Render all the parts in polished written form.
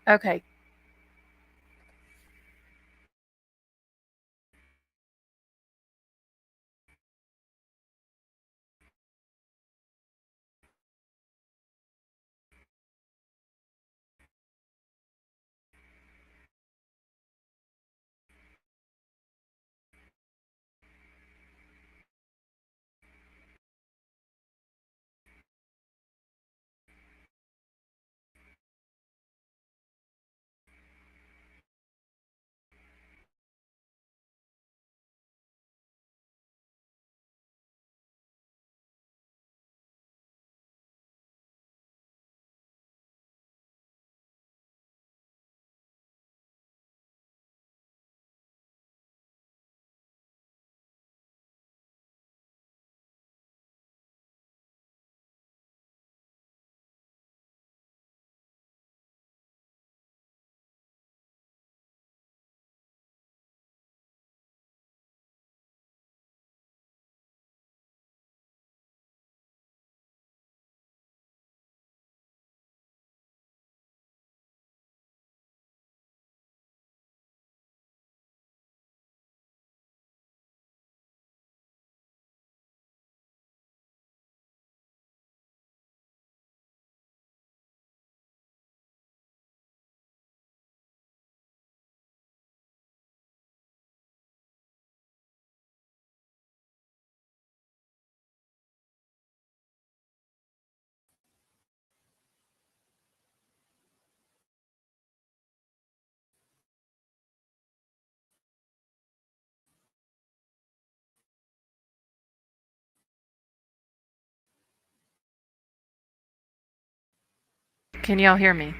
Okay. Can y'all hear me?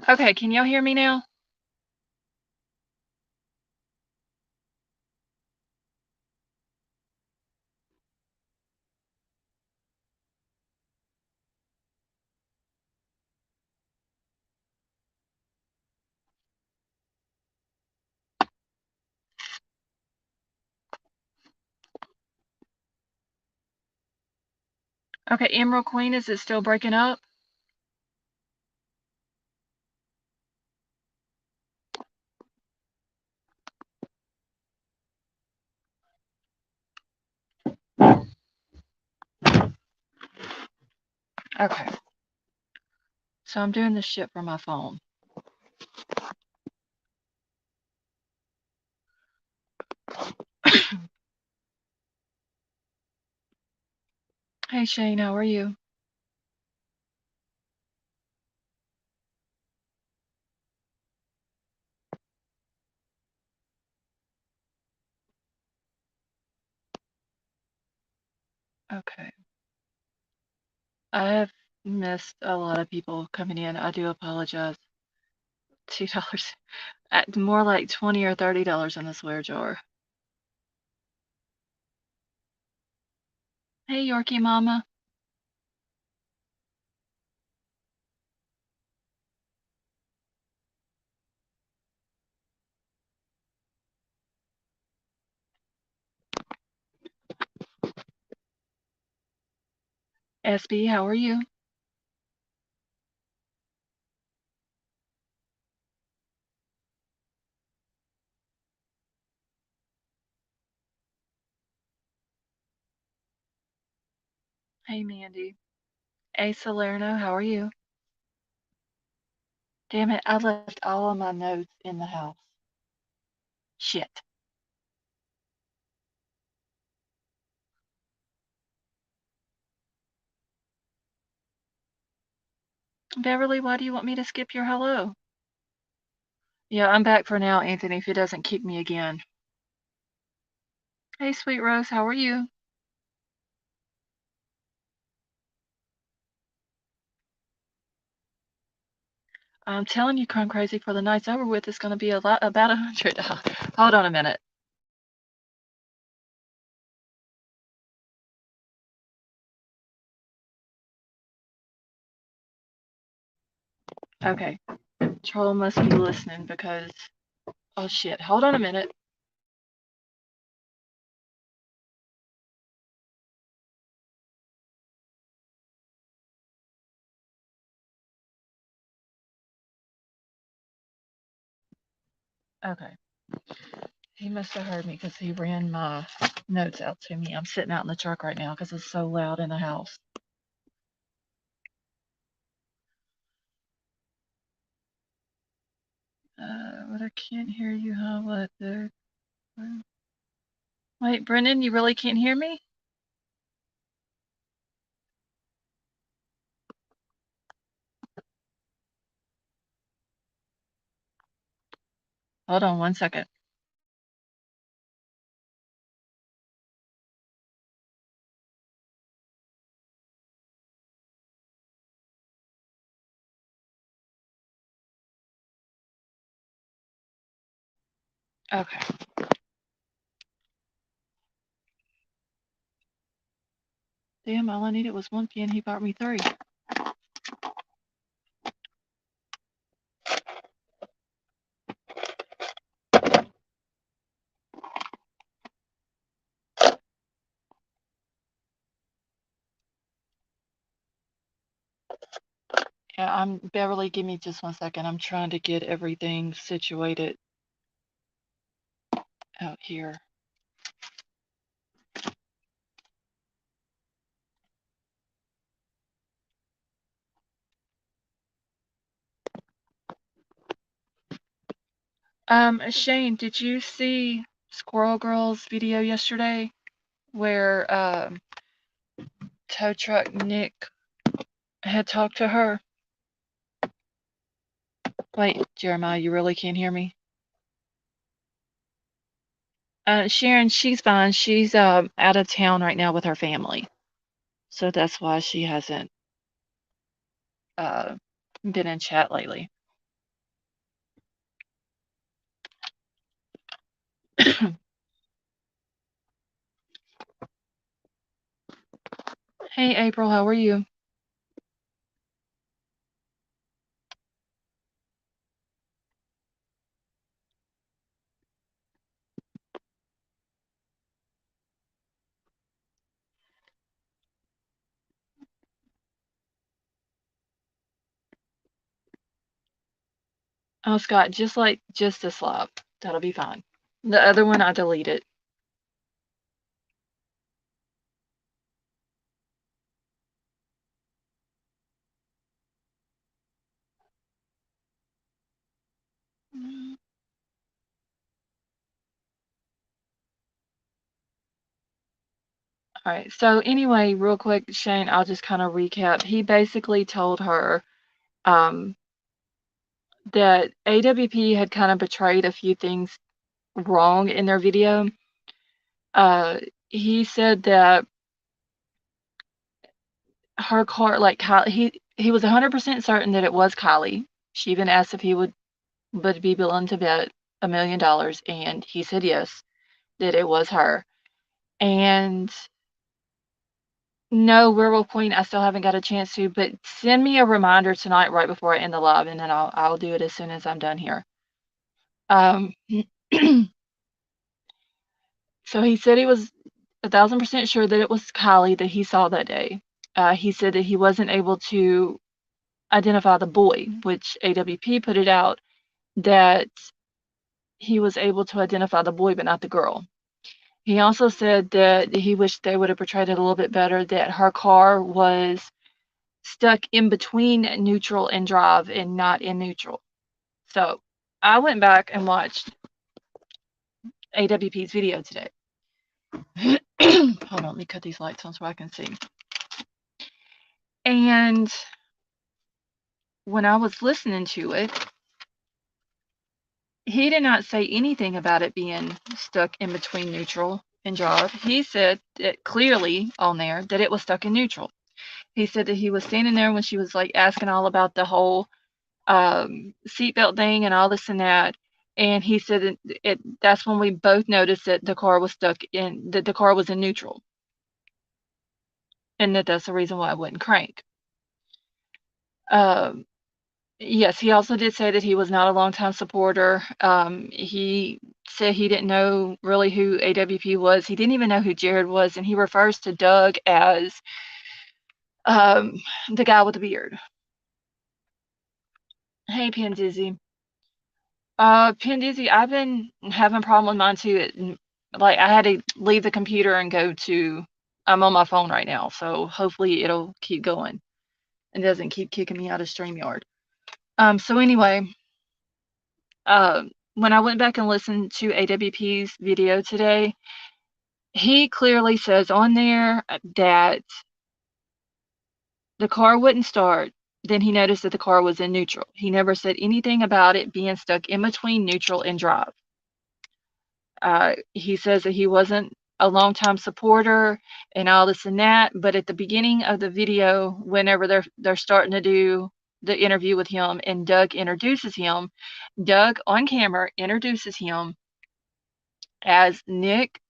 Okay, can y'all hear me now? Okay, Emerald Queen, is it still breaking up? Okay, so I'm doing this shit from my phone. Hey Shane, how are you? Okay. I have missed a lot of people coming in. I do apologize. $2. More like 20 or $30 in the swear jar. Hey Yorkie Mama. SB, how are you? Hey Mandy. Hey Salerno, how are you? Damn it, I left all of my notes in the house. Shit. Beverly, why do you want me to skip your hello? Yeah, I'm back for now, Anthony, if it doesn't kick me again. Hey Sweet Rose, how are you? I'm telling you, Crime Crazy, for the night's over with, it's going to be a lot, about 100. Hold on a minute. Okay. Troll must be listening because, oh shit, hold on a minute. Okay. He must have heard me because he ran my notes out to me. I'm sitting out in the truck right now because it's so loud in the house. But I can't hear you, huh? What the? Wait, Brendan, you really can't hear me? Hold on one second. Okay. Damn, all I needed was one key and he bought me 3. Yeah, Beverly, give me just one second. I'm trying to get everything situated out here. Shane, did you see Squirrel Girl's video yesterday where tow truck Nick had talked to her? Wait, Jeremiah, you really can't hear me? Sharon, she's fine. She's out of town right now with her family. So that's why she hasn't been in chat lately. Hey, April, how are you? Oh, Scott, just this live. That'll be fine. The other one I deleted. All right. So anyway, real quick, Shane, I'll just kind of recap. He basically told her um, that AWP had kind of betrayed a few things wrong in their video. Uh, he said that her car, like he was 100% certain that it was Kylie. She even asked if he would be willing to bet $1 million, and he said yes, that it was her. And no, Werewolf Queen, I still haven't got a chance to, but send me a reminder tonight right before I end the live, and then I'll do it as soon as I'm done here. Um, so he said he was 1,000% sure that it was Kylie that he saw that day. He said that he wasn't able to identify the boy, which AWP put it out that he was able to identify the boy but not the girl. He also said that he wished they would have portrayed it a little bit better, that her car was stuck in between neutral and drive and not in neutral. So I went back and watched AWP's video today. Hold on, let me cut these lights on so I can see. And when I was listening to it, he did not say anything about it being stuck in between neutral and drive. He said it clearly on there that it was stuck in neutral. He said that he was standing there when she was like asking all about the whole seatbelt thing and all this and that. And he said that's when we both noticed that the car was that the car was in neutral. And that's the reason why it wouldn't crank. Um, yes, he also did say that he was not a longtime supporter. He said he didn't know really who AWP was. He didn't even know who Jared was, and he refers to Doug as um, the guy with the beard. Hey, Pandizzy. Pandizzy, I've been having a problem with mine too. Like I had to leave the computer and go to. I'm on my phone right now, so hopefully it'll keep going and doesn't keep kicking me out of StreamYard. So anyway, when I went back and listened to AWP's video today, he clearly says on there that the car wouldn't start. Then he noticed that the car was in neutral. He never said anything about it being stuck in between neutral and drive. He says that he wasn't a longtime supporter and all this and that, but at the beginning of the video, whenever they're starting to do the interview with him and Doug introduces him, Doug on camera introduces him as Nick,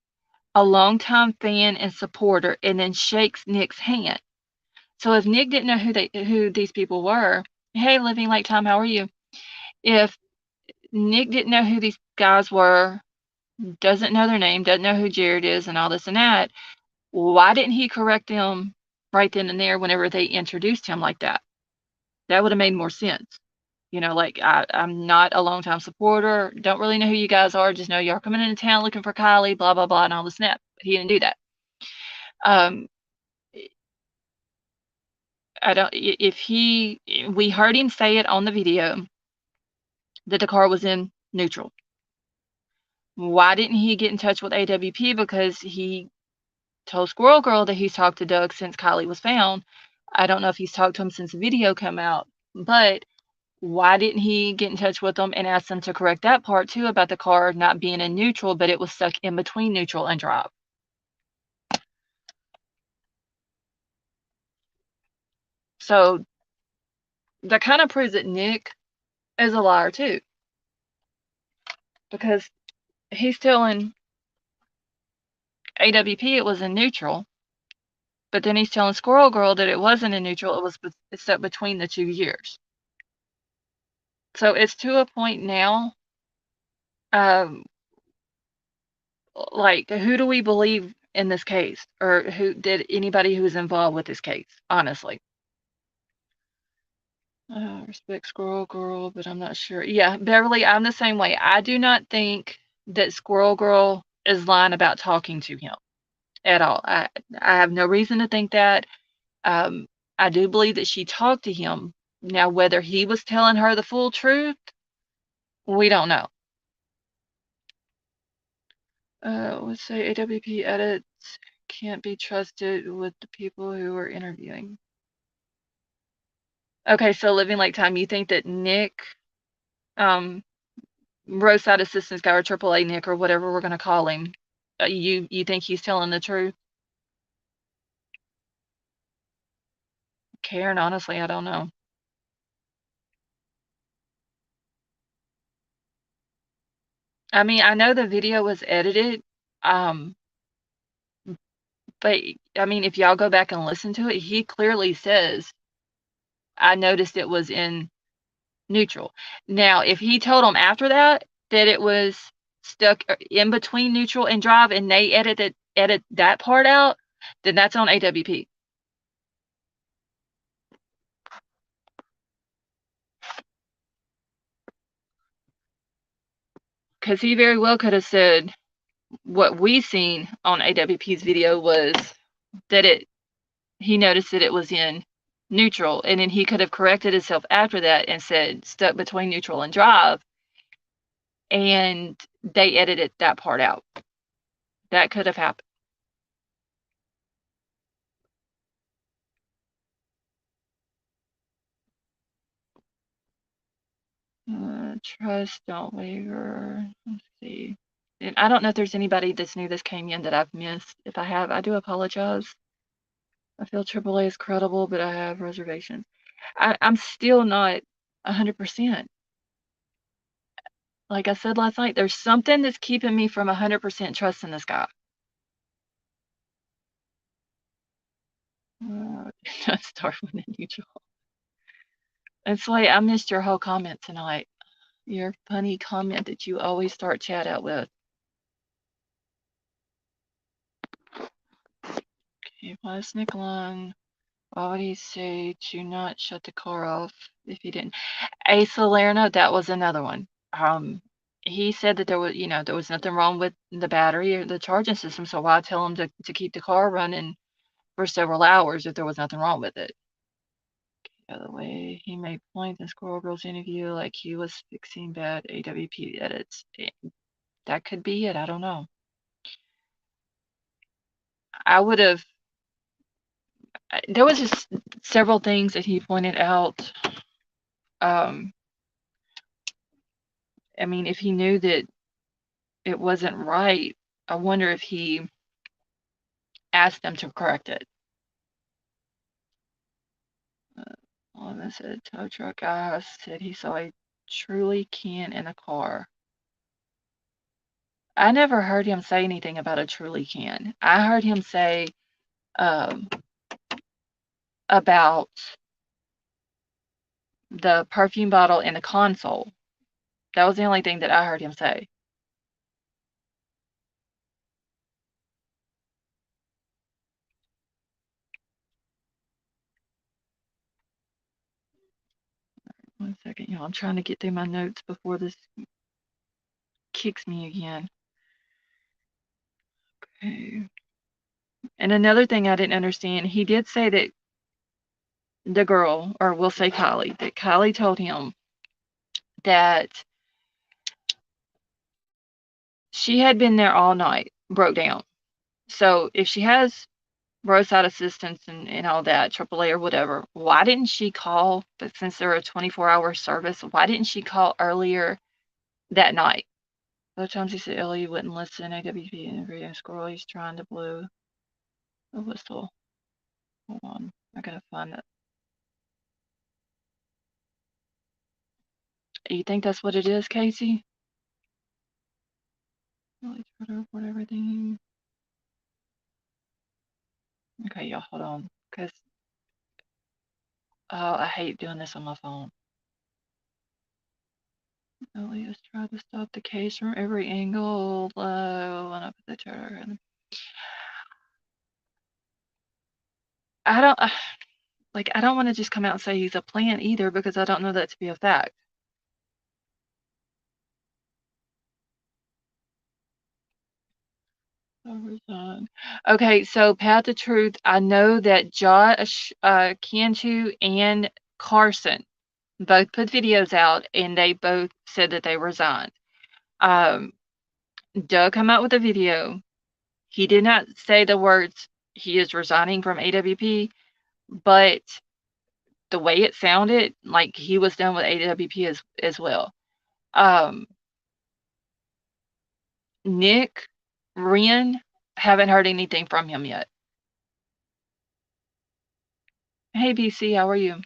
a longtime fan and supporter, and then shakes Nick's hand. So if Nick didn't know who these people were, hey, Living Lake Time, how are you? If Nick didn't know who these guys were, doesn't know their name, doesn't know who Jared is, and all this and that, why didn't he correct them right then and there whenever they introduced him like that? That would have made more sense. You know, like I'm not a longtime supporter, don't really know who you guys are, just know y'all coming into town looking for Kylie, blah, blah, blah, and all this and that. But he didn't do that. Um, I don't, if we heard him say it on the video that the car was in neutral. Why didn't he get in touch with AWP? Because he told Squirrel Girl that he's talked to Doug since Kylie was found. I don't know if he's talked to him since the video came out, but why didn't he get in touch with them and ask them to correct that part too about the car not being in neutral, but it was stuck in between neutral and drive? So that kind of proves that Nick is a liar too, because he's telling AWP it was in neutral, but then he's telling Squirrel Girl that it wasn't in neutral. It was set between the 2 years. So it's to a point now. Um, like, who do we believe in this case, or who did anybody who was involved with this case? Honestly, respect Squirrel Girl, but I'm not sure. Yeah, Beverly, I'm the same way. I do not think that Squirrel Girl is lying about talking to him at all. I have no reason to think that. Um, I do believe that she talked to him. Now, whether he was telling her the full truth, we don't know. Let's say AWP edits can't be trusted with the people who are interviewing. Okay, so Living Like Time, you think that Nick, roadside assistance guy or AAA Nick or whatever we're gonna call him, you think he's telling the truth? Karen, honestly, I don't know. I mean, I know the video was edited, um, but I mean, if y'all go back and listen to it, he clearly says, I noticed it was in neutral. Now, if he told them after that that it was stuck in between neutral and drive and they edit that part out, then that's on AWP. Because he very well could have said what we seen on AWP's video was that he noticed that it was in neutral, and then he could have corrected himself after that and said stuck between neutral and drive, and they edited that part out. That could have happened. Trust, don't waver. Let's see. And I don't know if there's anybody that's new this came in that I've missed. If I have, I do apologize. I feel AAA is credible, but I have reservations. I'm still not 100%. Like I said last night, there's something that's keeping me from 100% trusting this guy. Not start with a neutral. It's like I missed your whole comment tonight. Your funny comment that you always start chat out with. Okay, last Nicolon. Why would he say to not shut the car off if he didn't? A Salerno, that was another one. He said that there was nothing wrong with the battery or the charging system, so why tell him to keep the car running for several hours if there was nothing wrong with it? The other way, he made points in Squirrel Girl's interview like he was fixing bad AWP edits. That could be it. I don't know. I would have. There was just several things that he pointed out. Um, I mean, if he knew that it wasn't right, I wonder if he asked them to correct it. Oliver said, tow truck guy said he saw a truly can in a car. I never heard him say anything about a truly can. I heard him say um, about the perfume bottle in the console. That was the only thing that I heard him say. One second, y'all. I'm trying to get through my notes before this kicks me again. Okay. And another thing I didn't understand, he did say that the girl, or we'll say Kylie, that Kylie told him that she had been there all night, broke down. So if she has roadside assistance and all that, AAA or whatever, why didn't she call? But since they're a 24-hour service, why didn't she call earlier that night? Both times he said Ellie wouldn't listen. AWP and Squirrel, he's trying to blow a whistle. Hold on, I gotta find it. You think that's what it is, Casey? to report everything. Okay, y'all, hold on. Because, I hate doing this on my phone. Elias tried to stop the case from every angle. When I put the charter in. I don't, like, I don't want to just come out and say he's a plant either because I don't know that to be a fact. Okay, so Path to Truth, I know that Josh, Cantu, and Carson both put videos out, and they both said that they resigned. Doug come out with a video. He did not say the words, he is resigning from AWP, but the way it sounded, like he was done with AWP as well. Nick, Ren, haven't heard anything from him yet. Hey, BC, how are you?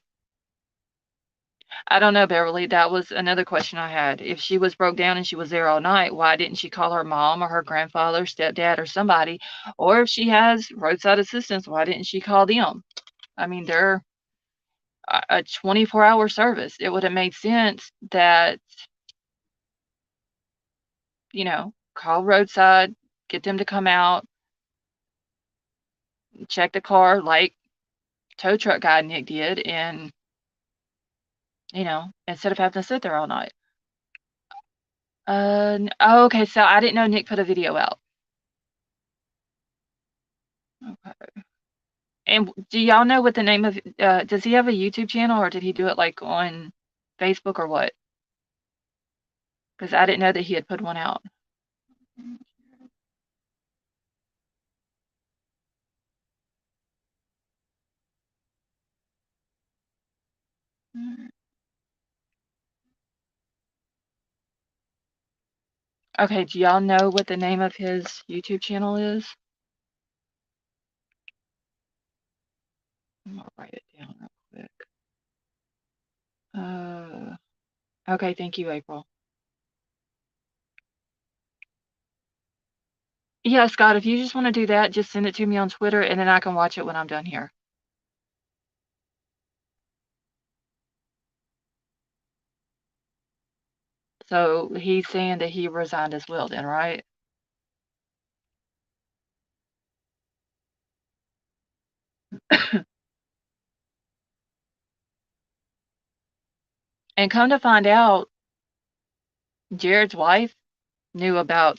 I don't know, Beverly. That was another question I had. If she was broke down and she was there all night, why didn't she call her mom or her grandfather, stepdad, or somebody? Or if she has roadside assistance, why didn't she call them? I mean, they're a 24-hour service. It would have made sense that, call roadside, get them to come out, check the car like tow truck guy Nick did, and, instead of having to sit there all night. Okay, so I didn't know Nick put a video out. Okay. And do y'all know what the name of, does he have a YouTube channel or did he do it like on Facebook or what? Because I didn't know that he had put one out. Okay, do y'all know what the name of his YouTube channel is? I'm gonna write it down real quick. Okay, thank you, April. Yeah, Scott, if you just want to do that, just send it to me on Twitter and then I can watch it when I'm done here. So he's saying that he resigned as well then, right? And come to find out, Jared's wife knew about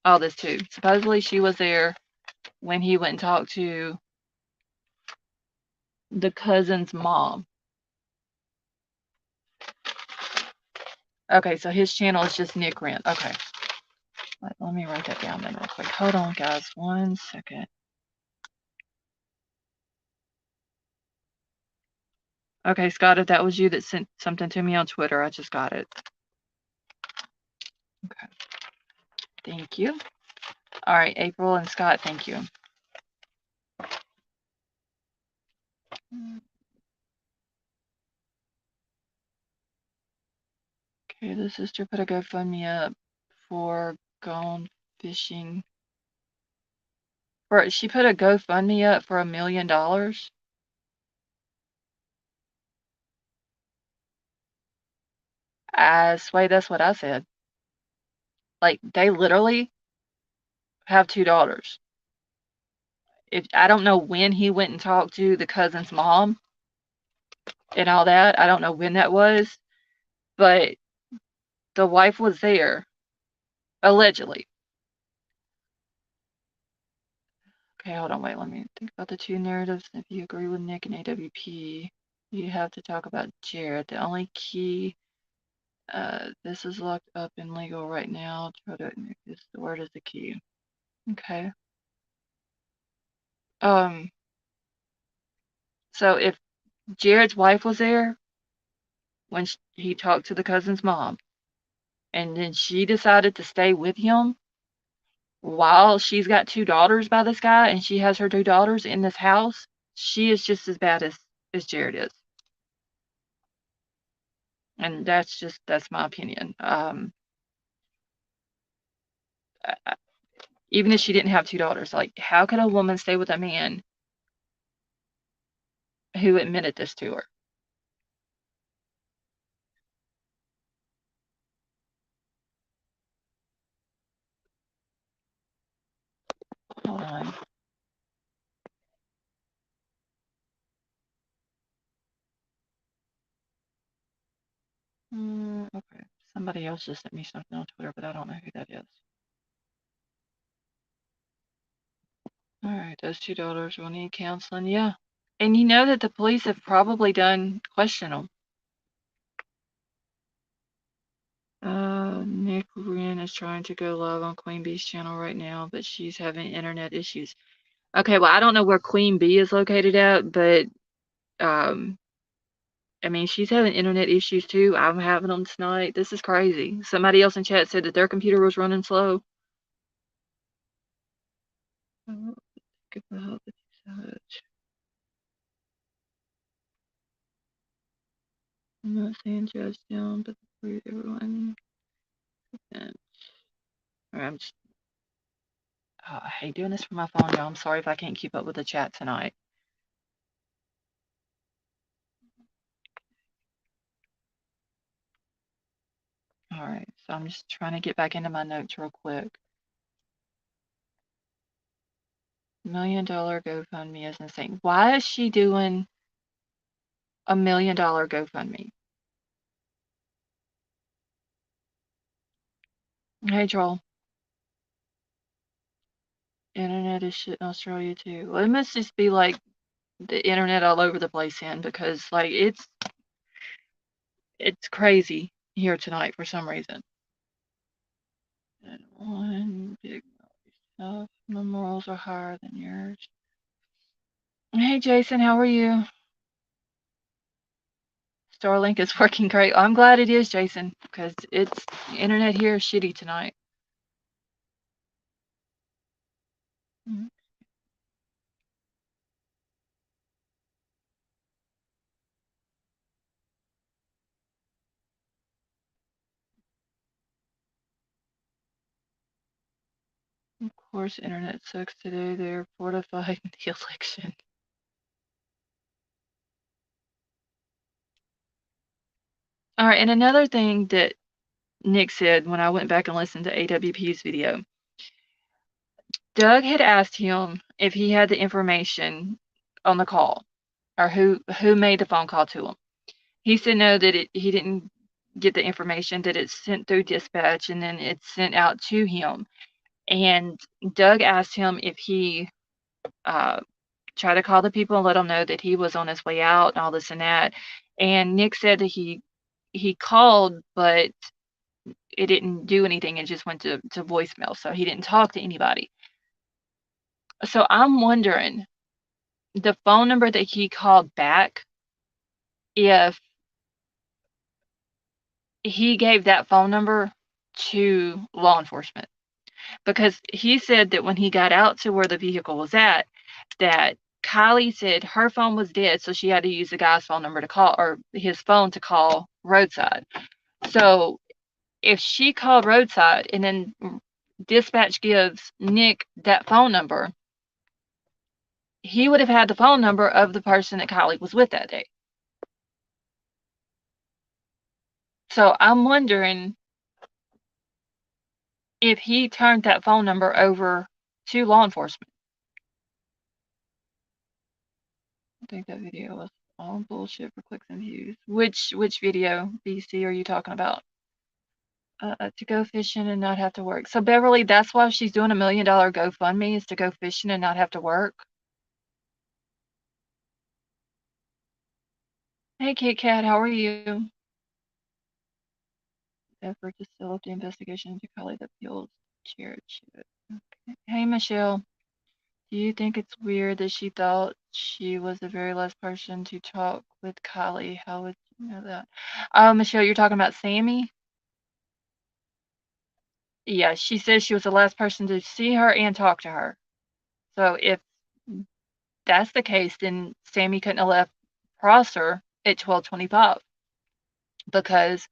all this too. Supposedly she was there when he went and talked to the cousin's mom. Okay, so his channel is just Nick Rent. Okay. Let me write that down then real quick. Hold on, guys. 1 second. Okay, Scott, if that was you that sent something to me on Twitter, I just got it. Okay. Thank you. All right, April and Scott, thank you. Okay, the sister put a GoFundMe up for gone fishing. She put a GoFundMe up for $1 million. I swear that's what I said. Like, they literally have 2 daughters. I don't know when he went and talked to the cousin's mom and all that. I don't know when that was, but the wife was there, allegedly. Okay, hold on, wait, let me think about the 2 narratives. If you agree with Nick and AWP, you have to talk about Jared. The only key, this is locked up in legal right now. The word is the key. Okay. So if Jared's wife was there when he talked to the cousin's mom, and then she decided to stay with him while she's got 2 daughters by this guy, and she has her 2 daughters in this house, she is just as bad as Jared is. And that's my opinion. even if she didn't have 2 daughters. Like, how could a woman stay with a man who admitted this to her? Hold on. Okay. Somebody else just sent me something on Twitter, but I don't know who that is. All right, those 2 daughters will need counseling. Yeah. And you know that the police have probably done question them. Nick Wren is trying to go live on Queen Bee's channel right now, but she's having internet issues. Okay, well, I don't know where Queen Bee is located at, but I mean, she's having internet issues too. I'm having them tonight. This is crazy. Somebody else in chat said that their computer was running slow. Oh, give the help if you search. I'm not saying judge down, but for everyone. And, all right, I hate doing this for my phone, y'all. I'm sorry if I can't keep up with the chat tonight. All right, so I'm just trying to get back into my notes real quick. $1 million GoFundMe is insane. Why is she doing a $1 million GoFundMe? Hey, Troll. Internet is shit in Australia too. Well, it must just be like the internet all over the place in, because like it's crazy here tonight for some reason. And one big stuff. My morals are higher than yours. Hey Jason, how are you? Starlink is working great. I'm glad it is, Jason, because it's internet here is shitty tonight. Of course, internet sucks today. They're fortified the election. All right, and another thing that Nick said when I went back and listened to AWP's video, Doug had asked him if he had the information on the call, or who made the phone call to him. He said no, that he didn't get the information, that it's sent through dispatch and then it's sent out to him. And Doug asked him if he tried to call the people and let them know that he was on his way out and all this and that. And Nick said that he called, but it didn't do anything. It just went to voicemail, so he didn't talk to anybody. So I'm wondering, the phone number that he called back, if he gave that phone number to law enforcement, because he said that when he got out to where the vehicle was at, that KIELY said her phone was dead, so she had to use the guy's phone number to call, or his phone to call roadside. So if she called roadside and then dispatch gives Nick that phone number, he would have had the phone number of the person that KIELY was with that day. So I'm wondering if he turned that phone number over to law enforcement. I think that video was all bullshit for clicks and views. Which video, BC, are you talking about? To go fishing and not have to work. So Beverly, that's why she's doing $1 million GoFundMe, is to go fishing and not have to work. Hey Kit Kat, how are you? Effort to seal up the investigation into KIELY that fueled Jared shit. Okay. Hey Michelle, do you think it's weird that she thought she was the very last person to talk with KIELY? How would you know that? Michelle, you're talking about Sammy? Yeah, she says she was the last person to see her and talk to her. So if that's the case, then Sammy couldn't have left Prosser at 12:25, because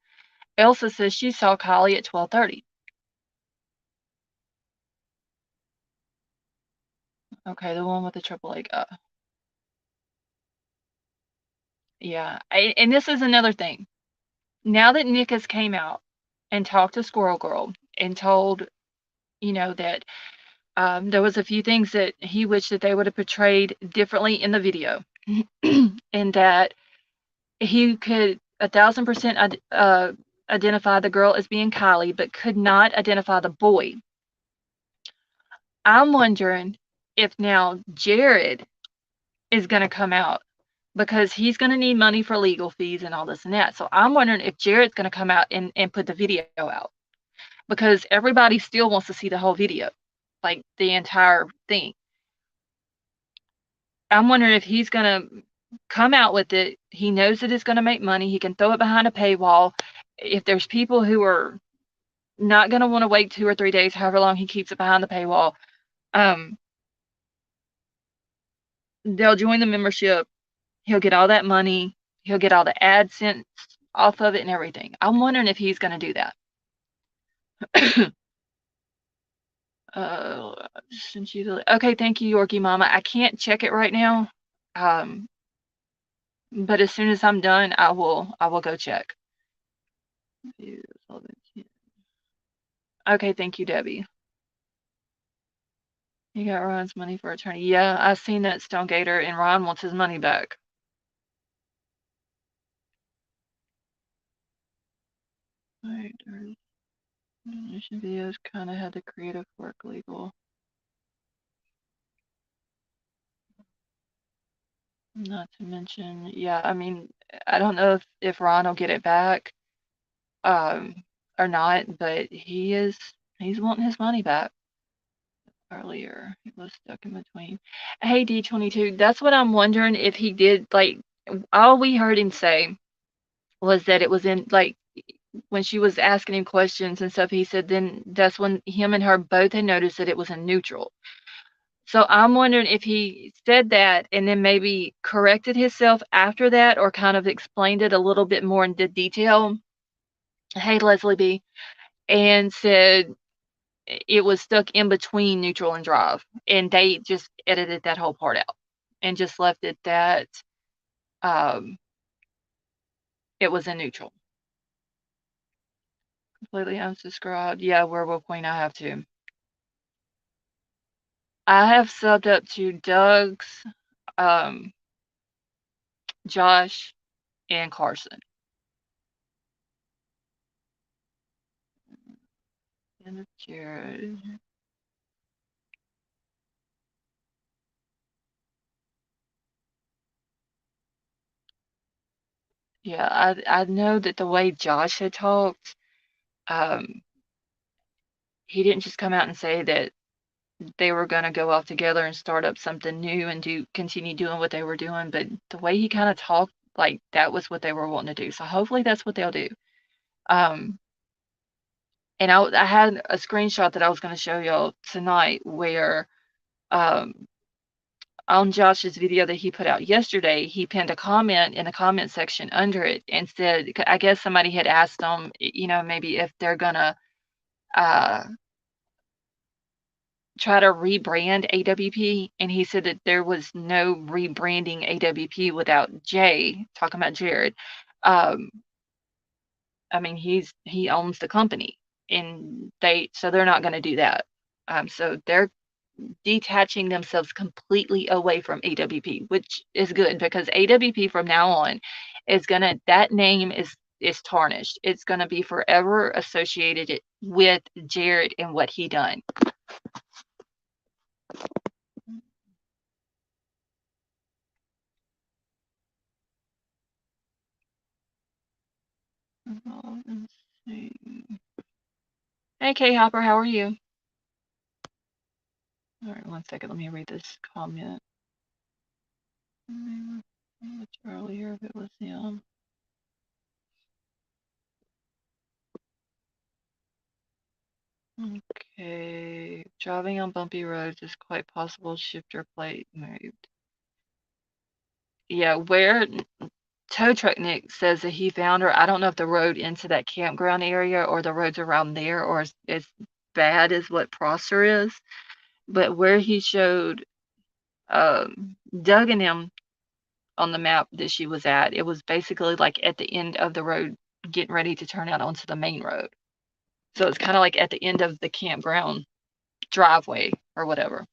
Elsa says she saw KIELY at 12:30. Okay, the one with the triple A. Yeah. And this is another thing. Now that Nick has came out and talked to Squirrel Girl and told, that there was a few things that he wished that they would have portrayed differently in the video, and that he could 1,000% identify the girl as being KIELY, but could not identify the boy. I'm wondering if now Jared is going to come out because he's going to need money for legal fees and all this and that. So I'm wondering if Jared's going to come out and put the video out, because everybody still wants to see the whole video, like the entire thing. I'm wondering if he's going to come out with it. He knows that it's going to make money. He can throw it behind a paywall. If there's people who are not going to want to wait 2 or 3 days, however long he keeps it behind the paywall, they'll join the membership. He'll get all that money. He'll get all the AdSense off of it and everything. I'm wondering if he's going to do that. Since you okay, thank you, Yorkie Mama. I can't check it right now, but as soon as I'm done, I will go check. Okay, thank you, Debbie. You got Ron's money for attorney. Yeah, I seen that, Stone Gator, and Ron wants his money back. Right, donation videos kind of had the creative work legal. Not to mention, yeah, I mean, I don't know if Ron will get it back, or not, but he's wanting his money back. Earlier, he was stuck in between. Hey, D22, that's what I'm wondering if he did, like, all we heard him say was that it was in, like, when she was asking him questions and stuff, he said then that's when him and her both had noticed that it was in neutral. So I'm wondering if he said that and then maybe corrected himself after that, or kind of explained it a little bit more into detail. Hey, Leslie B. And said it was stuck in between neutral and drive, and they just edited that whole part out and just left it that it was in neutral. Completely unsubscribed. Yeah, Werewolf Queen, I have to. I have subbed up to Doug's, Josh, and Carson. And Jared. Yeah, I know that the way Josh had talked, he didn't just come out and say that they were going to go off together and start up something new and continue doing what they were doing, but the way he kind of talked, like that was what they were wanting to do. So hopefully that's what they'll do. And I had a screenshot that I was going to show y'all tonight where on Josh's video that he put out yesterday, he pinned a comment in the comment section under it and said, I guess somebody had asked him, maybe if they're gonna try to rebrand AWP, and he said that there was no rebranding AWP without Jay, talking about Jared. I mean, he owns the company, and they're not going to do that. So they're detaching themselves completely away from AWP, which is good, because AWP from now on that name is tarnished. It's gonna be forever associated with Jared and what he done. Hey, K Hopper, how are you? All right, one second. Let me read this comment. Much earlier if it was him. Okay, driving on bumpy roads is quite possible shifter plate moved. Yeah, where Tow Truck Nick says that he found her, I don't know if the road into that campground area or the roads around there or as bad as what Prosser is, but where he showed Doug and them on the map that she was at, it was basically like at the end of the road, getting ready to turn out onto the main road. So it's kind of like at the end of the campground driveway or whatever.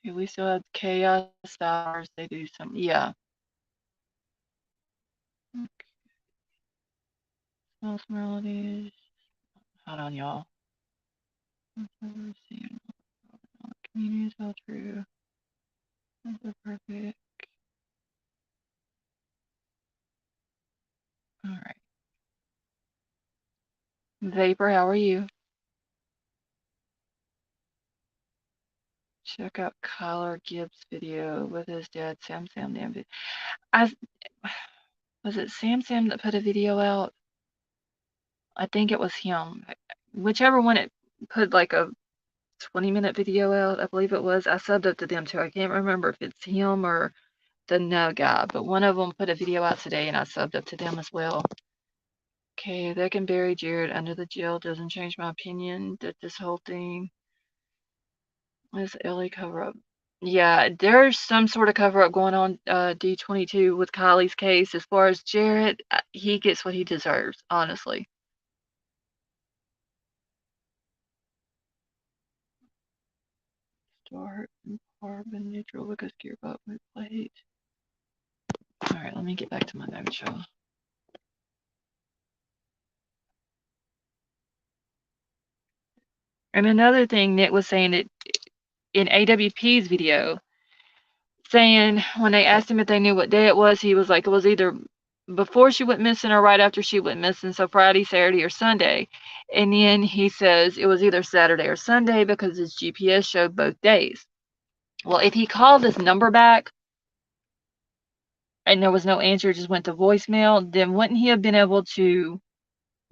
We still have chaos hours. They do some, yeah. Okay. Smells melodies. Hold on, y'all. Community is all true. That's perfect. All right. Vapor, how are you? Check out Kyler Gibbs' video with his dad, Sam Sam. I was it Sam Sam that put a video out? I think it was him. Whichever one it put like a 20-minute video out, I believe it was. I subbed up to them too. I can't remember if it's him or the no guy, but one of them put a video out today and I subbed up to them as well. Okay, they can bury Jared under the jail. Doesn't change my opinion that this whole thing is LA cover up. Yeah, there's some sort of cover up going on D22 with Kylie's case. As far as Jared, he gets what he deserves, honestly. Start carbon neutral because gearbox with plate. All right, let me get back to my notes, y'all. And another thing Nick was saying that in AWP's video, saying when they asked him if they knew what day it was, he was like, it was either before she went missing or right after she went missing, so Friday, Saturday, or Sunday. And then he says it was either Saturday or Sunday because his GPS showed both days. Well, if he called this number back and there was no answer, just went to voicemail, then wouldn't he have been able to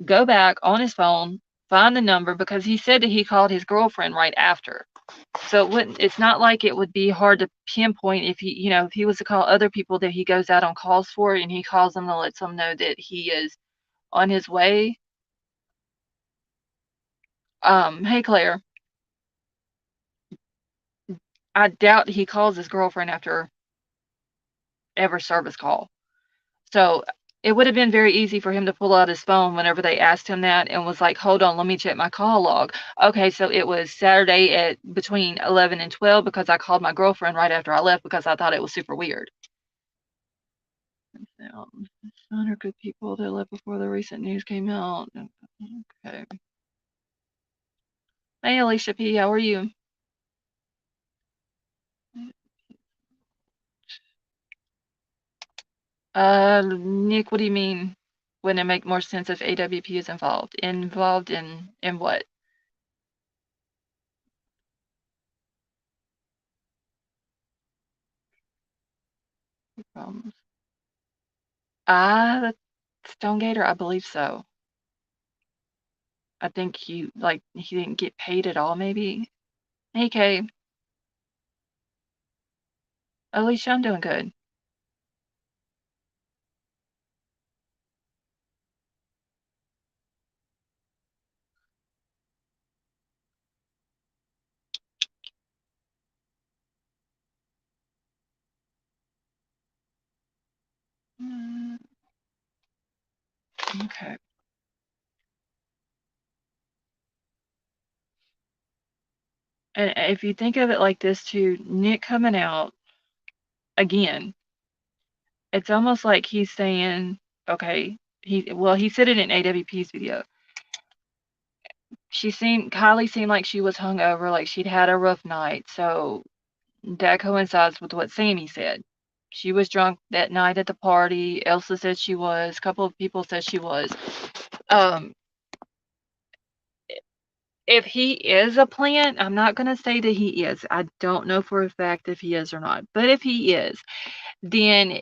go back on his phone, find the number, because he said that he called his girlfriend right after. So it's not like it would be hard to pinpoint if if he was to call other people that he goes out on calls for and he calls them to let them know that he is on his way. Hey Claire, I doubt he calls his girlfriend after every service call. So it would have been very easy for him to pull out his phone whenever they asked him that and was like, hold on, let me check my call log. Okay, so it was Saturday at between 11 and 12 because I called my girlfriend right after I left because I thought it was super weird. None are good people. They left before the recent news came out. Okay. Hey, Alicia P., how are you? Nick, what do you mean? Wouldn't it make more sense if AWP is involved? Involved in what? Problems. The Stonegater, I believe so. I think he didn't get paid at all, maybe. Hey, Kay. Alicia, I'm doing good. Okay. And if you think of it like this too, Nick coming out again, it's almost like he's saying, okay, he said it in AWP's video. Kylie seemed like she was hungover, like she'd had a rough night, so that coincides with what Sammy said. She was drunk that night at the party. Elsa said she was. A couple of people said she was. Um, if he is a plant, I'm not going to say that he is. I don't know for a fact if he is or not. But if he is, then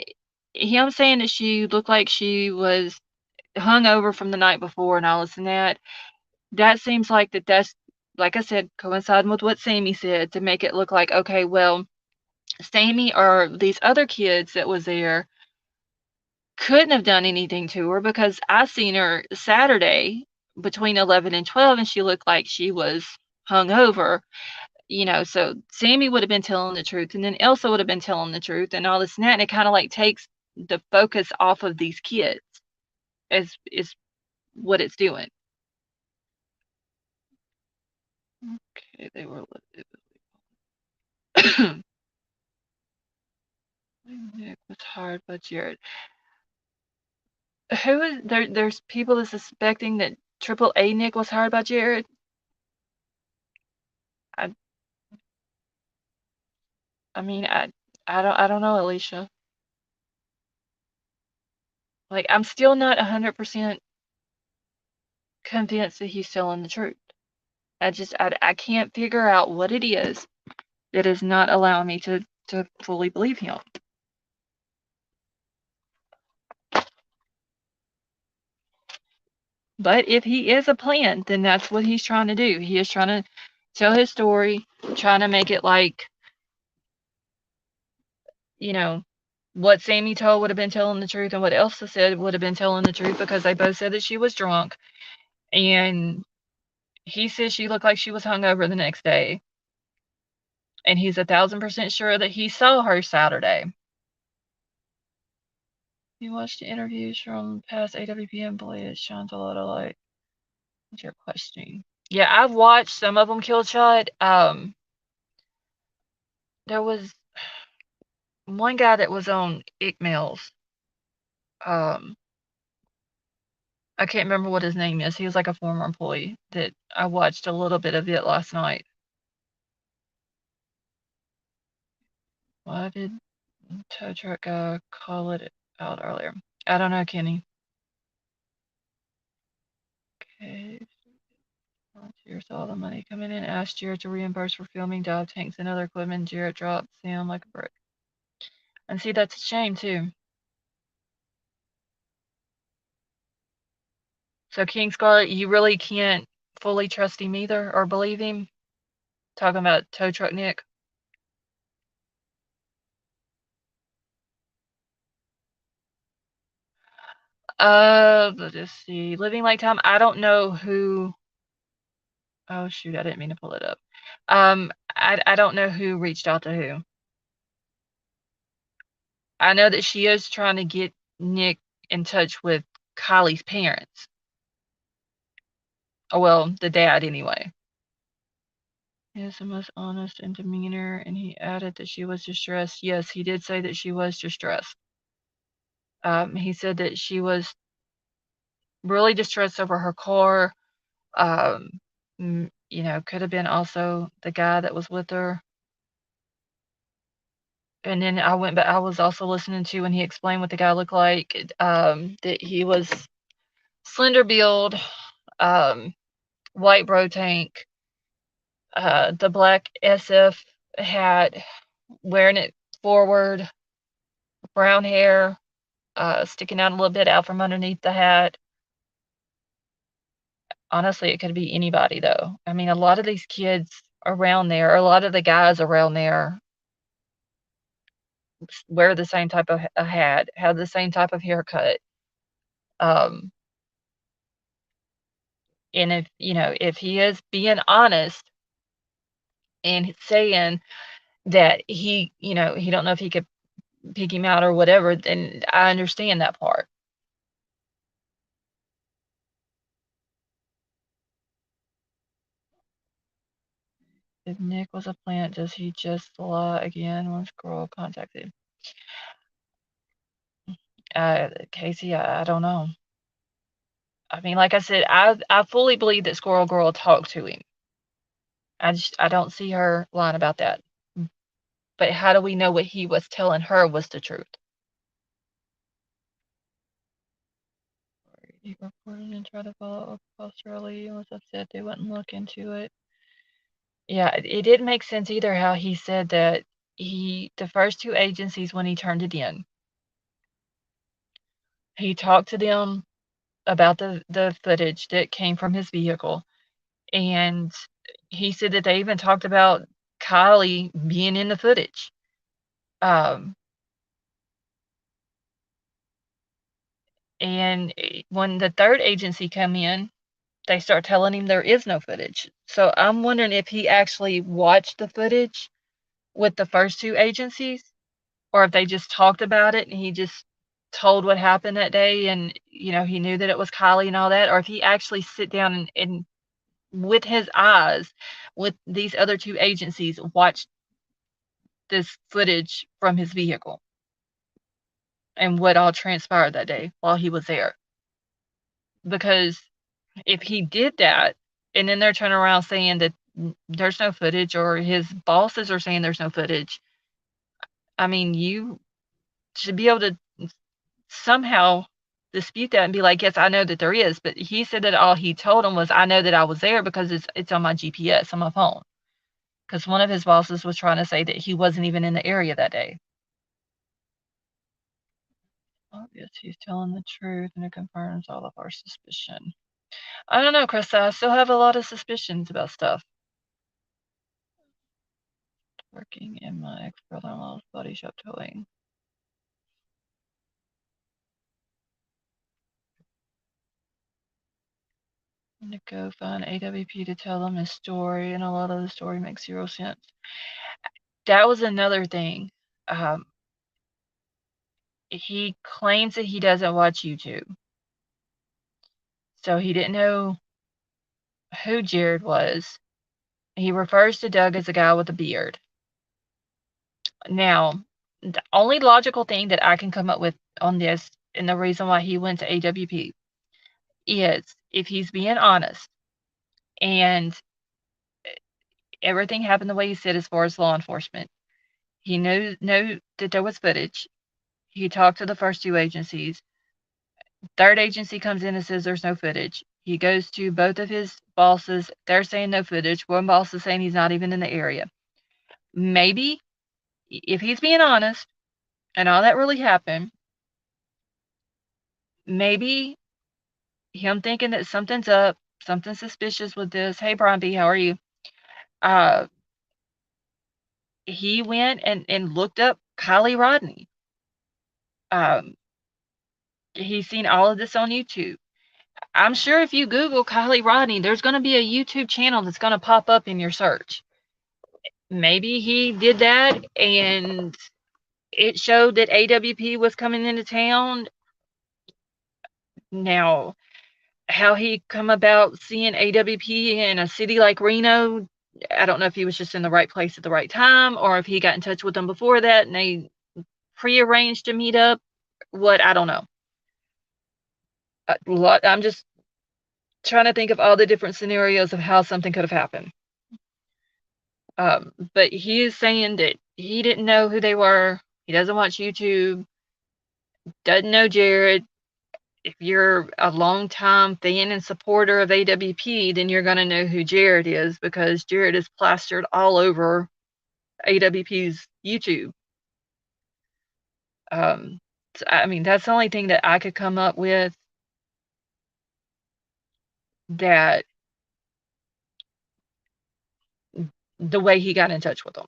him saying that she looked like she was hungover from the night before and all this and that seems like that's, like I said, coinciding with what Sammy said to make it look like, okay, well, Sammy or these other kids that was there couldn't have done anything to her because I seen her Saturday between 11 and 12, and she looked like she was hungover, so Sammy would have been telling the truth, and then Elsa would have been telling the truth and all this and that, and it kinda, like, takes the focus off of these kids is what it's doing. Okay, they were Nick was hired by Jared. Who is there's people that suspecting that Triple A Nick was hired by Jared? I I mean, I don't know, Alicia. Like, I'm still not 100% convinced that he's telling the truth. I can't figure out what it is that is not allowing me to fully believe him. But if he is a plan, then that's what he's trying to do. He is trying to tell his story, trying to make it like, you know, what Sammy told would have been telling the truth and what Elsa said would have been telling the truth because they both said that she was drunk. And he said she looked like she was hungover the next day. And he's 1,000% sure that he saw her Saturday. You watched the interviews from past AWP employees. It shines a lot of light. What's your questioning? Yeah, I've watched some of them kill shot. There was one guy that was on Ickmails. I can't remember what his name is. He was like a former employee that I watched a little bit of it last night. Why did tow truck guy call it out earlier? I don't know, Kenny. Okay. Volunteer saw the money coming in, asked Jared to reimburse for filming dive tanks and other equipment. Jared dropped Sam like a brick. And see, that's a shame too. So King Scarlet, you really can't fully trust him either or believe him? Talking about tow truck Nick. Let's see. Living Like Time. I don't know who. Oh shoot, I didn't mean to pull it up. I don't know who reached out to who. I know that she is trying to get Nick in touch with Kylie's parents. Oh well, the dad anyway. He is the most honest in demeanor, and he added that she was distressed. Yes, he did say that she was distressed. He said that she was really distressed over her car. Could have been also the guy that was with her. And then I went back. I was also listening to when he explained what the guy looked like. That he was slender build, white bro tank, the black SF hat, wearing it forward, brown hair, sticking out a little bit out from underneath the hat. Honestly, it could be anybody though. I mean, a lot of these kids around there, a lot of the guys around there wear the same type of a hat, have the same type of haircut. Um, and if he is being honest and saying that he don't know if he could pick him out or whatever, then I understand that part. If Nick was a plant, does he just lie again when Squirrel contacted? Casey, I don't know. I mean, like I said, I fully believe that Squirrel Girl talked to him. I don't see her lying about that. But how do we know what he was telling her was the truth? He reported and tried to follow up Australia and was upset they wouldn't look into it. Yeah, it didn't make sense either how he said that the first two agencies when he turned it in, he talked to them about the footage that came from his vehicle, and he said that they even talked about Kylie being in the footage. Um, And when the third agency come in, they start telling him there is no footage. So I'm wondering if he actually watched the footage with the first two agencies, or if they just talked about it and he just told what happened that day, and he knew that it was KIELY and all that, or if he actually sit down and with his eyes, with these other two agencies, watched this footage from his vehicle and what all transpired that day while he was there. Because if he did that, and then they're turning around saying that there's no footage, or his bosses are saying there's no footage, I mean, you should be able to somehow dispute that and be like, yes, I know that there is. But he said that all he told him was, I know that I was there because it's on my GPS on my phone. Because one of his bosses was trying to say that he wasn't even in the area that day. Obvious he's telling the truth, and it confirms all of our suspicion. I don't know, Krista. I still have a lot of suspicions about stuff. Working in my ex-brother-in-law's body shop towing. I'm gonna go find AWP to tell them his story, and a lot of the story makes 0 sense. That was another thing. He claims that he doesn't watch YouTube. So he didn't know who Jared was. He refers to Doug as a guy with a beard. Now, the only logical thing that I can come up with on this, and the reason why he went to AWP, is if he's being honest and everything happened the way he said as far as law enforcement. He knew that there was footage. He talked to the first two agencies. Third agency comes in and says there's no footage. He goes to both of his bosses. They're saying no footage. One boss is saying he's not even in the area. Maybe, if he's being honest and all that really happened, maybe him thinking that something's up, something suspicious with this. Hey, Brian B., how are you? He went and looked up KIELY RODNI. He's seen all of this on YouTube. I'm sure if you Google KIELY RODNI, there's going to be a YouTube channel that's going to pop up in your search. Maybe he did that and it showed that AWP was coming into town. Now, how he come about seeing AWP in a city like Reno, I don't know if he was just in the right place at the right time, or if he got in touch with them before that and they prearranged to meet up. I don't know. I'm just trying to think of all the different scenarios of how something could have happened. But he is saying that he didn't know who they were. He doesn't watch YouTube, doesn't know Jared. If you're a longtime fan and supporter of AWP, then you're going to know who Jared is, because Jared is plastered all over AWP's YouTube. So, I mean, that's the only thing that I could come up with that the way he got in touch with them.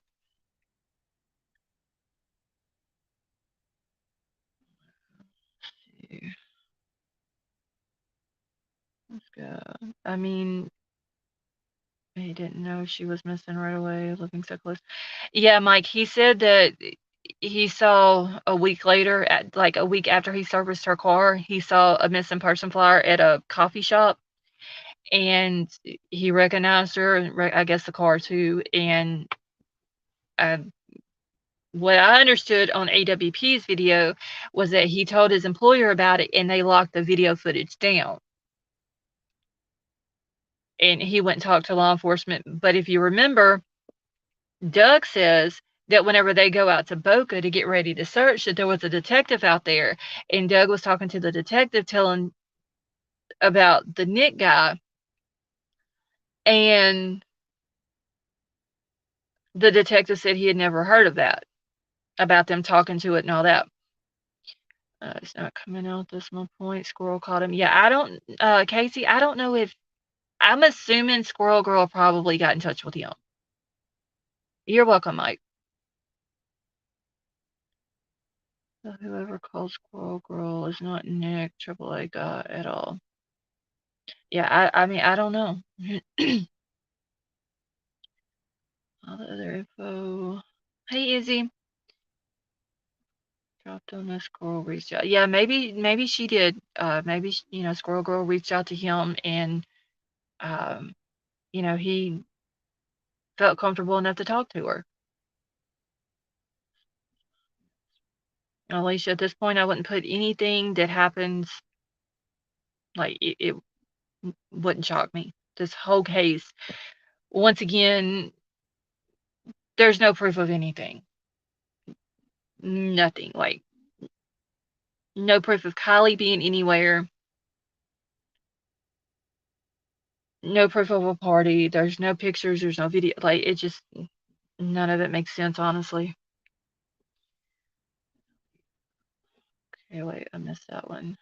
Let's go. I mean, he didn't know she was missing right away, looking so close. Yeah, Mike, he said that he saw a week later, like a week after he serviced her car, he saw a missing person flyer at a coffee shop, and he recognized her, I guess the car too. And what I understood on AWP's video was that he told his employer about it and they locked the video footage down. And he went and talked to law enforcement. But if you remember, Doug says that whenever they go out to Boca to get ready to search, that there was a detective out there, and Doug was talking to the detective, telling about the Nick guy, and the detective said he had never heard of that, about them talking to it and all that. It's not coming out. That's my point. Squirrel caught him. Yeah, I don't, Casey, I don't know if, I'm assuming Squirrel Girl probably got in touch with him. You're welcome, Mike. So whoever called Squirrel Girl is not Nick AAA guy at all. Yeah, I mean, I don't know. All the other info. Hey, Izzy. Dropped on the Squirrel reached out. Yeah, maybe she did. Maybe, Squirrel Girl reached out to him and, um, he felt comfortable enough to talk to her. Alicia, at this point, I wouldn't put anything that happens, like, it wouldn't shock me. This whole case, once again, there's no proof of anything. Nothing. Like, no proof of KIELY being anywhere. No proof of a party. There's no pictures. There's no video. Like, it just, none of it makes sense, honestly. Okay, wait, I missed that one.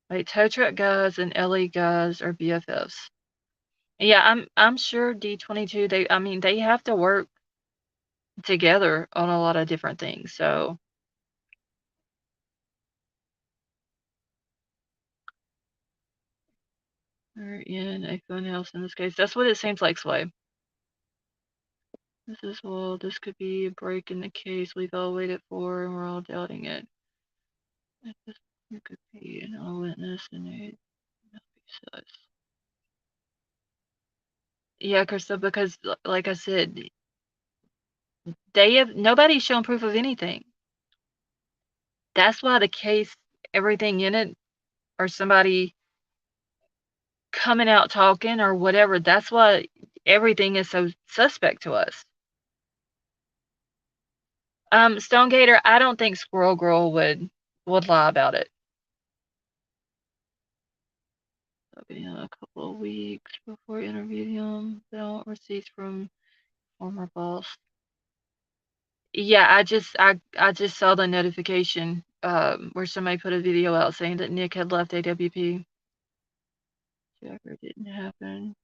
Wait, tow truck guys and LA guys are BFFs. Yeah, I'm sure D22, they have to work together on a lot of different things, so. We're in a fun house in this case. That's what it seems like, Sway. This could be a break in the case we've all waited for, and we're all doubting it. It could be an eyewitness, and it not be sus. Yeah, Krista, because like I said, nobody's shown proof of anything. That's why the case, everything in it, or somebody coming out talking or whatever, that's why everything is so suspect to us. Stonegater, I don't think Squirrel Girl would lie about it. It'll be a couple of weeks before I interview him. They don't receipts from former boss. Yeah, I just saw the notification where somebody put a video out saying that Nick had left AWP. Jagger didn't happen.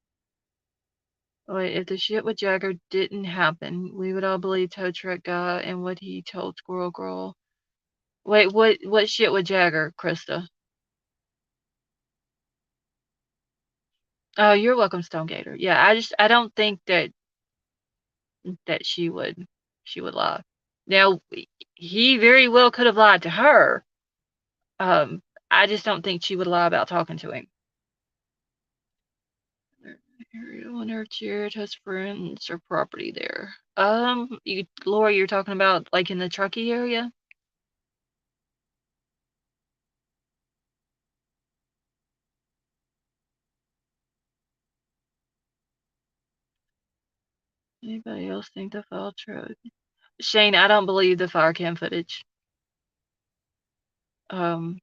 Wait, if the shit with Jagger didn't happen, we would all believe tow truck guy and what he told Squirrel Girl. Wait, what shit with Jagger, Krista? Oh, you're welcome, Stonegater. Yeah, I don't think that she would lie. Now, he very well could have lied to her. Um, I just don't think she would lie about talking to him. I wonder if Jared has friends or property there. Laura, you're talking about like in the Truckee area? Anybody else think the file truck? Shane, I don't believe the fire cam footage. Um,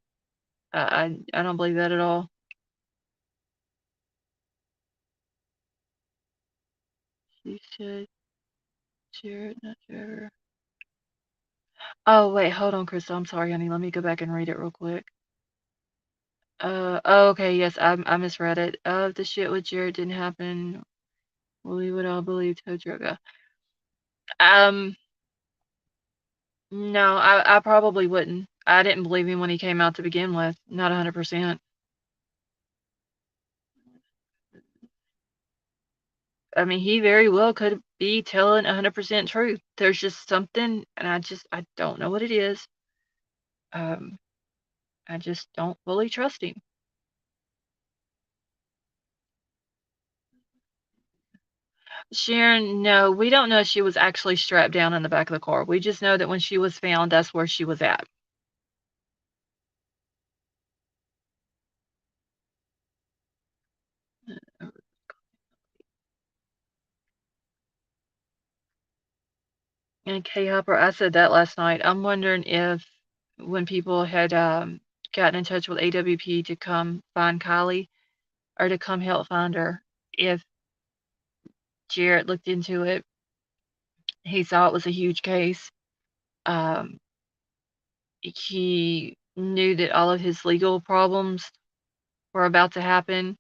I don't believe that at all. She said Jared, not Jared. Oh, wait, hold on, Crystal. I'm sorry, honey. Let me go back and read it real quick. Oh, okay, yes, I misread it. If the shit with Jared didn't happen, we would all believe Todroga. No, I probably wouldn't. I didn't believe him when he came out to begin with. Not 100%. I mean, he very well could be telling 100% truth. There's just something, and I don't know what it is. Um, I just don't fully trust him. Sharon, no, we don't know if she was actually strapped down in the back of the car. We just know that when she was found, that's where she was at. And K Hopper, I said that last night. I'm wondering if when people had gotten in touch with AWP to come find KIELY or to come help find her, if Jared looked into it, he saw it was a huge case. Um, he knew that all of his legal problems were about to happen.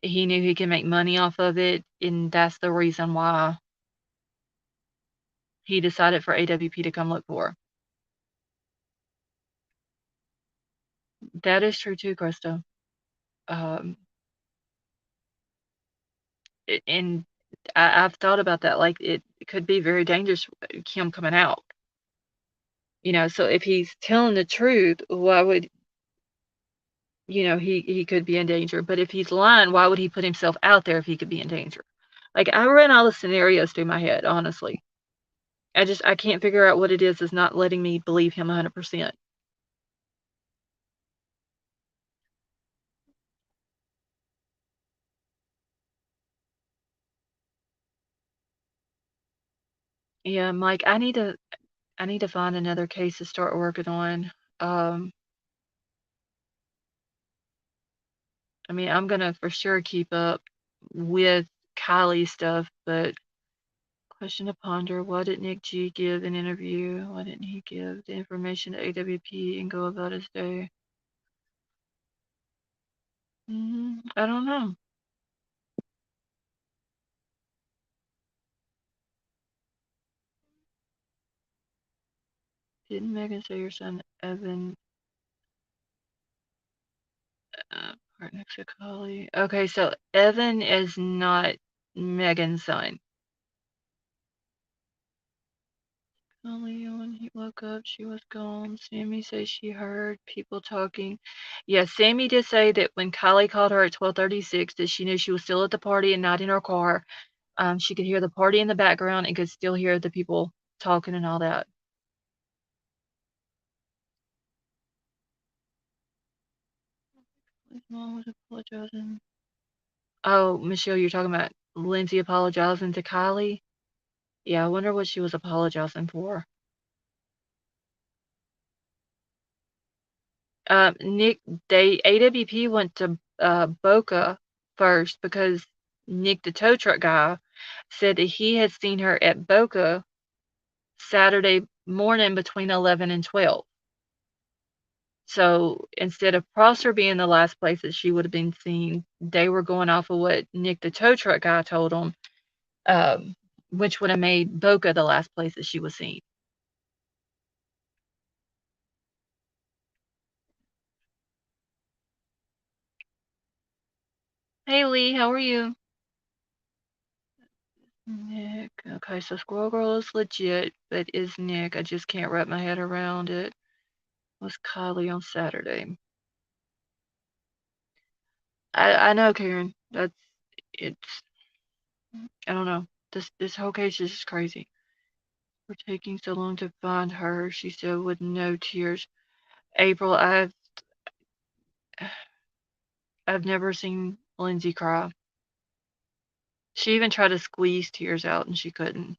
He knew he could make money off of it, and that's the reason why he decided for AWP to come look for her. That is true too, Krista. Um, and I've thought about that. Like it could be very dangerous, him coming out. So if he's telling the truth, why would he could be in danger? But if he's lying, why would he put himself out there if he could be in danger? Like I ran all the scenarios through my head, honestly. I can't figure out what it is not letting me believe him 100%. Yeah, Mike, I need to find another case to start working on. Um, I mean, I'm gonna for sure keep up with Kylie stuff, but question to ponder: why did Nick G give an interview? Why didn't he give the information to AWP and go about his day? I don't know. Didn't Megan say your son Evan part next to Kylie? Okay, so Evan is not Megan's son. Only when he woke up, she was gone. Sammy says she heard people talking. Yeah, Sammy did say that when Kylie called her at 12:36, that she knew she was still at the party and not in her car. She could hear the party in the background and could still hear the people talking and all that. His mom was apologizing. Oh, Michelle, you're talking about Lindsay apologizing to Kylie? Yeah, I wonder what she was apologizing for. Nick, AWP went to Boca first because Nick, the tow truck guy, said that he had seen her at Boca Saturday morning between 11 and 12. So instead of Prosser being the last place that she would have been seen, they were going off of what Nick, the tow truck guy, told them, um, which would have made Boca the last place that she was seen. Hey Lee, how are you? Nick. Okay, so Squirrel Girl is legit, but is Nick? I just can't wrap my head around it. Was Kylie on Saturday? I know, Karen. It's I don't know. This whole case is just crazy. We're taking so long to find her, she said with no tears. April, I've never seen Lindsay cry. She even tried to squeeze tears out and she couldn't.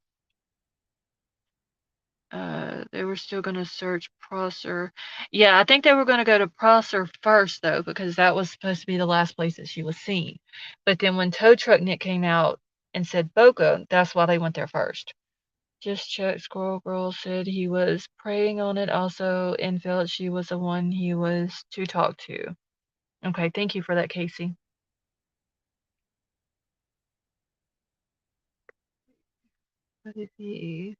They were still gonna search Prosser. Yeah, I think they were gonna go to Prosser first though, because that was supposed to be the last place that she was seen. But then when Tow Truck Nick came out and said Boca, that's why they went there first. Just checked. Squirrel Girl said he was preying on it also and felt she was the one he was to talk to. Okay, thank you for that, Casey. What if he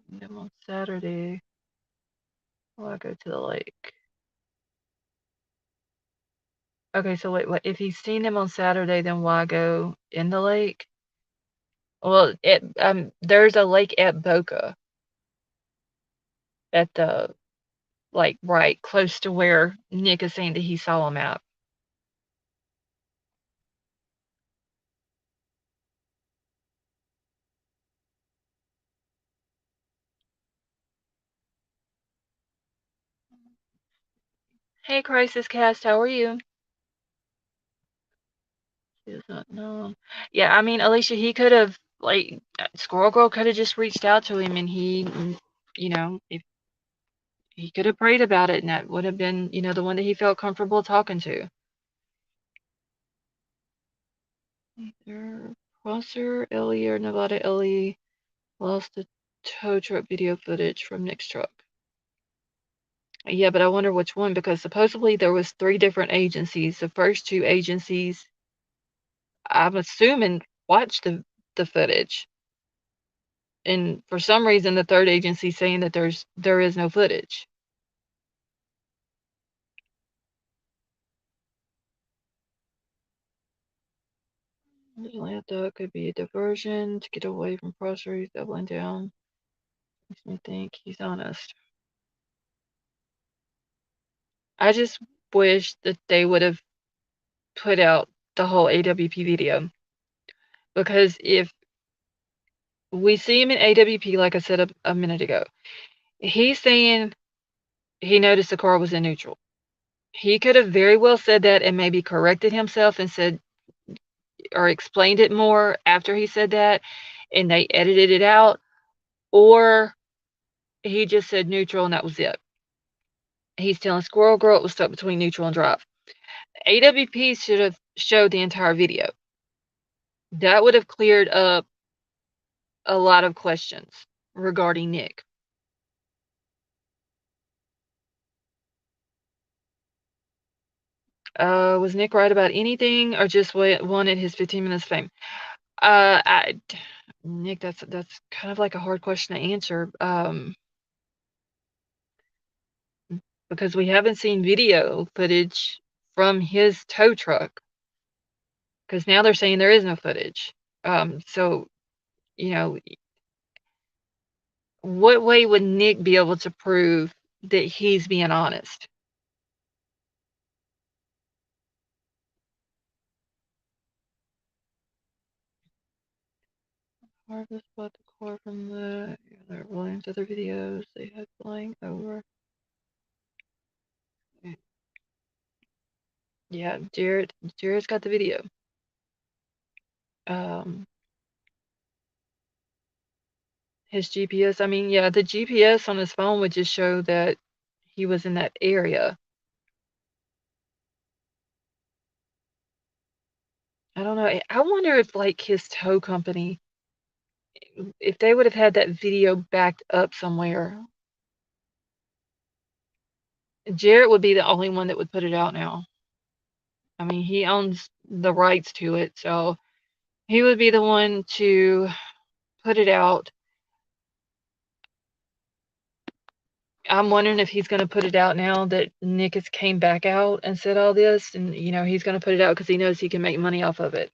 them on Saturday? Will I go to the lake? Okay, so wait, what if he's seen him on Saturday, then why go in the lake? Well, there's a lake at Boca at the like right close to where Nick is saying that he saw him at. Hey, Crisis Cast, how are you? He does not know. Yeah, I mean, Alicia, he could have like Squirrel Girl could have just reached out to him, and if he could have prayed about it, and that would have been, the one that he felt comfortable talking to. Either Prosser, Ellie, or Nevada Ellie lost the tow truck video footage from Nick's truck. Yeah, but I wonder which one because supposedly there was three different agencies. The first two agencies, I'm assuming, watched the footage, and for some reason, the third agency saying that there is no footage. Atlanta could be a diversion to get away from groceries, doubling down. Makes me think he's honest. I just wish that they would have put out the whole AWP video. Because if we see him in AWP, like I said a minute ago, he's saying he noticed the car was in neutral. He could have very well said that and maybe corrected himself and said or explained it more after he said that and they edited it out, or he just said neutral and that was it. He's telling Squirrel Girl it was stuck between neutral and drive. AWP should have showed the entire video. That would have cleared up a lot of questions regarding Nick. Was Nick right about anything or just wanted his 15 minutes of fame? Nick, that's kind of like a hard question to answer. Because we haven't seen video footage from his tow truck. Because now they're saying there is no footage. So, you know, what way would Nick be able to prove that he's being honest? Harvest bought the car from the Williams other videos they had flying over. Yeah, Jared's got the video. His GPS, I mean, yeah, the GPS on his phone would just show that he was in that area. I don't know. I wonder if like his tow company, if they would have had that video backed up somewhere. Jared would be the only one that would put it out now. I mean, he owns the rights to it, so he would be the one to put it out. I'm wondering if he's going to put it out now that Nick has came back out and said all this, and he's going to put it out because he knows he can make money off of it.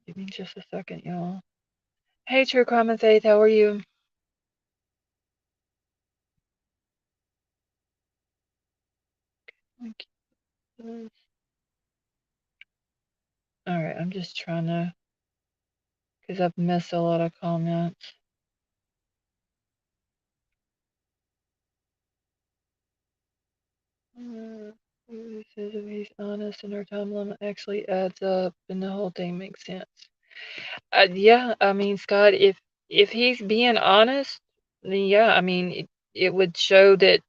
Give me just a second, y'all. Hey, True Crime and Faith, how are you? All right, I'm just trying to, because I've missed a lot of comments. He says if he's honest and our time limit actually adds up and the whole thing makes sense. Yeah, I mean, Scott, if he's being honest, then yeah, I mean, it would show that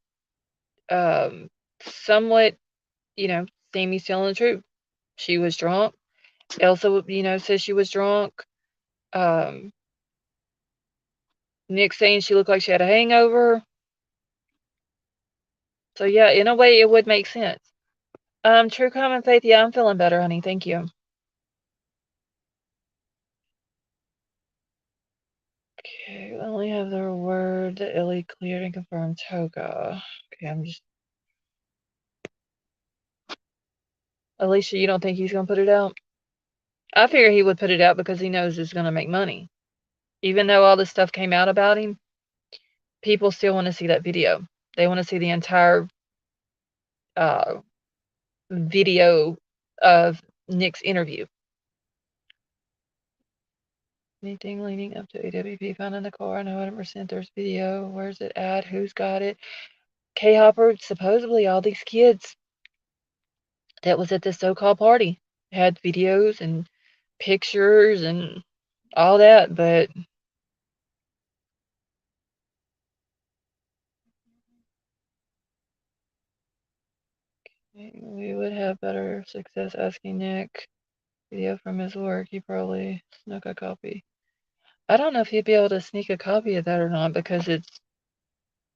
somewhat, Sammy's telling the truth. She was drunk. Elsa, says she was drunk. Um, Nick saying she looked like she had a hangover. So yeah, in a way, it would make sense. True Common Faith, yeah, I'm feeling better, honey. Thank you. Okay, we only have their word that Ellie cleared and confirmed Toga. Okay, I'm just. Alicia, you don't think he's gonna put it out? I figure he would put it out because he knows it's gonna make money. Even though all this stuff came out about him, people still want to see that video. They want to see the entire uh, video of Nick's interview. Anything leading up to AWP found in the car? No 100% there's video. Where's it at? Who's got it? K Hopper, supposedly all these kids that was at this so-called party had videos and pictures and all that, but we would have better success asking Nick video from his work. He probably snuck a copy. I don't know if he'd be able to sneak a copy of that or not because it's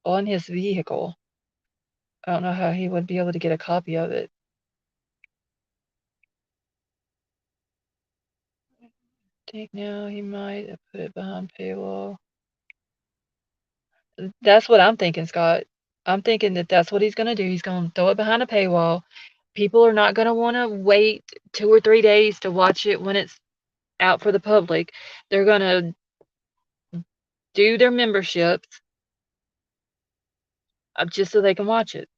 on his vehicle. I don't know how he would be able to get a copy of it. I think now he might have put it behind paywall. That's what I'm thinking, Scott. I'm thinking that that's what he's gonna do. He's gonna throw it behind a paywall. People are not gonna wanna wait 2 or 3 days to watch it when it's out for the public. They're gonna do their memberships, just so they can watch it.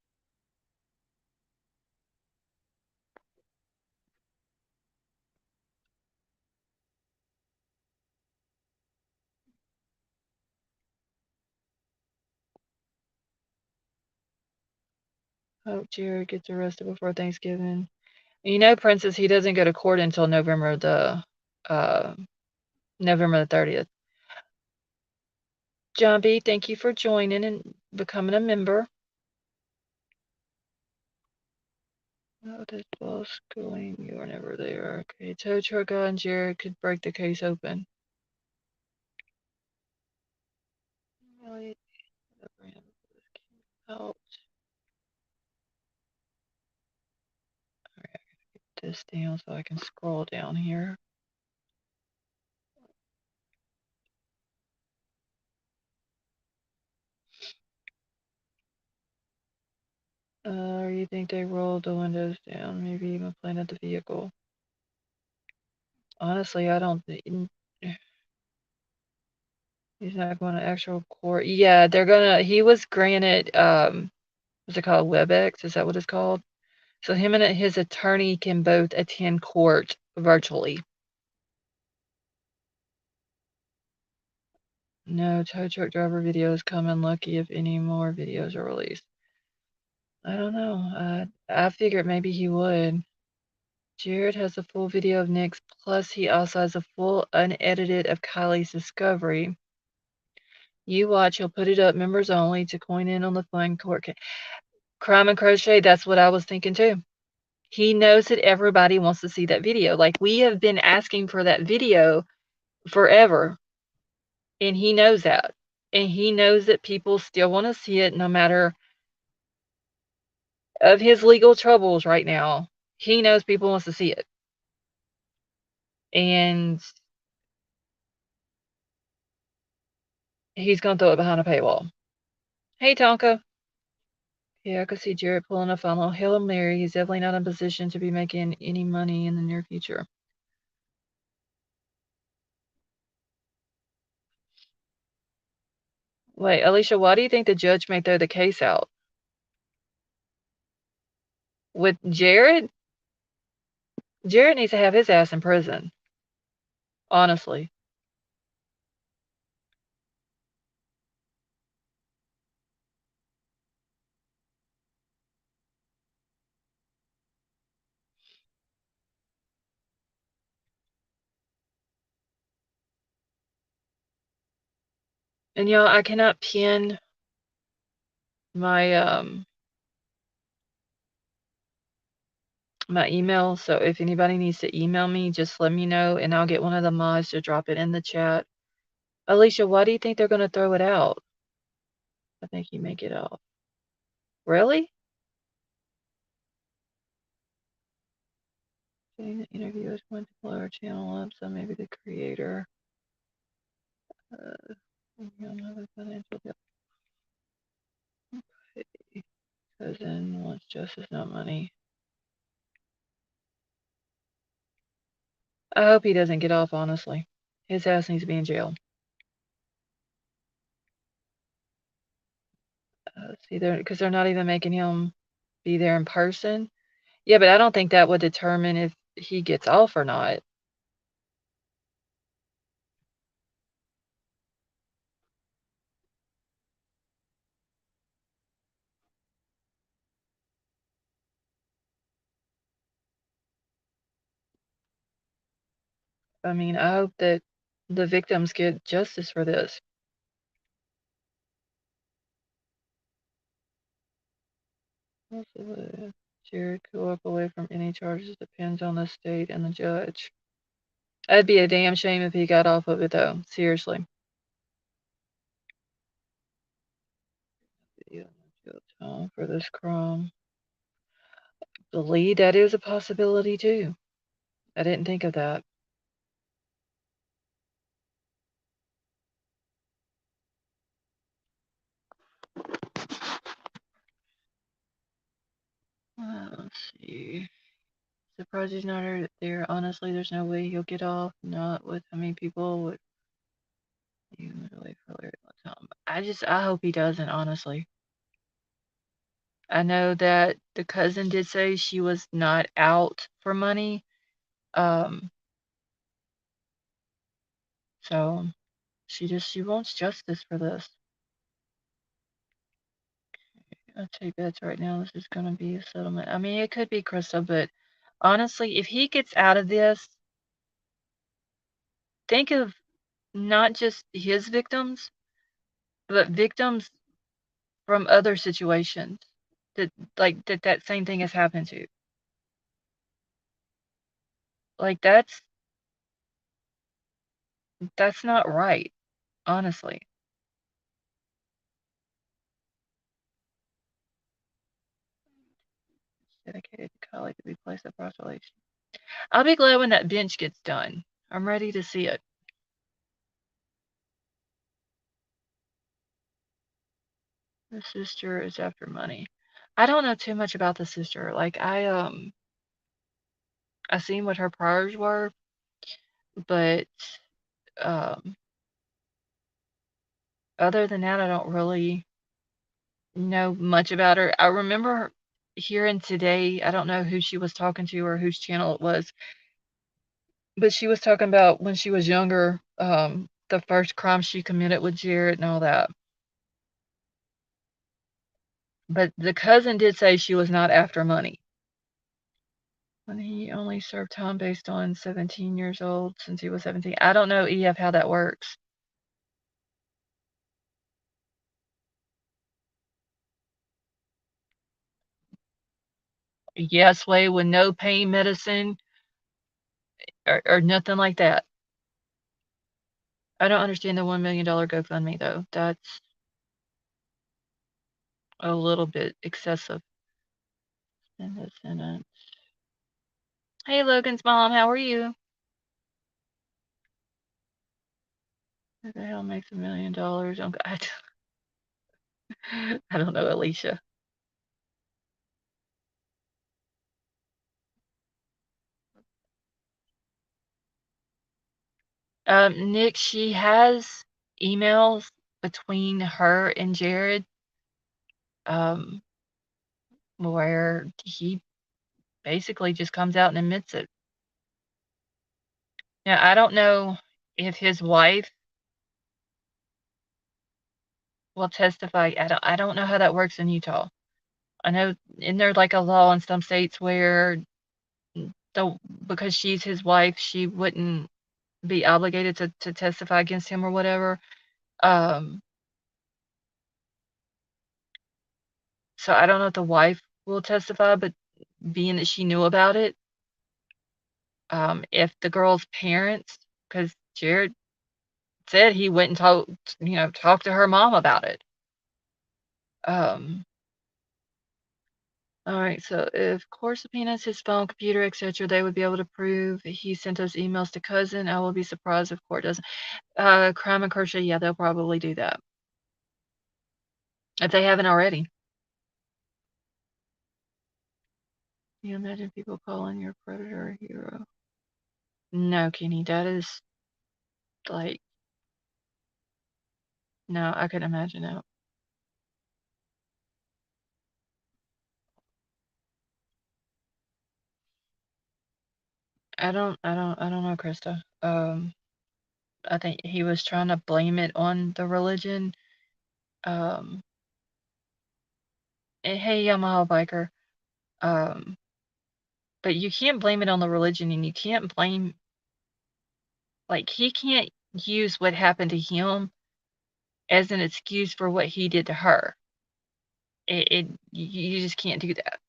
Hope Jared gets arrested before Thanksgiving. You know, Princess, he doesn't go to court until uh, November the 30th. John B., thank you for joining and becoming a member. Oh, this ball's going. You were never there. Okay, tow truck guy and Jared could break the case open. Really? Help. Alright, get this down so I can scroll down here. You think they rolled the windows down, maybe even planted the vehicle? Honestly, I don't think he's not going to actual court. Yeah, they're gonna. He was granted. What's it called? WebEx? Is that what it's called? So him and his attorney can both attend court virtually. No tow truck driver videos coming. Lucky if any more videos are released. I don't know. I figured maybe he would. Jared has a full video of Nick's, plus he also has a full unedited of Kylie's discovery. You watch, he'll put it up, members only, to coin in on the fun court case. Crime and Crochet, that's what I was thinking too. He knows that everybody wants to see that video. Like, we have been asking for that video forever, and he knows that. And he knows that people still want to see it no matter of his legal troubles right now. He knows people wants to see it. And he's going to throw it behind a paywall. Hey, Tonka. Yeah, I could see Jared pulling a funnel. Hail Mary, he's definitely not in a position to be making any money in the near future. Wait, Alicia, why do you think the judge may throw the case out? With Jared? Jared needs to have his ass in prison. Honestly. And y'all, I cannot pin my my email, so if anybody needs to email me, just let me know and I'll get one of the mods to drop it in the chat. Alicia, why do you think they're gonna throw it out? I think you may get off. Really? Getting the interview is going to blow our channel up, so maybe the creator. Another financial deal. Okay. Cousin wants justice, not money. I hope he doesn't get off, honestly. His ass needs to be in jail. See, because they're not even making him be there in person. Yeah, but I don't think that would determine if he gets off or not. I mean, I hope that the victims get justice for this. Jared could walk away from any charges, depends on the state and the judge. That'd be a damn shame if he got off of it, though. Seriously. For this crime. Believe that is a possibility, too. I didn't think of that. see. Surprised he's not there. Honestly, there's no way he'll get off. Not with how many people would you away for a very long time. I hope he doesn't, honestly. I know that the cousin did say she was not out for money. Um, so she wants justice for this. I'll take bets right now. This is gonna be a settlement. I mean, it could be Krista, but honestly, if he gets out of this, think of not just his victims, but victims from other situations that that same thing has happened to. Like that's not right, honestly. Dedicated to colleague to be placed at proselytion. I'll be glad when that bench gets done. I'm ready to see it. The sister is after money. I don't know too much about the sister. Like I seen what her priors were, but um other than that I don't really know much about her. I remember hearing today, I don't know who she was talking to or whose channel it was, but she was talking about when she was younger, the first crime she committed with Jared and all that. But the cousin did say she was not after money. When he only served time based on 17 years old since he was 17. I don't know, EF, how that works. Yes, way with no pain medicine or nothing like that. I don't understand the $1 million GoFundMe though. That's a little bit excessive. In the sentence. Hey, Logan's mom, how are you? Who the hell makes $1 million? Oh, God. I don't know, Alicia. Nick, she has emails between her and Jared, um, where he basically just comes out and admits it. Now, I don't know if his wife will testify. I don't know how that works in Utah. I know, isn't there like a law in some states where the because she's his wife, she wouldn't be obligated to testify against him or whatever. Um, so I don't know if the wife will testify, but being that she knew about it, if the girl's parents, because Jared said he went and talked to her mom about it. All right, so if court subpoenas his phone, computer, etc., they would be able to prove he sent those emails to cousin. I will be surprised if court doesn't. Crime and Kershaw, yeah, they'll probably do that if they haven't already. Can you imagine people calling your predator a hero? No, Kenny, that is like no, I couldn't imagine that. I don't know, Krista. I think he was trying to blame it on the religion. Um, and hey, Yamaha biker. Um, but you can't blame it on the religion, and you can't blame like he can't use what happened to him as an excuse for what he did to her. You just can't do that.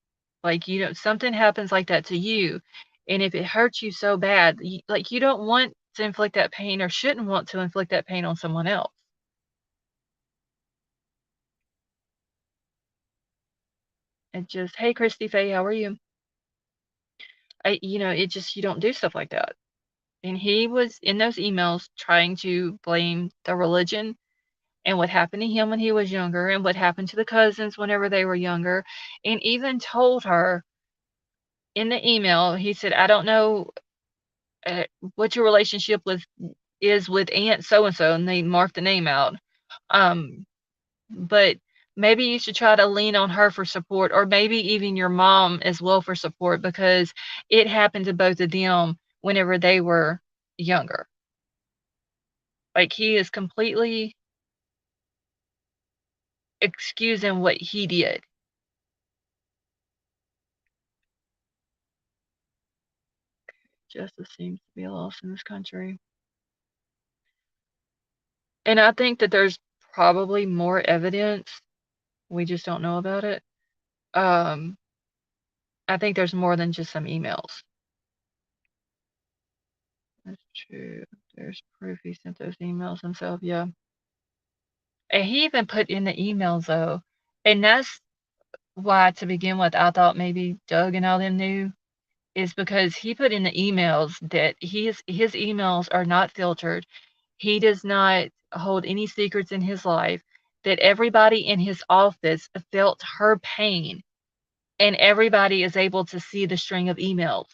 Like something happens like that to you, and if it hurts you so bad, you don't want to inflict that pain or shouldn't want to inflict that pain on someone else. It just, hey, Christy Faye, how are you? It just, you don't do stuff like that. And he was in those emails trying to blame the religion and what happened to him when he was younger and what happened to the cousins whenever they were younger, and even told her in the email, he said, "I don't know what your relationship is with Aunt so and so," and they marked the name out. But maybe you should try to lean on her for support, or maybe even your mom as well for support, because it happened to both of them whenever they were younger. Like, he is completely excusing what he did. Justice seems to be lost in this country. And I think that there's probably more evidence. We just don't know about it. Um, I think there's more than just some emails. That's true. There's proof he sent those emails himself. Yeah. And he even put in the emails, though. And that's why, to begin with, I thought maybe Doug and all them knew, is because he put in the emails that his emails are not filtered. He does not hold any secrets in his life, that everybody in his office felt her pain, and everybody is able to see the string of emails.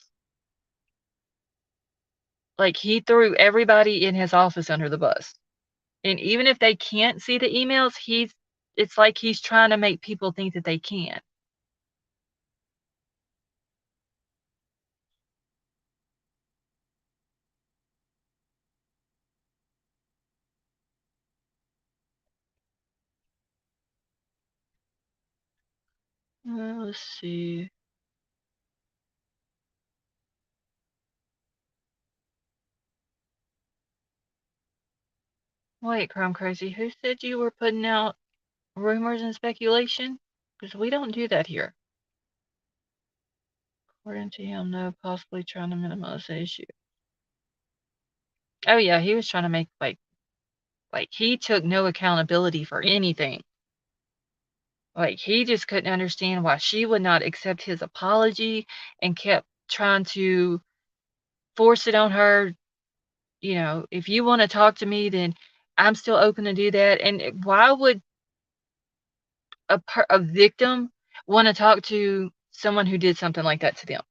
Like, he threw everybody in his office under the bus. And even if they can't see the emails, it's like he's trying to make people think that they can. Let's see. Wait, Crime Crazy, who said you were putting out rumors and speculation? Because we don't do that here. According to him, no, possibly trying to minimize the issue. Oh yeah, he was trying to make like he took no accountability for anything. Like, he just couldn't understand why she would not accept his apology, and kept trying to force it on her. You know, if you want to talk to me, then I'm still open to do that. And why would a victim want to talk to someone who did something like that to them?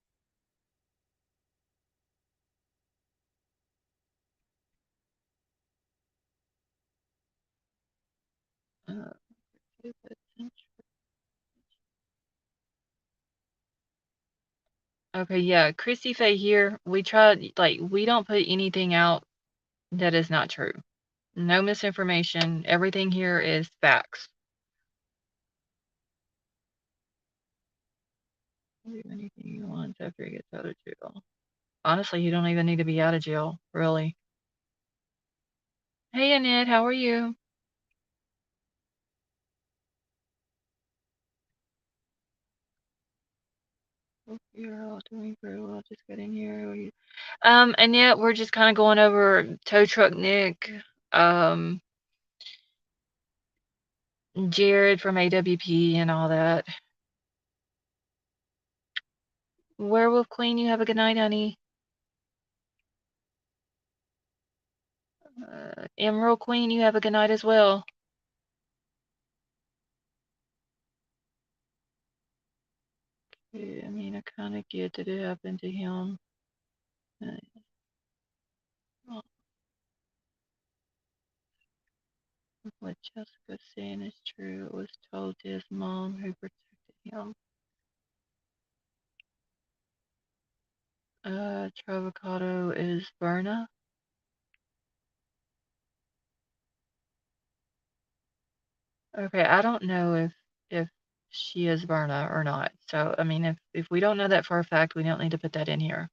Uh, okay, yeah, Christy Faye here. We tried, like, we don't put anything out that is not true. No misinformation. Everything here is facts. Do anything you want after he gets out of jail. Honestly, you don't even need to be out of jail, really. Hey, Annette, how are you? Hope you're all doing very well. Just getting here. Annette, we're just kind of going over Tow Truck Nick, um, Jared from AWP and all that. Werewolf Queen, you have a good night, honey. Emerald Queen, you have a good night as well. Yeah, I mean, I kind of get that it happened to him. Uh, what Jessica's saying is true. It was told to his mom, who protected him. Travacado is Verna. Okay, I don't know if she is Verna or not. So, I mean, if we don't know that for a fact, we don't need to put that in here.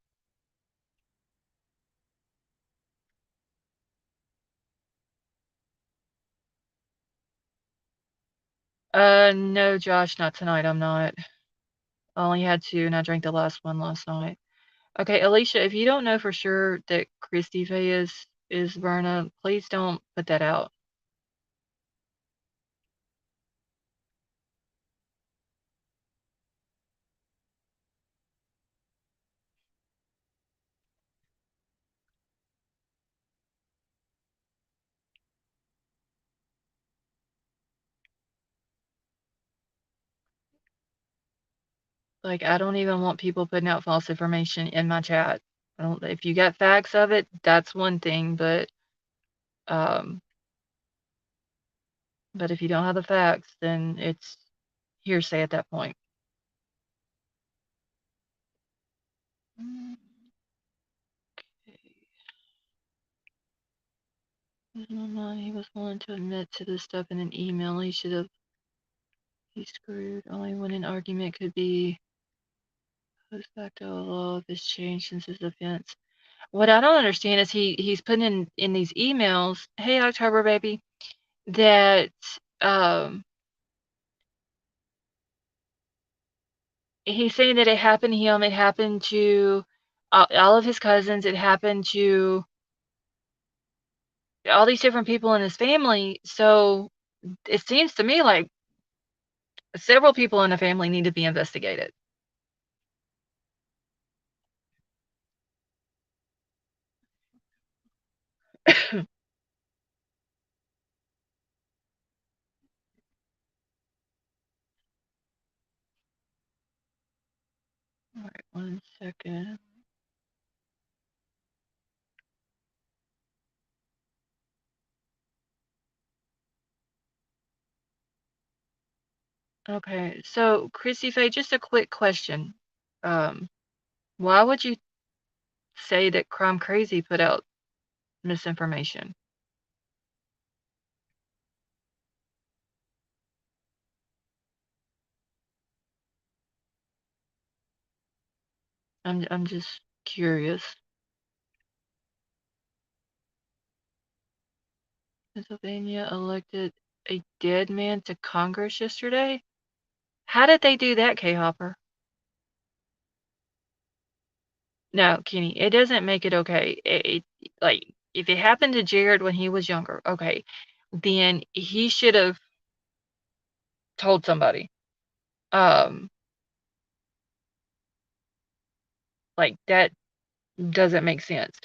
No, Josh, not tonight. I'm not. I only had two, and I drank the last one last night. Okay, Alicia, if you don't know for sure that Christy Faye is Verna, please don't put that out. Like, I don't even want people putting out false information in my chat. I don't if you got facts of it, that's one thing, um, but if you don't have the facts, then it's hearsay at that point. Okay. He was willing to admit to this stuff in an email. He screwed. Only when an argument could be post facto law if it's changed since his offense. What I don't understand is he's putting in these emails, hey October baby, that he's saying that it happened to him, it happened to all of his cousins, it happened to all these different people in his family. So it seems to me like several people in the family need to be investigated. All right, 1 second. Okay, so Chrissy Faye, just a quick question. Why would you say that Crime Crazy put out misinformation? I'm just curious. Pennsylvania elected a dead man to Congress yesterday? How did they do that, K Hopper? No, Kenny, it doesn't make it okay. Like if it happened to Jared when he was younger, okay, then he should have told somebody. Um, like that doesn't make sense.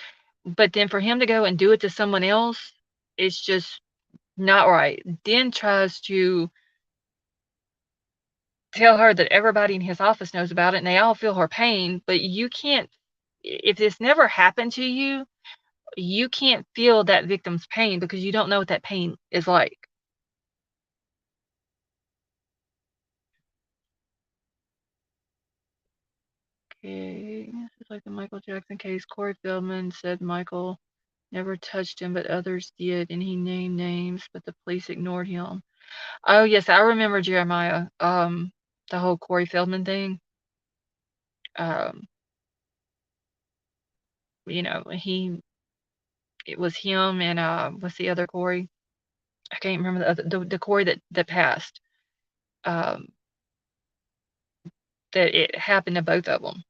But then for him to go and do it to someone else, it's just not right. Then tries to tell her that everybody in his office knows about it and they all feel her pain, but you can't, if this never happened to you, you can't feel that victim's pain because you don't know what that pain is like. Okay, this is like the Michael Jackson case. Corey Feldman said Michael never touched him, but others did, and he named names, but the police ignored him. Oh yes, I remember Jeremiah. The whole Corey Feldman thing. Um, it was him and what's the other Corey? I can't remember the Corey that passed. Um, that it happened to both of them.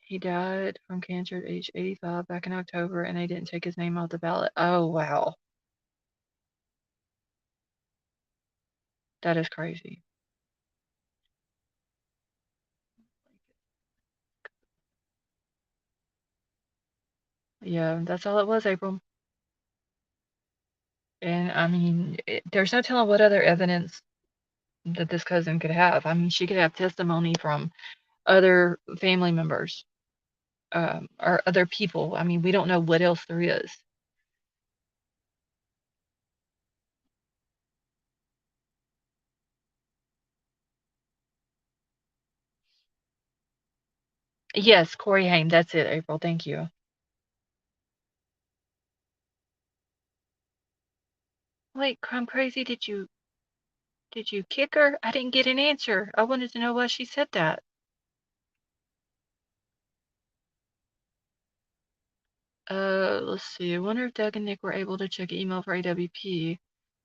He died from cancer at age 85 back in October, and they didn't take his name off the ballot. Oh wow, that is crazy. Yeah, that's all it was, April. And I mean, there's no telling what other evidence that this cousin could have. I mean, she could have testimony from other family members, or other people. I mean, we don't know what else there is. Yes, Corey Haim. That's it, April. Thank you. Wait, Crime Crazy, did you kick her? I didn't get an answer. I wanted to know why she said that. Let's see. I wonder if Doug and Nick were able to check email for AWP.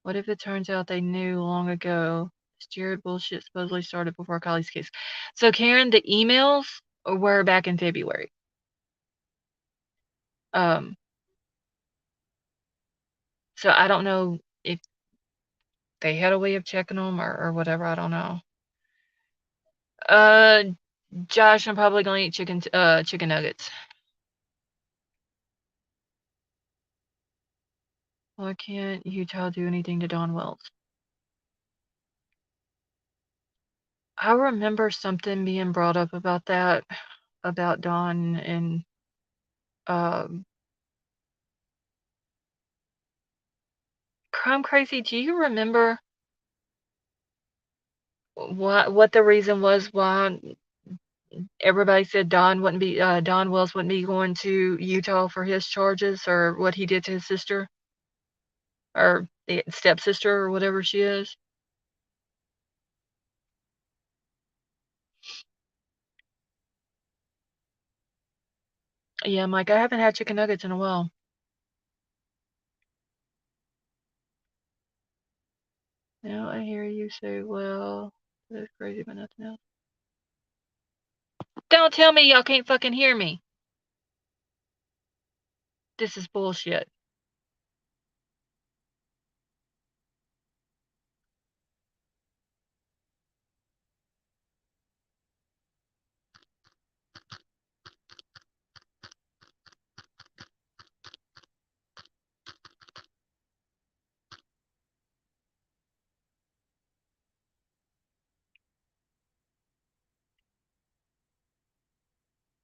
What if it turns out they knew long ago? This Jared bullshit supposedly started before Kylie's case. So, Karen, the emails were back in February. Um, so I don't know if they had a way of checking them or whatever. I don't know. Uh, Josh, I'm probably gonna eat chicken nuggets. Why can't Utah do anything to Don Wells? I remember something being brought up about that, about Dawn and, um Crime Crazy, do you remember what the reason was why everybody said Don Wells wouldn't be going to Utah for his charges or what he did to his sister or the stepsister or whatever she is? Yeah, Mike, I haven't had chicken nuggets in a while. Now I hear you say, well, that's crazy, but nothing else. Don't tell me y'all can't fucking hear me. This is bullshit.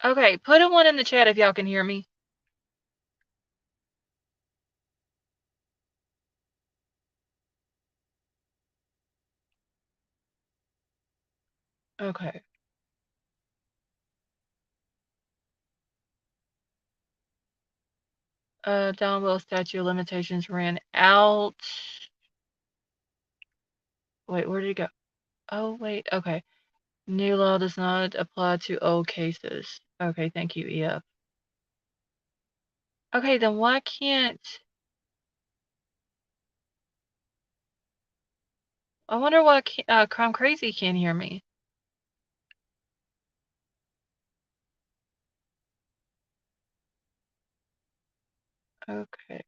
Okay, put a one in the chat if y'all can hear me. Okay. Don Wells statute of limitations ran out. Wait, where did it go? Oh, wait, okay. New law does not apply to old cases. Okay, thank you, EF. Okay, then why can't... I wonder why Crime Crazy can't hear me. Okay.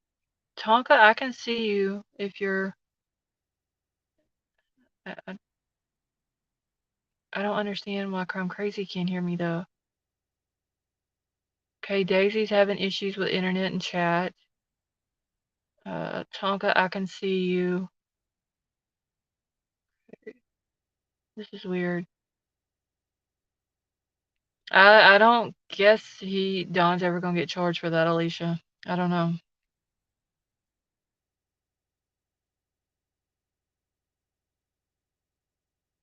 Tonka, I can see you if you're... I don't understand why Crime Crazy can't hear me, though. Okay, Daisy's having issues with internet and chat. Tonka, I can see you. This is weird. I don't guess Don's ever gonna get charged for that, Alicia. I don't know.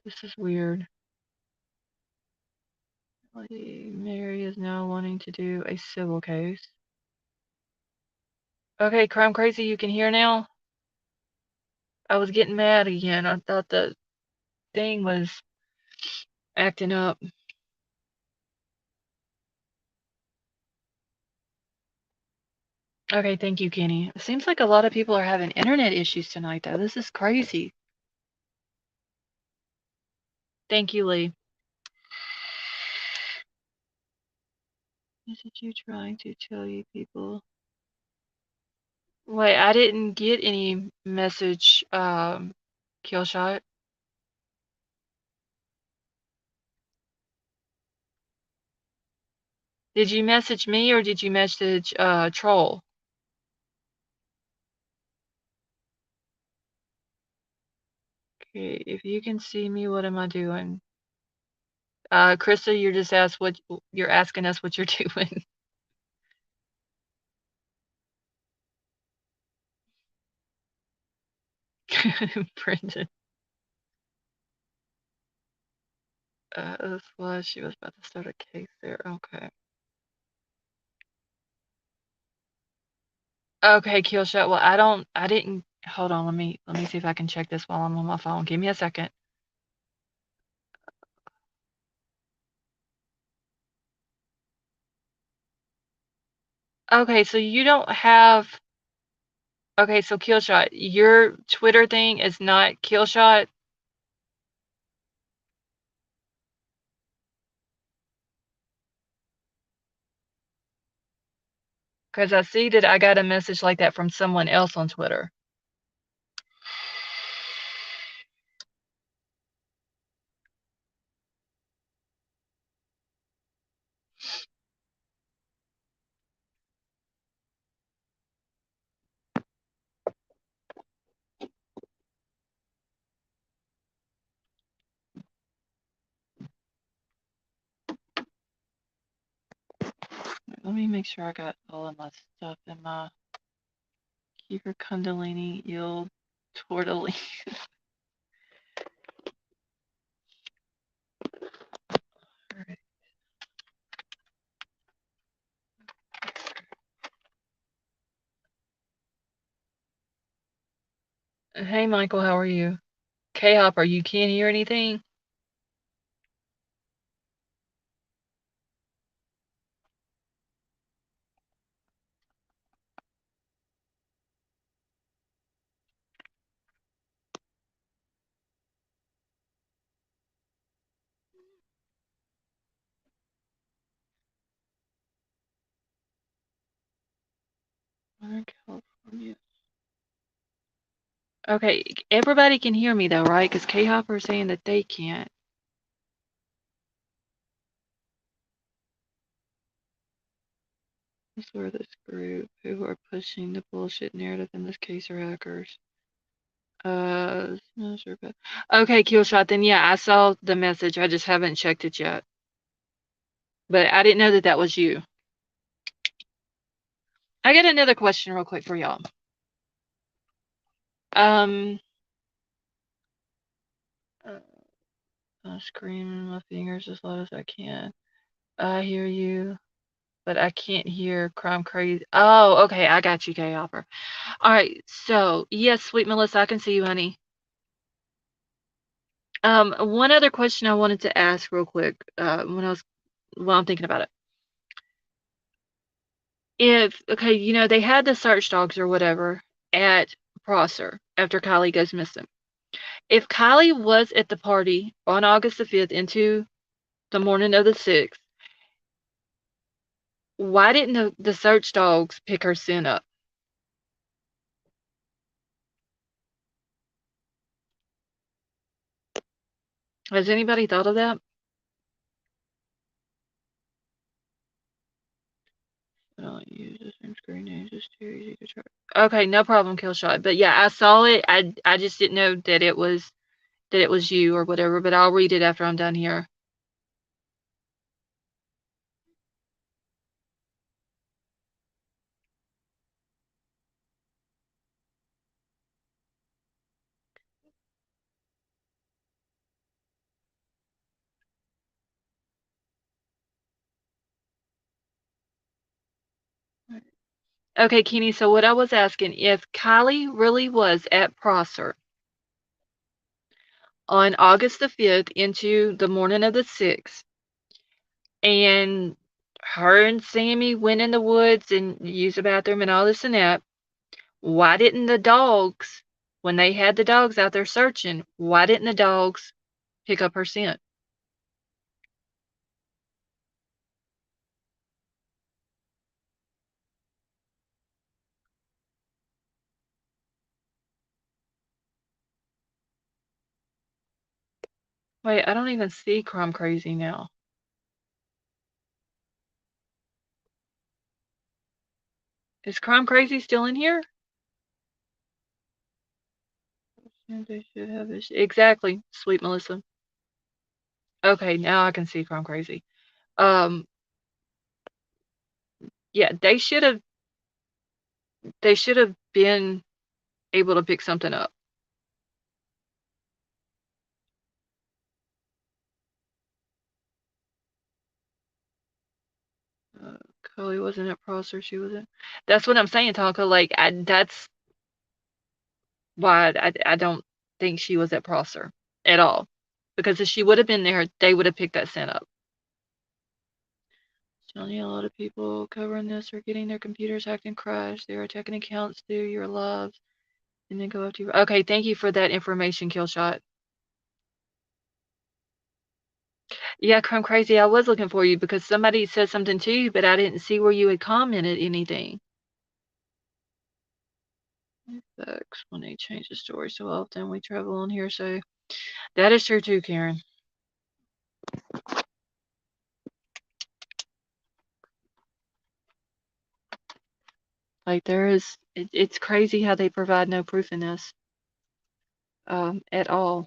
This is weird. Mary is now wanting to do a civil case. Okay, Crime Crazy, you can hear now? I was getting mad again. I thought the thing was acting up. Okay, thank you, Kenny. It seems like a lot of people are having internet issues tonight, though. This is crazy. Thank you, Lee. Is it you trying to tell you people? Wait, I didn't get any message, Killshot. Did you message me or did you message, Troll? Okay, if you can see me, what am I doing? Krista, you're asking us what you're doing. Brendan. That's why she was about to start a case there. Okay. Okay, Killshot. Well, I didn't, hold on, let me see if I can check this while I'm on my phone. Give me a second. Okay, so you don't have, okay, so Killshot, your Twitter thing is not Killshot? Because I see that I got a message like that from someone else on Twitter. let me make sure I got all of my stuff in my keeper Kundalini yield tortellini. Alright. Hey Michael, how are you? K-Hop, are you can't hear anything? Northern California. Okay, everybody can hear me though, right? Because K-Hopper is saying that they can't. This is where this group who are pushing the bullshit narrative in this case are hackers. No, sure, but okay, Killshot. Then yeah, I saw the message. I just haven't checked it yet. But I didn't know that that was you. I got another question real quick for y'all. I'm screaming my fingers as loud as I can. I hear you, but I can't hear crime crazy. Oh, okay, I got you, K-Hopper. All right, so yes, sweet Melissa, I can see you, honey. One other question I wanted to ask real quick, while I'm thinking about it. If, okay, you know, they had the search dogs or whatever at Prosser after KIELY goes missing. If KIELY was at the party on August the 5th into the morning of the 6th, why didn't the search dogs pick her scent up? Has anybody thought of that? I don't use the same screen name, just too easy to try. Okay, no problem, Killshot. But yeah, I saw it. I just didn't know that it was you or whatever, but I'll read it after I'm done here. Okay, Keeney, so what I was asking, if KIELY really was at Prosser on August the 5th into the morning of the 6th, and her and Sammy went in the woods and used the bathroom and all this and that, why didn't the dogs, when they had the dogs out there searching, why didn't the dogs pick up her scent? Wait, I don't even see Crumb Crazy now. Is Crumb Crazy still in here? They should have this. Exactly, sweet Melissa. Okay, now I can see Crumb Crazy. Um, yeah, they should have been able to pick something up. Chloe wasn't at Prosser, she wasn't. That's what I'm saying, Tonka. Like, that's why I don't think she was at Prosser at all. Because if she would have been there, they would have picked that scent up. Telling you, a lot of people covering this are getting their computers hacked and crashed. They're attacking accounts through your lives and then go after you. Okay, thank you for that information, Killshot. Yeah, Crumb Crazy, I was looking for you because somebody said something to you, but I didn't see where you had commented anything. Facts when they change the story so often, we travel on hearsay. That is true too, Karen. Like it's crazy how they provide no proof in this, at all.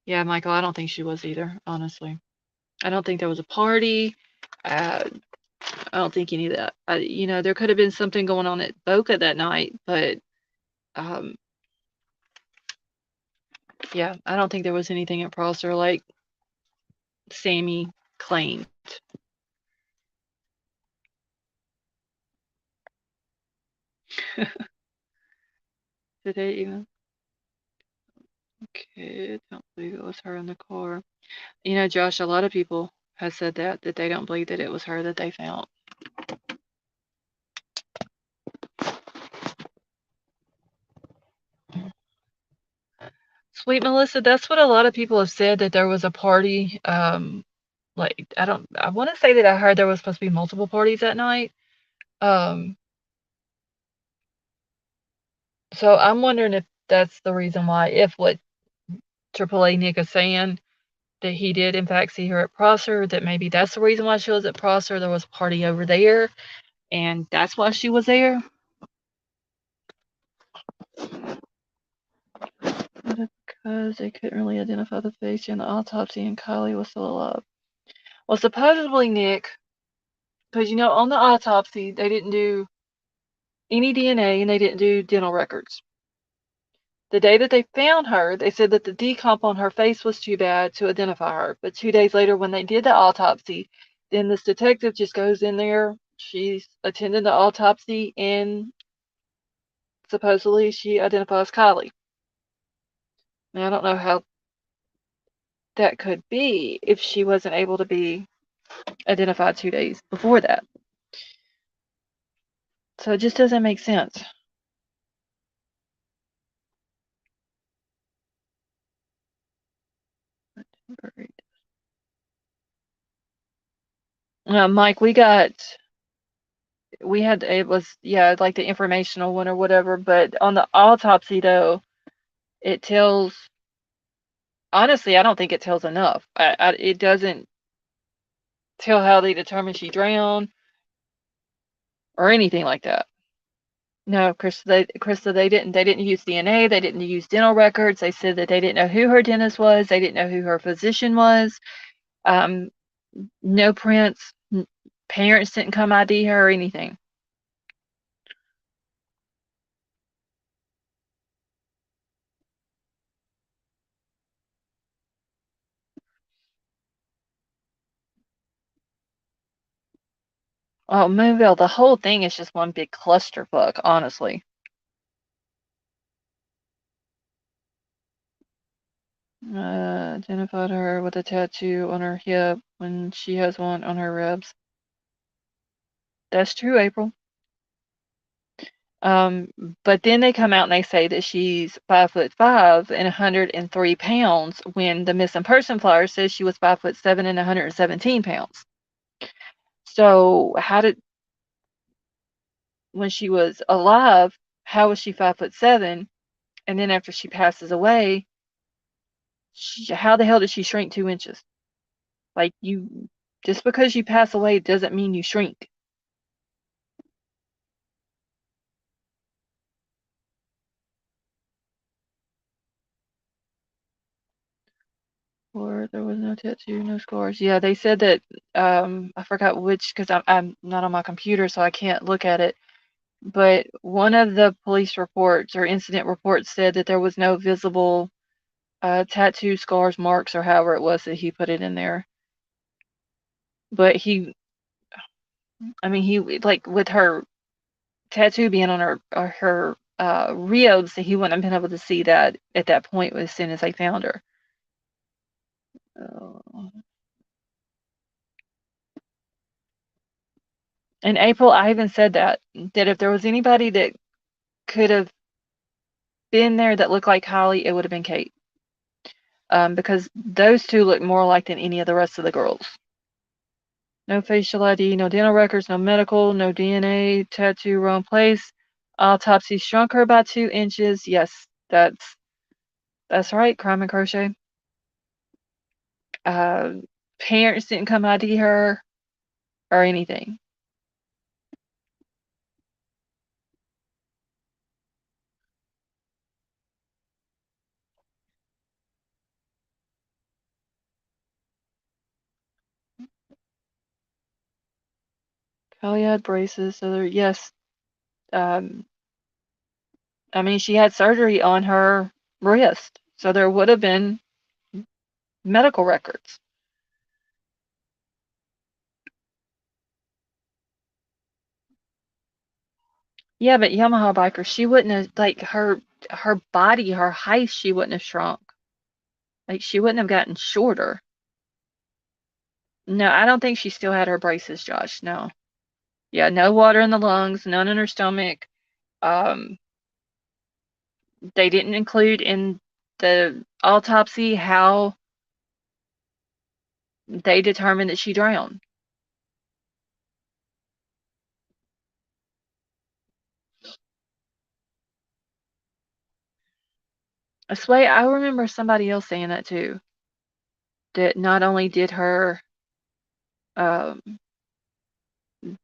Yeah, Michael, I don't think she was either, honestly. I don't think there was a party. I don't think any of that. There could have been something going on at Boca that night, but um, yeah, I don't think there was anything at Prosser like Sammy claimed. Did they even? Okay, don't believe it was her in the car. Josh, a lot of people have said that they don't believe that it was her that they found. Sweet Melissa, that's what a lot of people have said, that there was a party. I want to say that I heard there was supposed to be multiple parties that night. Um, so I'm wondering if that's the reason why, if what AAA Nick is saying, that he did in fact see her at Prosser, that maybe that's the reason why she was at Prosser. There was a party over there, and that's why she was there. But because they couldn't really identify the face during the autopsy and KIELY was still alive. Well, supposedly, Nick, because on the autopsy, they didn't do any DNA and they didn't do dental records. The day that they found her, they said that the decomp on her face was too bad to identify her. But 2 days later, when they did the autopsy, then this detective just goes in there. She's attending the autopsy, and supposedly she identifies KIELY. Now, I don't know how that could be if she wasn't able to be identified 2 days before that. So it just doesn't make sense. Mike, it was, yeah, like the informational one or whatever, but on the autopsy though, it tells, honestly, I don't think it tells enough. It doesn't tell how they determined she drowned or anything like that. No, Krista, they didn't use DNA, they didn't use dental records. They said that they didn't know who her dentist was, they didn't know who her physician was. Um, no prints, parents didn't come ID her or anything. Oh, Moonville, the whole thing is just one big clusterfuck, honestly. Identified her with a tattoo on her hip when she has one on her ribs. That's true, April. Um, but then they come out and they say that she's 5'5" and 103 pounds, when the missing person flyer says she was 5'7" and 117 pounds. So when she was alive, how was she 5'7"? And then after she passes away, how the hell did she shrink 2 inches? Like, just because you pass away doesn't mean you shrink. Or there was no tattoo, no scars. Yeah, they said that, I forgot which, because I'm not on my computer, so I can't look at it. But one of the police reports or incident reports said that there was no visible tattoo, scars, marks, or however it was that he put it in there. But he like, with her tattoo being on her ribs, he wouldn't have been able to see that at that point as soon as they found her. In April, I even said that if there was anybody that could have been there that looked like KIELY, it would have been Kate. Because those two look more alike than any of the rest of the girls. No facial ID, no dental records, no medical, no DNA, tattoo, wrong place. Autopsy shrunk her by 2 inches. Yes, that's right, Crime and Crochet. Uh, Parents didn't come ID her or anything. Kelly had braces, so there, yes. Um, I mean, she had surgery on her wrist, so there would have been medical records. Yeah, but Yamaha biker, she wouldn't have like her body, her height, she wouldn't have shrunk. Like she wouldn't have gotten shorter. No, I don't think she still had her braces, Josh. No. Yeah, no water in the lungs, none in her stomach. Um, they didn't include in the autopsy how they determined that she drowned. I swear, I remember somebody else saying that too. That not only did her um,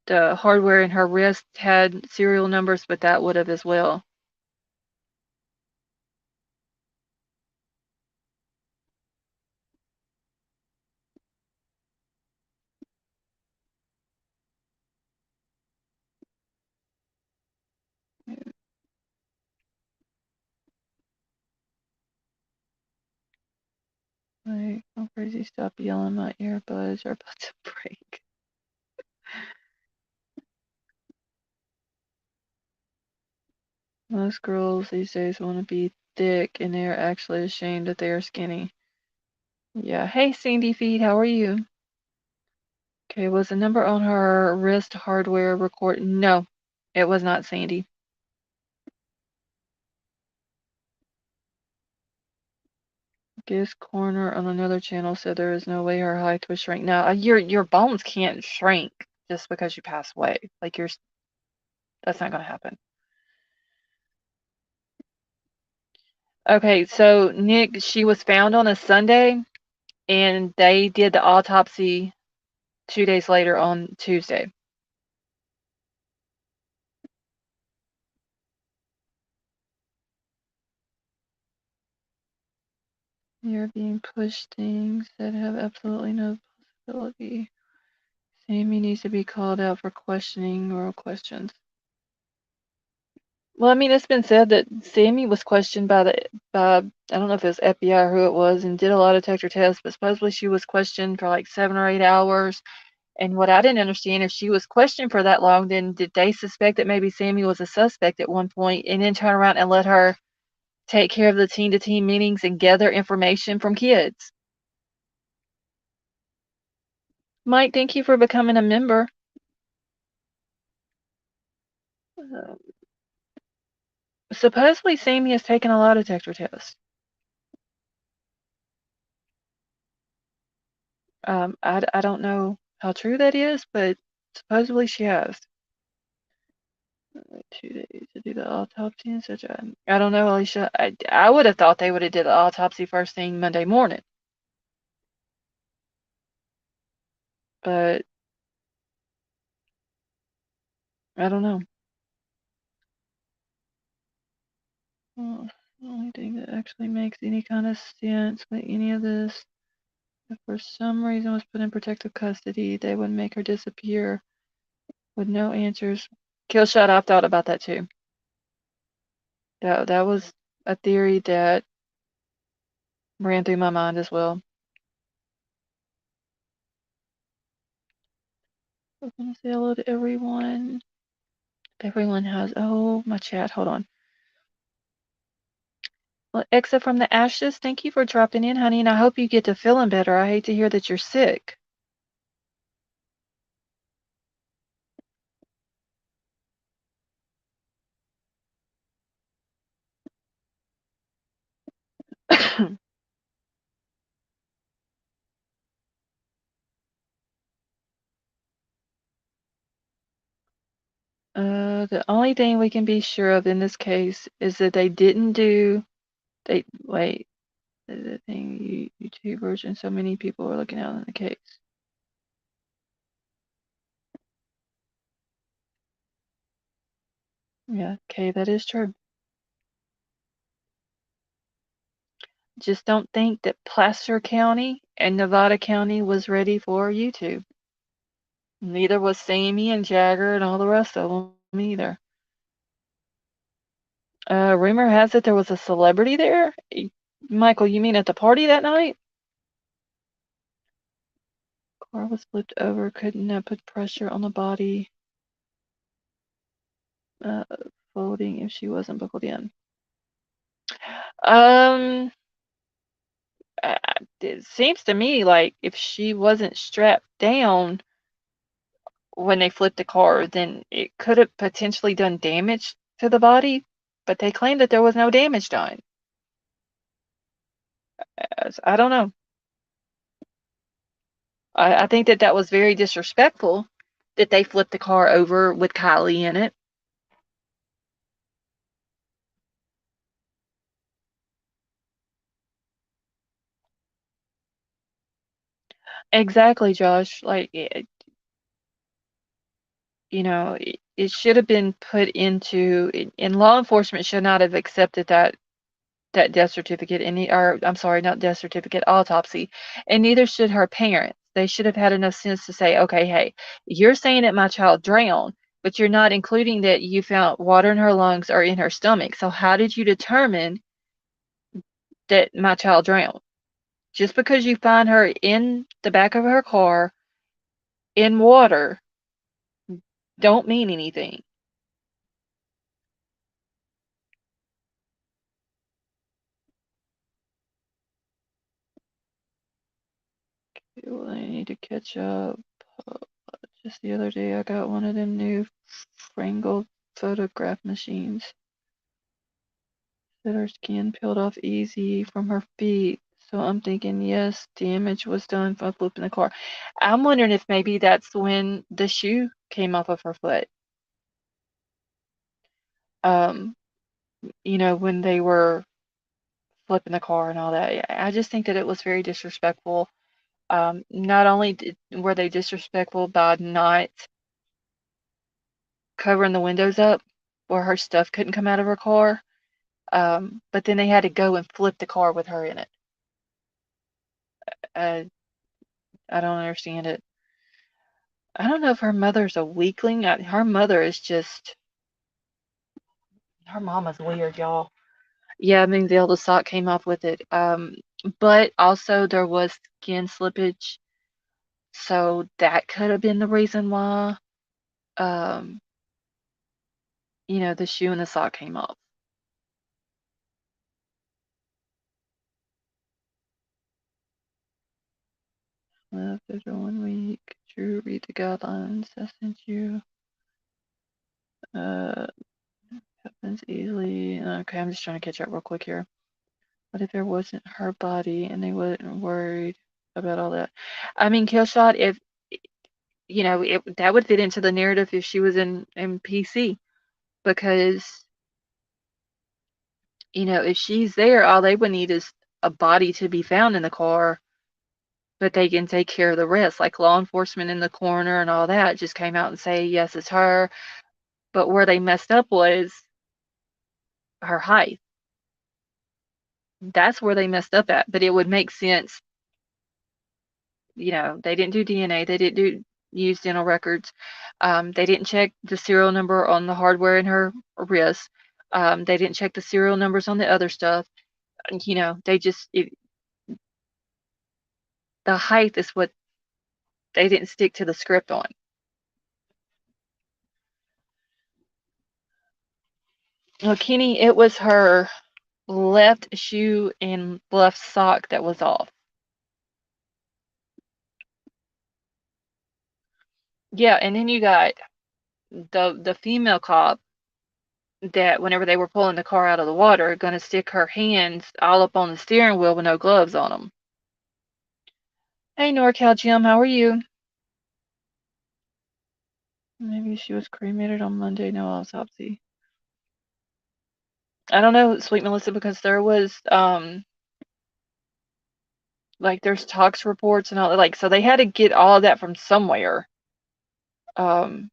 the hardware in her wrist had serial numbers, but that would have as well. Like, oh crazy, stop yelling, my earbuds are about to break. Most girls these days want to be thick and they are actually ashamed that they are skinny. Yeah. Hey, Sandy Feed, how are you? Okay, was the number on her wrist hardware record? No, it was not Sandy. Gibbs Corner on another channel said there is no way her height would shrink. Now, your bones can't shrink just because you pass away. Like that's not gonna happen. Okay, so Nick, she was found on a Sunday, and they did the autopsy 2 days later on Tuesday. You're being pushed things that have absolutely no possibility. Sammy needs to be called out for questioning oral questions. Well, I mean, it's been said that Sammy was questioned by I don't know if it was FBI or who it was, and did a lie detector tests, but supposedly she was questioned for like 7 or 8 hours. And what I didn't understand, if she was questioned for that long, then did they suspect that maybe Sammy was a suspect at one point, and then turn around and let her take care of the team-to-team meetings and gather information from kids? Mike, thank you for becoming a member. Uh, Supposedly Sammy has taken a lie detector test. I don't know how true that is, but supposedly she has. 2 days to do the autopsy and such. I don't know, Alicia. I would have thought they would have did the autopsy first thing Monday morning, but I don't know. Well, the only thing that actually makes any kind of sense with any of this, if for some reason was put in protective custody, they would make her disappear with no answers. Kill shot. I've thought about that too. That was a theory that ran through my mind as well. I'm gonna say hello to everyone. Everyone has, oh, my chat. Hold on. Well, Exa from the ashes, thank you for dropping in, honey, and I hope you get to feeling better. I hate to hear that you're sick. The only thing we can be sure of in this case is that they didn't do, they, wait, the thing, YouTubers and so many people are looking out in the case. Yeah, okay, that is true. Just don't think that Placer County and Nevada County was ready for YouTube. Neither was Sammy and Jagger and all the rest of them either. Rumor has it there was a celebrity there. Michael, you mean at the party that night? Car was flipped over, couldn't have put pressure on the body. Uh, Folding if she wasn't buckled in. Um, it seems to me like if she wasn't strapped down when they flipped the car, then it could have potentially done damage to the body, but they claim that there was no damage done. I don't know. I think that that was very disrespectful that they flipped the car over with KIELY in it. Exactly, Josh. Like, it should have been put into, and law enforcement should not have accepted that death certificate, or I'm sorry, not death certificate, autopsy, and neither should her parents. They should have had enough sense to say, okay, hey, you're saying that my child drowned, but you're not including that you found water in her lungs or in her stomach. So how did you determine that my child drowned? Just because you find her in the back of her car in water don't mean anything. Well, I need to catch up. Uh, Just the other day, I got one of them new Frangle photograph machines that her skin peeled off easy from her feet. So I'm thinking, yes, damage was done by flipping the car. I'm wondering if maybe that's when the shoe came off of her foot. Um, when they were flipping the car and all that. Yeah, I just think that it was very disrespectful. Not only were they disrespectful by not covering the windows up where her stuff couldn't come out of her car, but then they had to go and flip the car with her in it. Uh, I don't understand it. I don't know if her mother's a weakling. Her mother is just, her mama's weird, y'all. Yeah, I mean, the oldest sock came off with it. But also there was skin slippage, so that could have been the reason why, um, the shoe and the sock came off. After 1 week, Drew, read the guidelines I sent you. Uh, Happens easily. Okay, I'm just trying to catch up real quick here. What if there wasn't her body and they wasn't worried about all that? I mean, Killshot, if that would fit into the narrative if she was in PC, because if she's there, all they would need is a body to be found in the car, but they can take care of the rest. Like law enforcement in the coroner and all that just came out and say yes, it's her. But where they messed up was her height. That's where they messed up at. But it would make sense. They didn't do DNA. They didn't use dental records. They didn't check the serial number on the hardware in her wrist. They didn't check the serial numbers on the other stuff. They just the height is what they didn't stick to the script on. Well, Kenny, it was her left shoe and left sock that was off. Yeah, and then you got the female cop that whenever they were pulling the car out of the water, gonna stick her hands all up on the steering wheel with no gloves on them. Hey, NorCal Jim, how are you? Maybe she was cremated on Monday. No autopsy. I don't know, sweet Melissa, because there was like there's tox reports and all, like, so they had to get all of that from somewhere. Um,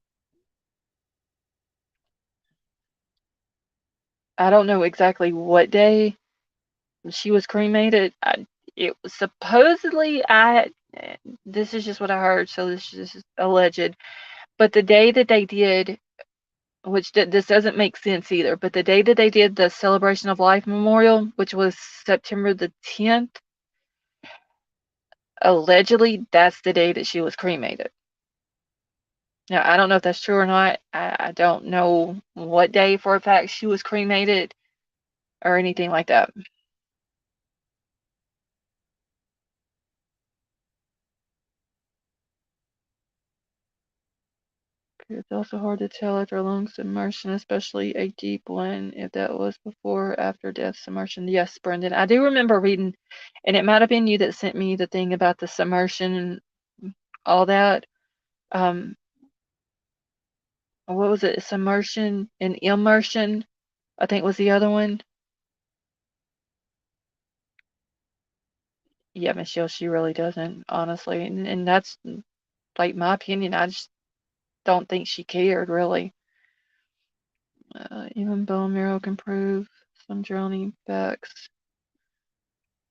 I don't know exactly what day she was cremated. It was supposedly, This is just what I heard, so this is just alleged. But the day that they did, which this doesn't make sense either, but the day that they did the Celebration of Life Memorial, which was September the 10th, allegedly that's the day that she was cremated. Now, I don't know if that's true or not. I don't know what day for a fact she was cremated or anything like that. It's also hard to tell after a long submersion, especially a deep one, if that was before or after death submersion. Yes, Brendan. I do remember reading, and it might have been you that sent me the thing about the submersion and all that. Um, what was it? Submersion and immersion, I think was the other one. Yeah, Michelle, she really doesn't, honestly. And that's like my opinion. I just don't think she cared, really. Even bone marrow can prove some drowning effects.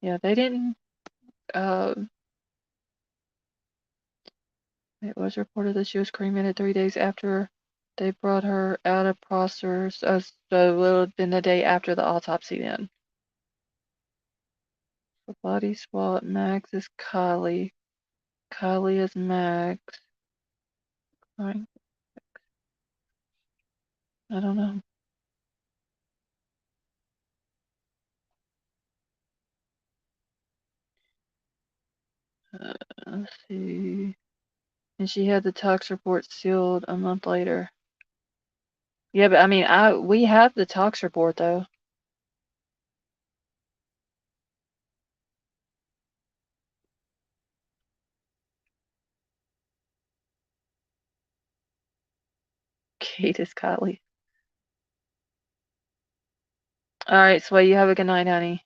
Yeah, they didn't. Uh, it was reported that she was cremated 3 days after they brought her out of Prosser's, so it would have been the day after the autopsy then. The body swap, Max is KIELY. KIELY is Max. Right. I don't know. Let's see. And she had the tox report sealed a month later. Yeah, but I mean, we have the tox report though. Kate is KIELY. All right, Sway, you have a good night, honey.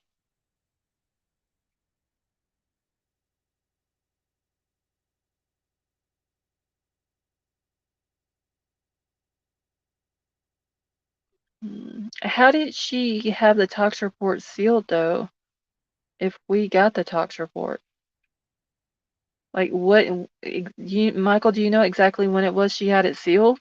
How did she have the tox report sealed though? If we got the tox report, like what? Michael, do you know exactly when it was she had it sealed?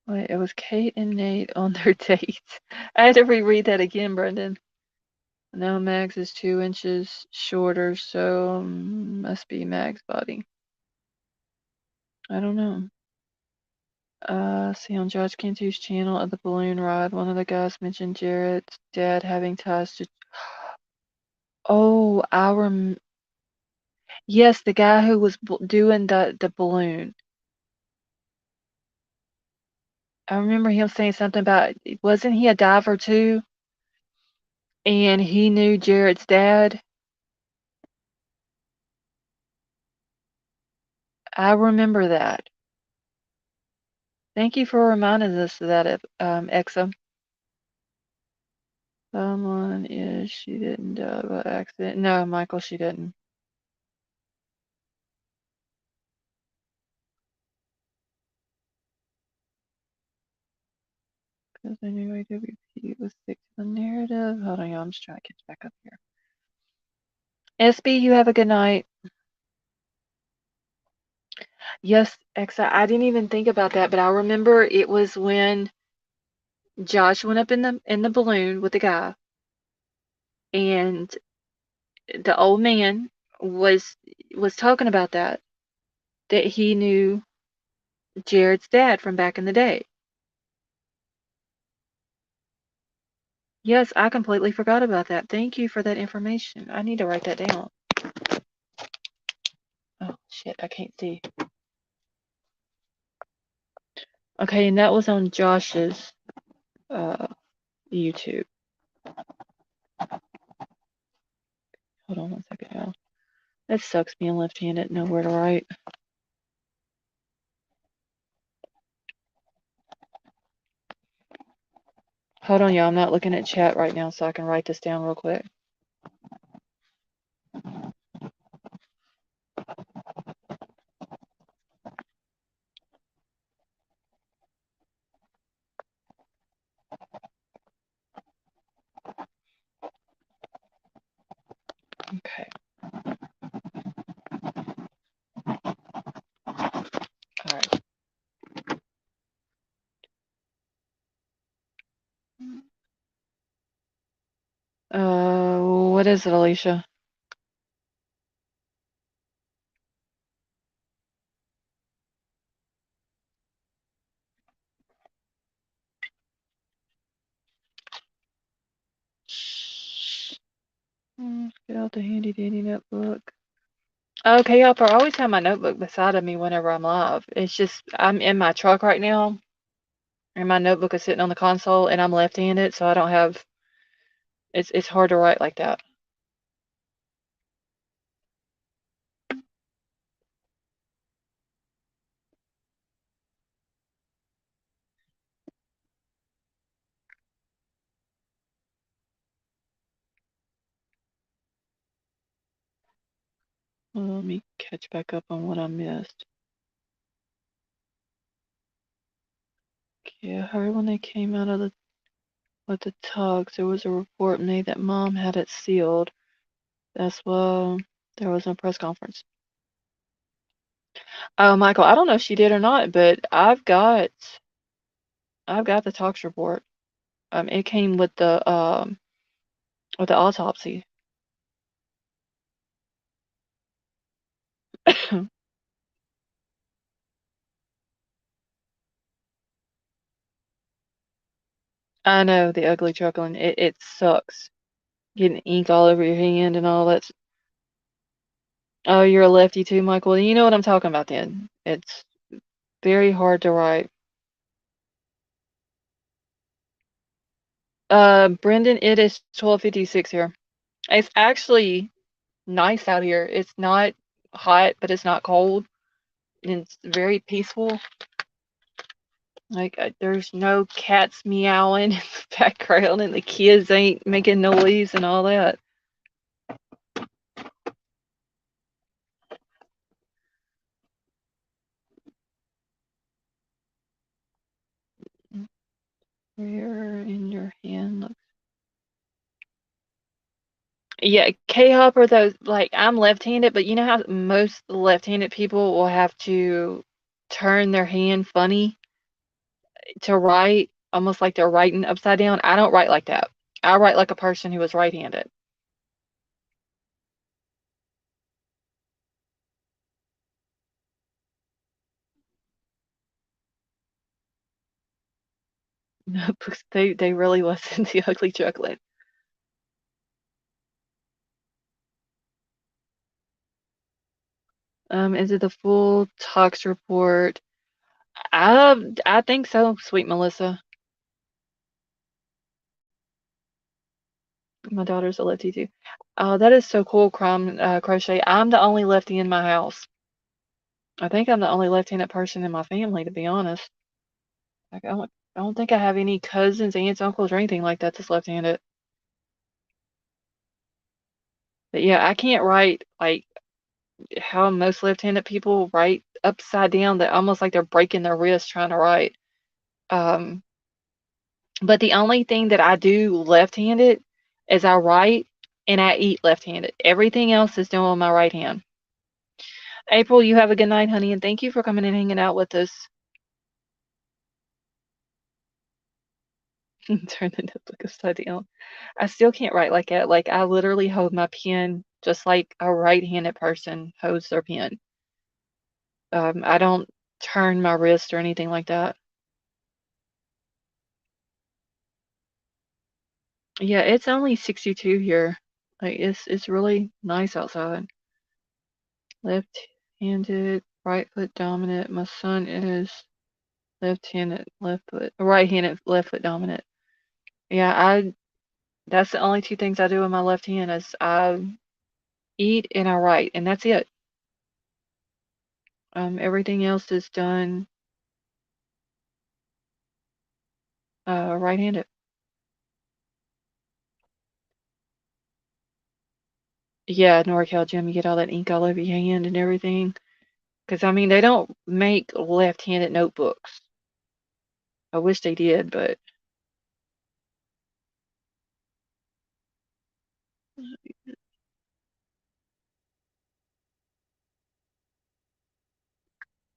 Wait, it was Kate and Nate on their date. I had to reread that again, Brendan. No, Max is 2 inches shorter, so must be Mag's body. I don't know. See on Judge Cantu's channel of the balloon ride, one of the guys mentioned Jared's dad having ties to. Oh, yes, the guy who was doing the balloon. I remember him saying something about, wasn't he a diver too? And he knew Jared's dad. I remember that. Thank you for reminding us of that, Exum. Someone is, she didn't die by accident. No, Michael, she didn't. Because I knew AWP was sick to the narrative. Hold on, y'all, I'm just trying to catch back up here. SB, you have a good night. Yes, Exa, I didn't even think about that, but I remember it was when Josh went up in the balloon with the guy, and the old man was talking about that he knew Jared's dad from back in the day. Yes, I completely forgot about that. Thank you for that information. I need to write that down. Oh shit, I can't see. Okay, and that was on Josh's YouTube. Hold on 1 second, y'all. That sucks being left-handed, know where to write. Hold on, y'all. I'm not looking at chat right now, so I can write this down real quick. Okay. All right. What is it, Alicia? Get out the handy dandy notebook. Okay, y'all, I always have my notebook beside of me whenever I'm live. It's just I'm in my truck right now, and my notebook is sitting on the console, and I'm left-handed, so I don't have. It's hard to write like that. Well, let me catch back up on what I missed. Yeah, I heard when they came out of the tugs, there was a report made that Mom had it sealed. That's why there was no press conference. Oh, Michael, I don't know if she did or not, but I've got the tox report. It came with the autopsy. I know, the ugly chuckling. It sucks. Getting ink all over your hand and all that. Oh, you're a lefty too, Michael. You know what I'm talking about then. It's very hard to write. Brendan, it is 12:56 here. It's actually nice out here. It's not hot, but it's not cold. And it's very peaceful. Like, there's no cats meowing in the background, and the kids ain't making noise and all that. Where in your hand looks. Yeah, K-Hopper, though, like, I'm left-handed, but you know how most left-handed people will have to turn their hand funny to write, almost like they're writing upside down? I don't write like that. I write like a person who is right-handed. Notebooks, they really wasn't the ugly chocolate. Is it the full tox report? I think so, sweet Melissa. My daughter's a lefty too. Oh, that is so cool, Crochet. I'm the only lefty in my house. I think I'm the only left-handed person in my family, to be honest. Like, I don't think I have any cousins, aunts, uncles, or anything like that that's left-handed. But yeah, I can't write like how most left-handed people write upside down, that almost like they're breaking their wrist trying to write. Um, but the only thing that I do left-handed is I write and I eat left-handed. Everything else is done on my right hand. April, you have a good night, honey, and thank you for coming and hanging out with us. Turn the notebook upside down. I still can't write like that. Like, I literally hold my pen just like a right-handed person holds their pen. I don't turn my wrist or anything like that. Yeah, it's only 62 here. Like, it's really nice outside. Left-handed, right foot dominant. My son is left-handed, left foot, right-handed, left foot dominant. Yeah, that's the only two things I do with my left hand is I eat and I write, and that's it. Everything else is done right-handed. Yeah, NorCal gym, you get all that ink all over your hand and everything. 'Cause, I mean, they don't make left-handed notebooks. I wish they did, but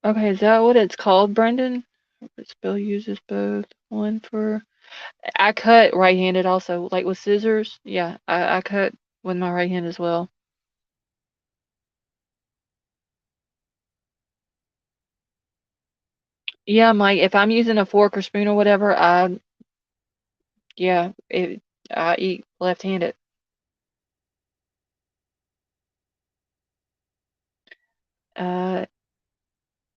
okay, is that what it's called, Brendan? Spell uses both. One for I cut right-handed also, like with scissors. Yeah, I cut with my right hand as well. Yeah, Mike, if I'm using a fork or spoon or whatever, yeah, I eat left-handed. Uh,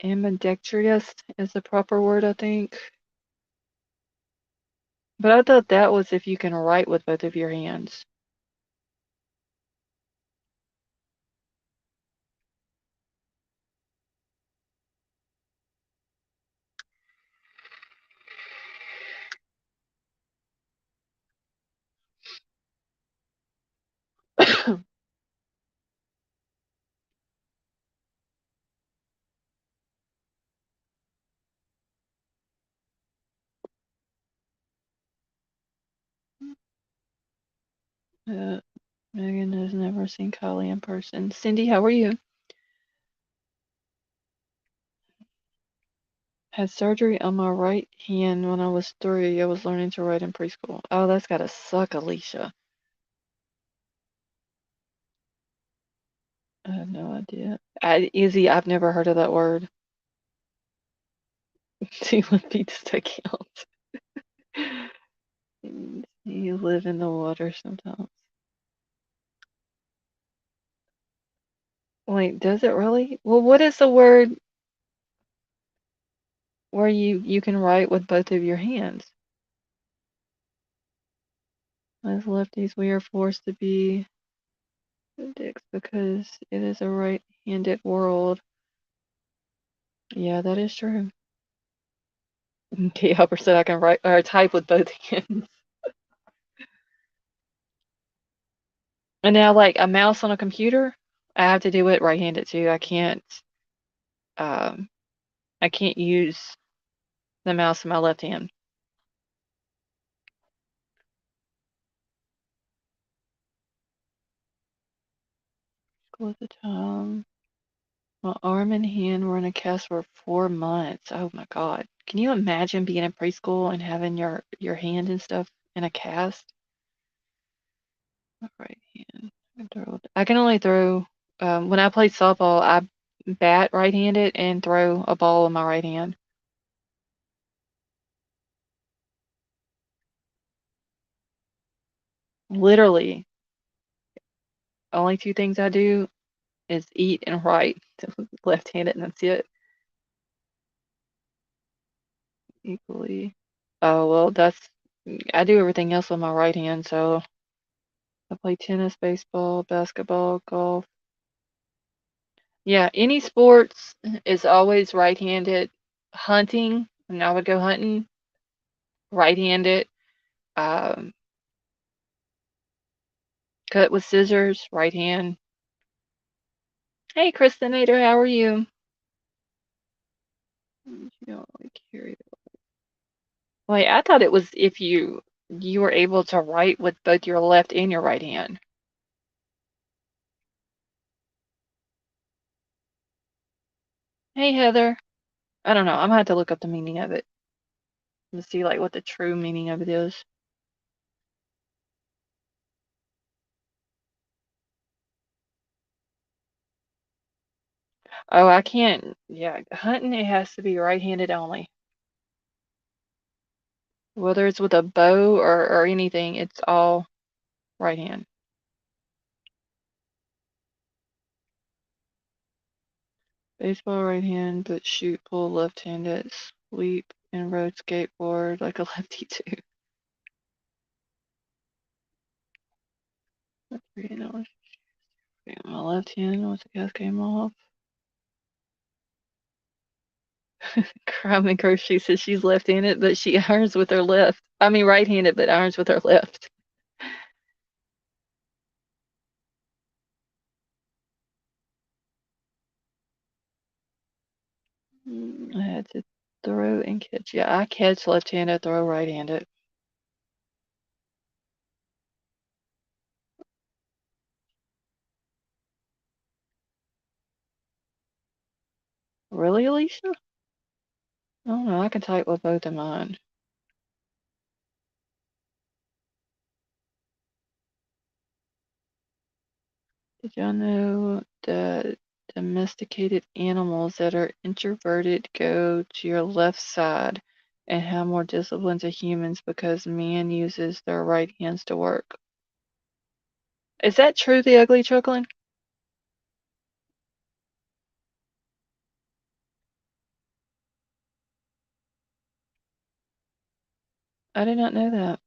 ambidextrous is the proper word, I think. But I thought that was if you can write with both of your hands. Uh, Megan has never seen KIELY in person. Cindy, how are you? Had surgery on my right hand when I was 3. I was learning to write in preschool. Oh, that's gotta suck, Alicia. I have no idea. Izzy, I've never heard of that word. Team beats to count. You live in the water sometimes. Wait, does it really? Well, what is the word where you can write with both of your hands? As lefties, we are forced to be dicks because it is a right-handed world. Yeah, that is true. Okay, Hopper said I can write or type with both hands. And now, like a mouse on a computer, I have to do it right-handed too. Um, I can't use the mouse in my left hand. School at the time. My arm and hand were in a cast for 4 months. Oh my God. Can you imagine being in preschool and having your hand and stuff in a cast? My right hand. I can only throw, when I play softball, I bat right-handed and throw a ball in my right hand. Literally, only two things I do is eat and write. Left-handed, and that's it. Equally. Oh, well, I do everything else with my right hand, so I play tennis, baseball, basketball, golf. Yeah, any sports is always right-handed. Hunting, and I would go hunting, right-handed. Um, cut with scissors, right hand. Hey, Kristinator, how are you? You don't like carry it. Wait, I thought it was if you were able to write with both your left and your right hand. Hey, Heather. I don't know. I'm gonna have to look up the meaning of it and see like what the true meaning of it is. Oh, I can't. Yeah, hunting it has to be right-handed only. Whether it's with a bow or anything, it's all right hand. Baseball right hand, but shoot pull left-handed. Sweep and road skateboard like a lefty too. My left hand once the gas came off. Crime and Crochet says she's left-handed, but she irons with her left. I mean right-handed, but irons with her left. I had to throw and catch. Yeah, I catch left-handed, throw right-handed. Really, Alicia? I don't know. I can type with both of mine. Did y'all know that domesticated animals that are introverted go to your left side and have more discipline to humans because man uses their right hands to work? Is that true, the ugly chuckling? I did not know that.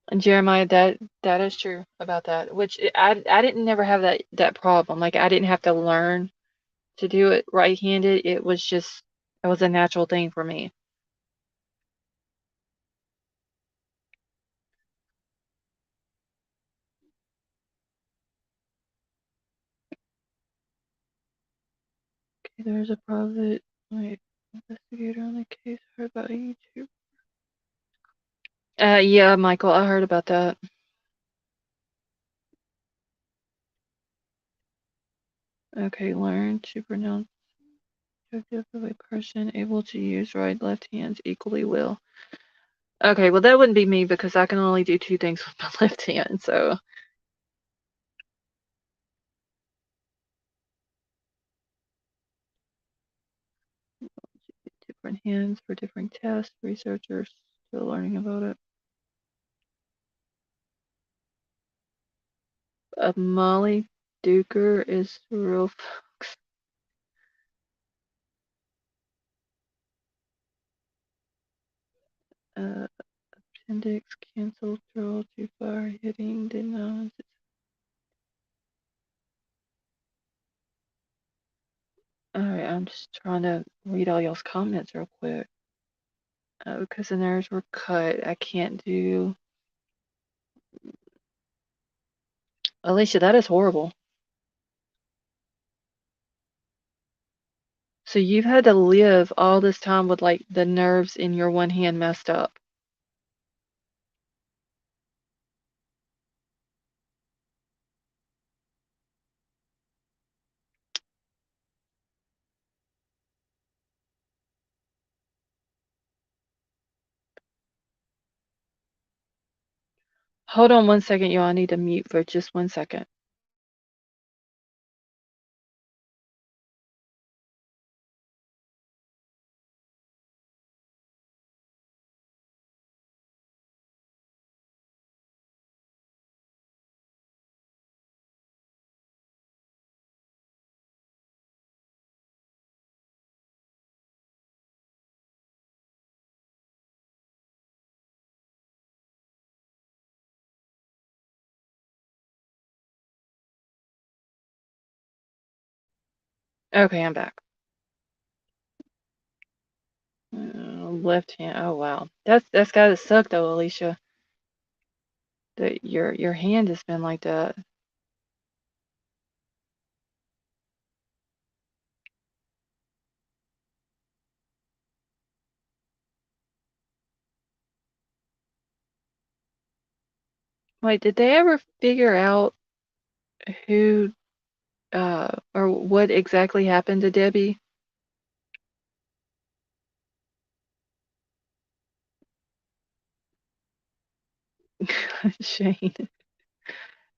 And Jeremiah, that is true about that. Which I didn't never have that problem. Like I didn't have to learn to do it right-handed. It was a natural thing for me. Okay, there's a private wait, investigator on the case heard about YouTube. Yeah, Michael, I heard about that. Okay, learn to pronounce objective of a person able to use right left hands equally well. Okay, well that wouldn't be me because I can only do two things with my left hand, so different hands for different tests. Researchers still learning about it. Molly Duker is real folks. Appendix canceled, draw too far, hitting did not. Alright, I'm just trying to read all y'all's comments real quick. Because the nerves were cut. I can't do. Alicia, that is horrible. So you've had to live all this time with like the nerves in your one hand messed up. Hold on one second, y'all. I need to mute for just 1 second. Okay, I'm back. Left hand. Oh wow, that's gotta suck though, Alicia. That your hand has been like that. Wait, did they ever figure out who or what exactly happened to Debbie? Shane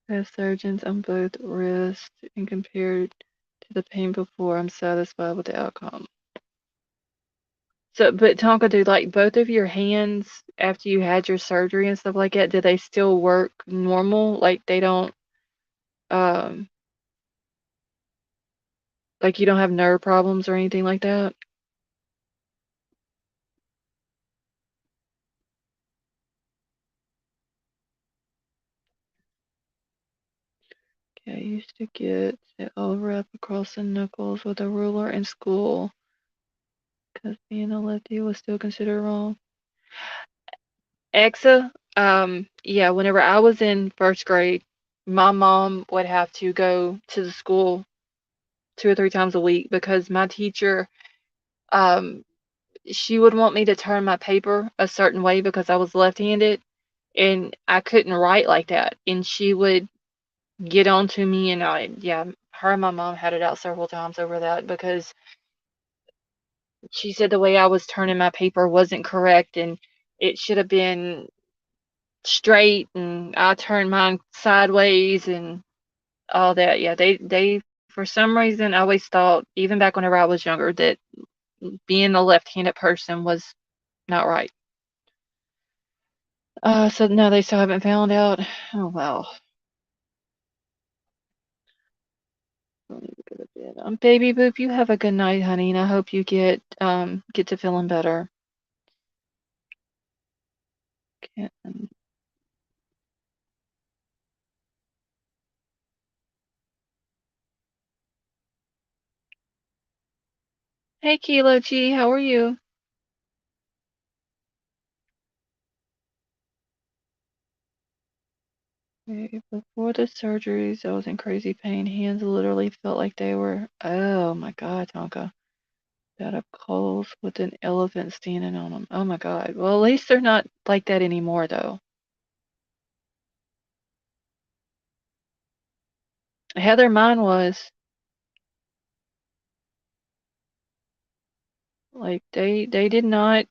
has surgeons on both wrists, and compared to the pain before, I'm satisfied with the outcome. So, but Tonka, do like both of your hands after you had your surgery and stuff like that, do they still work normal? Like they don't, um, like you don't have nerve problems or anything like that? Okay, I used to get it all wrapped across the knuckles with a ruler in school because being a lefty was still considered wrong. Exa, yeah, whenever I was in first grade, my mom would have to go to the school 2 or 3 times a week because my teacher, um, she would want me to turn my paper a certain way because I was left-handed, and I couldn't write like that, and she would get on to me, and yeah, her and my mom had it out several times over that because she said the way I was turning my paper wasn't correct, and it should have been straight, and I turned mine sideways and all that. Yeah, they for some reason I always thought, even back whenever I was younger, that being a left-handed person was not right. So no, they still haven't found out. Oh well. Let me go to bed. Baby Boop, you have a good night, honey, and I hope you get to feeling better. Can't, Hey, Kilo G, how are you? Okay, before the surgeries, I was in crazy pain. Hands literally felt like they were, oh my God, Tonka. Out of coals with an elephant standing on them. Oh my God. Well, at least they're not like that anymore, though. Heather, mine was like they did not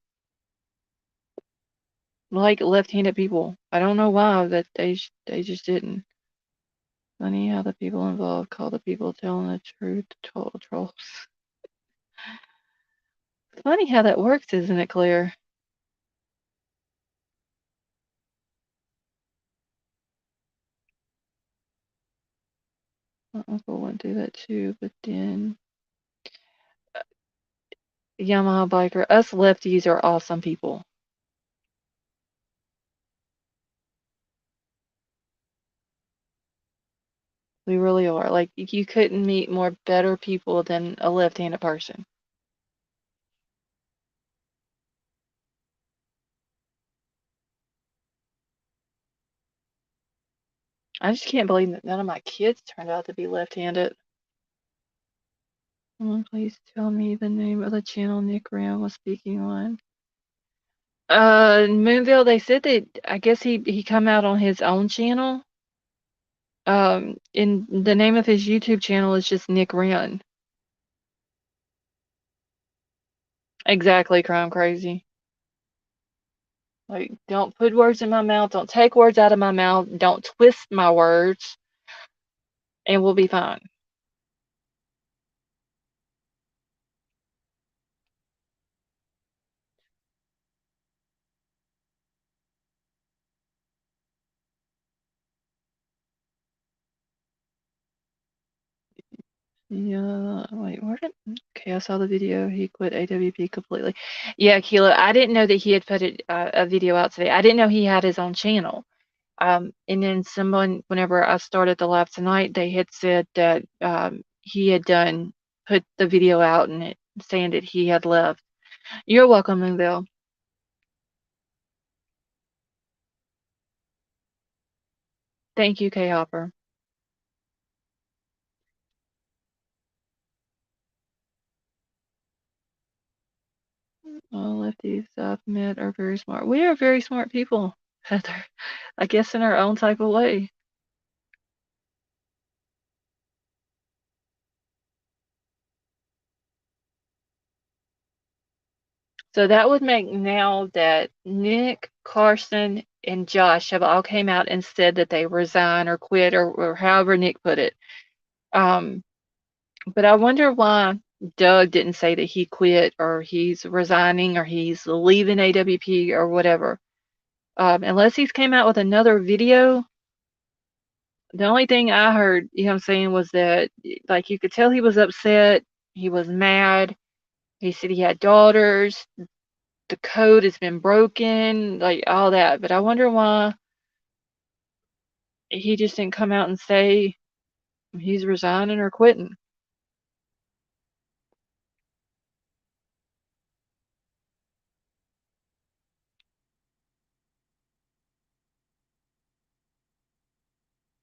like left-handed people. I don't know why, that they just didn't. Funny how the people involved call the people telling the truth total trolls. Funny how that works, isn't it, Claire? My uncle went through that too, but then Yamaha biker, us lefties are awesome people. We really are. Like you couldn't meet more better people than a left-handed person. I just can't believe that none of my kids turned out to be left-handed. Please tell me the name of the channel Nick Ram was speaking on. Moonville, they said that I guess he come out on his own channel. And the name of his YouTube channel is just Nick Ram. Exactly, crime crazy. Like, don't put words in my mouth. Don't take words out of my mouth. Don't twist my words, and we'll be fine. Yeah, wait, where did, okay, I saw the video. He quit AWP completely. Yeah, Kilo, I didn't know that he had put a video out today. I didn't know he had his own channel. And then someone, whenever I started the live tonight, they had said that he had put the video out and it saying that he had left. You're welcome, Moonville. Thank you, K Hopper. All lefties I've met are very smart. We are very smart people, Heather. I guess in our own type of way. So that would make now that Nick, Carson, and Josh have all came out and said that they resign or quit or however Nick put it. Um, but I wonder why Doug didn't say that he quit or he's resigning or he's leaving AWP or whatever. Unless he's came out with another video. The only thing I heard, you know what I'm saying, was that like you could tell he was upset, he was mad. He said he had daughters, the code has been broken, like all that. But I wonder why he just didn't come out and say he's resigning or quitting.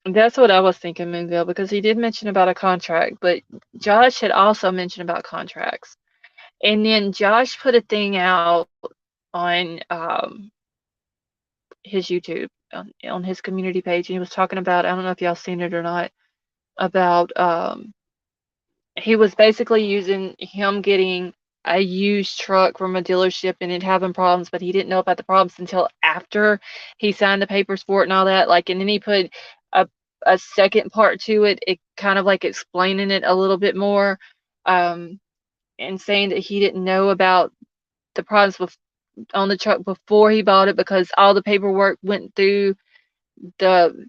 That's what I was thinking, Moonville, because he did mention about a contract, but Josh had also mentioned about contracts. And then Josh put a thing out on his YouTube, on his community page, and he was talking about, I don't know if y'all seen it or not, about he was basically using him getting a used truck from a dealership and it having problems, but he didn't know about the problems until after he signed the papers for it and all that. Like, and then he put a a second part to it, it kind of like explaining it a little bit more, um, and saying that he didn't know about the problems with on the truck before he bought it because all the paperwork went to the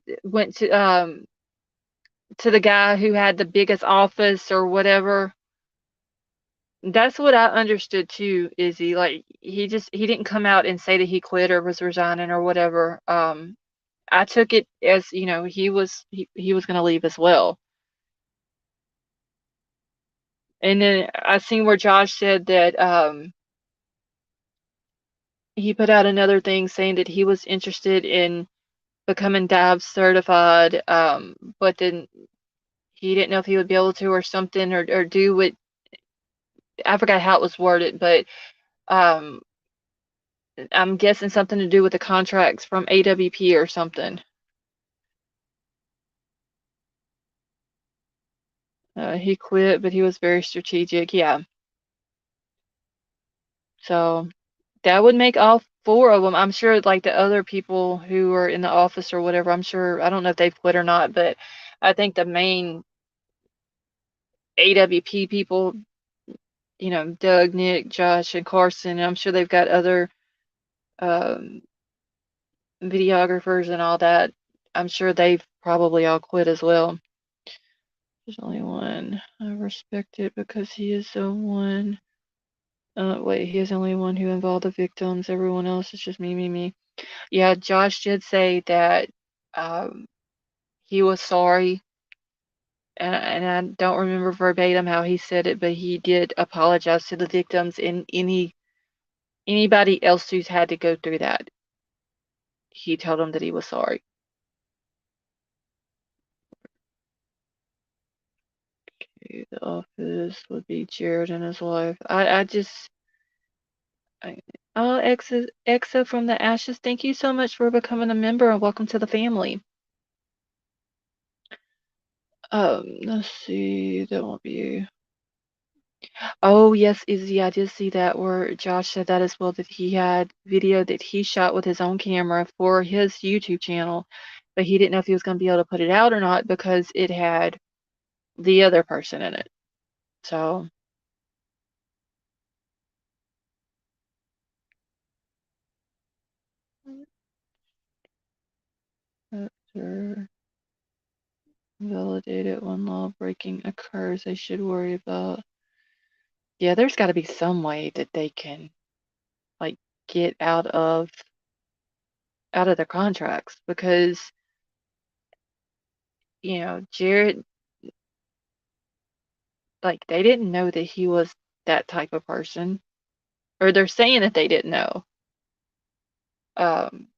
guy who had the biggest office or whatever. That's what I understood too, Izzy. Like he didn't come out and say that he quit or was resigning or whatever. I took it as, he was gonna leave as well. And then I seen where Josh said that he put out another thing saying that he was interested in becoming DAB certified, but then he didn't know if he would be able to or something or do what I forgot how it was worded, but um I'm guessing something to do with the contracts from AWP or something. He quit, but he was very strategic. Yeah. So that would make all four of them. I'm sure, like the other people who are in the office or whatever, I'm sure, I don't know if they've quit or not, but I think the main AWP people, Doug, Nick, Josh, and Carson, I'm sure they've got other um, videographers and all that. I'm sure they've probably all quit as well. There's only one. I respect it because he is the one. Wait, he is the only one who involved the victims. Everyone else is just me, me, me. Yeah, Josh did say that um, he was sorry, and I don't remember verbatim how he said it, but he did apologize to the victims and anybody else who's had to go through that. He told them that he was sorry. Okay, the office would be Jared and his wife. I just oh, Exa from the Ashes, thank you so much for becoming a member and welcome to the family. Let's see, that won't be you. Oh, yes, Izzy, I did see that where Josh said that as well, that he had video that he shot with his own camera for his YouTube channel, but he didn't know if he was going to be able to put it out or not because it had the other person in it. So, after validated when law breaking occurs, they should worry about. Yeah, there's got to be some way that they can like get out of their contracts because Jared, like they didn't know that he was that type of person, or they're saying that they didn't know. Um,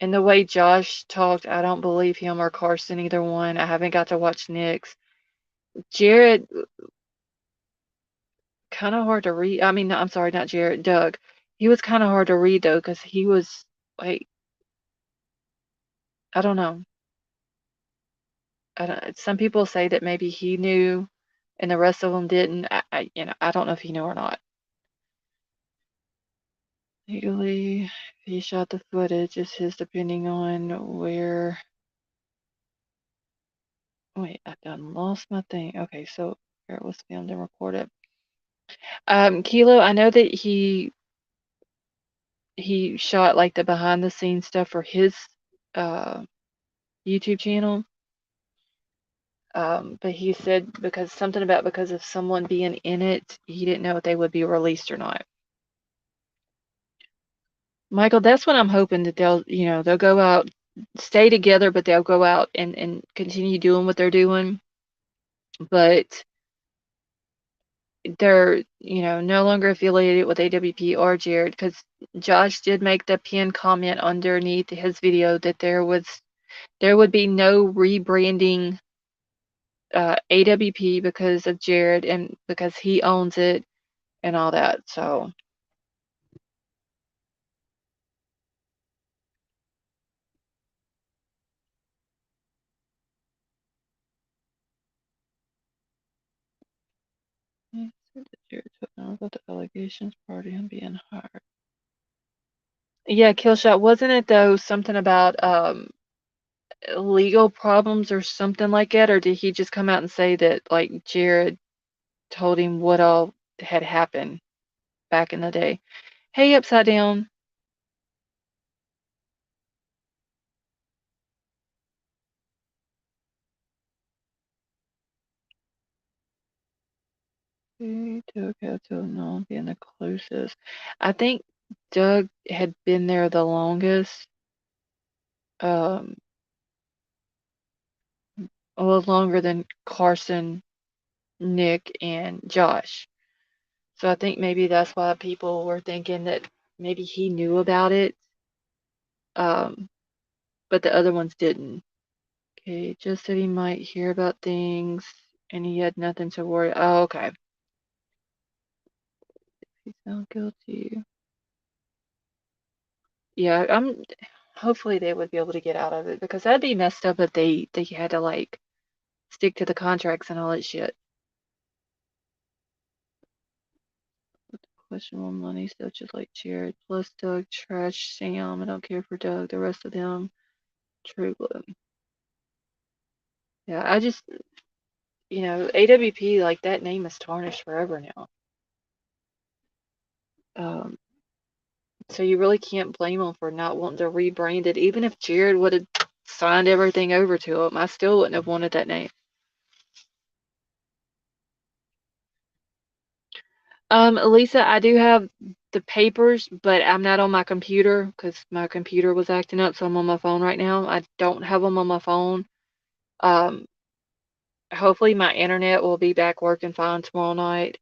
and the way Josh talked, I don't believe him or Carson, either one. I haven't got to watch Nick's. Jared, kind of hard to read. I mean, no, I'm sorry, not Jared, Doug. He was kind of hard to read though, because he was like, I don't know. I don't, some people say that maybe he knew and the rest of them didn't. I don't know if he knew or not. Legally, if he shot the footage, it's his depending on where. Wait, I done lost my thing. Okay, so where it was filmed and recorded. Kilo, I know that he shot like the behind the scenes stuff for his uh YouTube channel. But he said because of someone being in it, he didn't know if they would be released or not. Michael, that's what I'm hoping that they'll go out, stay together, but they'll go out and continue doing what they're doing. But they're, no longer affiliated with AWP or Jared because Josh did make the pinned comment underneath his video that there was There would be no rebranding AWP because of Jared and because he owns it and all that. So yeah, said that Jared told them about the allegations prior to him being hired. Yeah, Killshot, wasn't it though something about legal problems or something like that, or did he just come out and say that like Jared told him what all had happened back in the day? Hey, Upside Down. Doug had to know being the closest. I think Doug had been there the longest, um, a little longer than Carson, Nick, and Josh. So I think maybe that's why people were thinking that maybe he knew about it, um, but the other ones didn't. Okay, just that he might hear about things and he had nothing to worry. Oh, okay. He's not guilty. Yeah, hopefully they would be able to get out of it because that'd be messed up if they had to like stick to the contracts and all that shit. Questionable money stuff just like Jared. Plus Doug, trash Sam. I don't care for Doug. The rest of them, true blood. Yeah, I just AWP, like that name is tarnished forever now. Um, so you really can't blame them for not wanting to rebrand it. Even if Jared would have signed everything over to him, I still wouldn't have wanted that name. Lisa, I do have the papers, but I'm not on my computer because my computer was acting up, so I'm on my phone right now. I don't have them on my phone. Um, Hopefully my internet will be back working fine tomorrow night,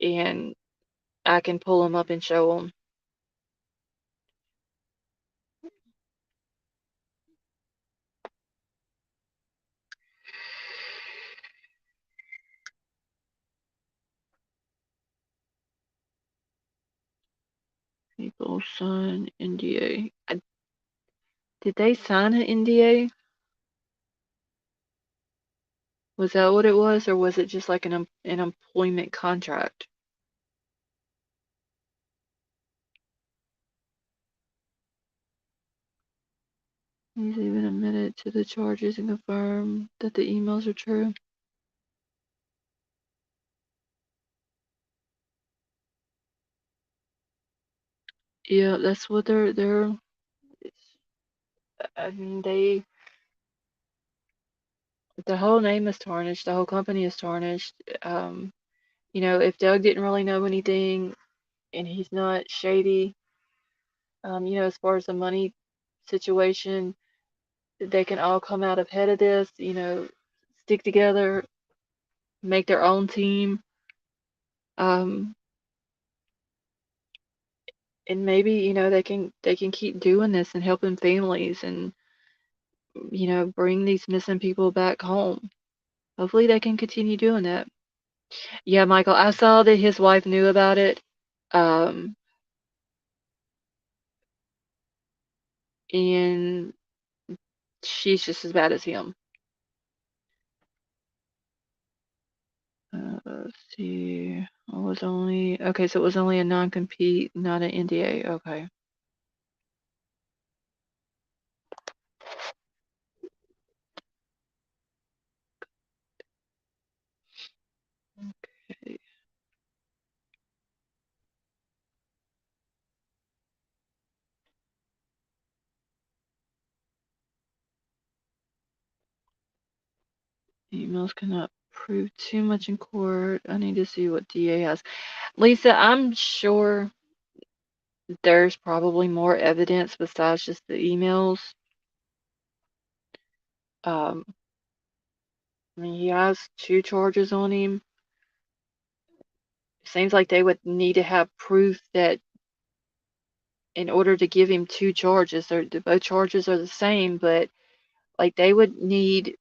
and I can pull them up and show them. People sign NDA. Did they sign an NDA? Was that what it was, or was it just like an employment contract? He's even admitted to the charges and confirmed that the emails are true. Yeah, that's what they're. I mean, the whole name is tarnished. The whole company is tarnished. If Doug didn't really know anything and he's not shady, as far as the money situation, they can all come out ahead of this. Stick together, make their own team, um, and maybe they can keep doing this and helping families and bring these missing people back home. Hopefully, they can continue doing that. Yeah, Michael, I saw that his wife knew about it. Um, and she's just as bad as him. Let's see. So it was only a non-compete, not an NDA. Okay. Okay. Emails cannot prove too much in court. I need to see what DA has. Lisa, I'm sure there's probably more evidence besides just the emails. Um, I mean, he has two charges on him. Seems like they would need to have proof that in order to give him two charges, both charges are the same, but Like they would need,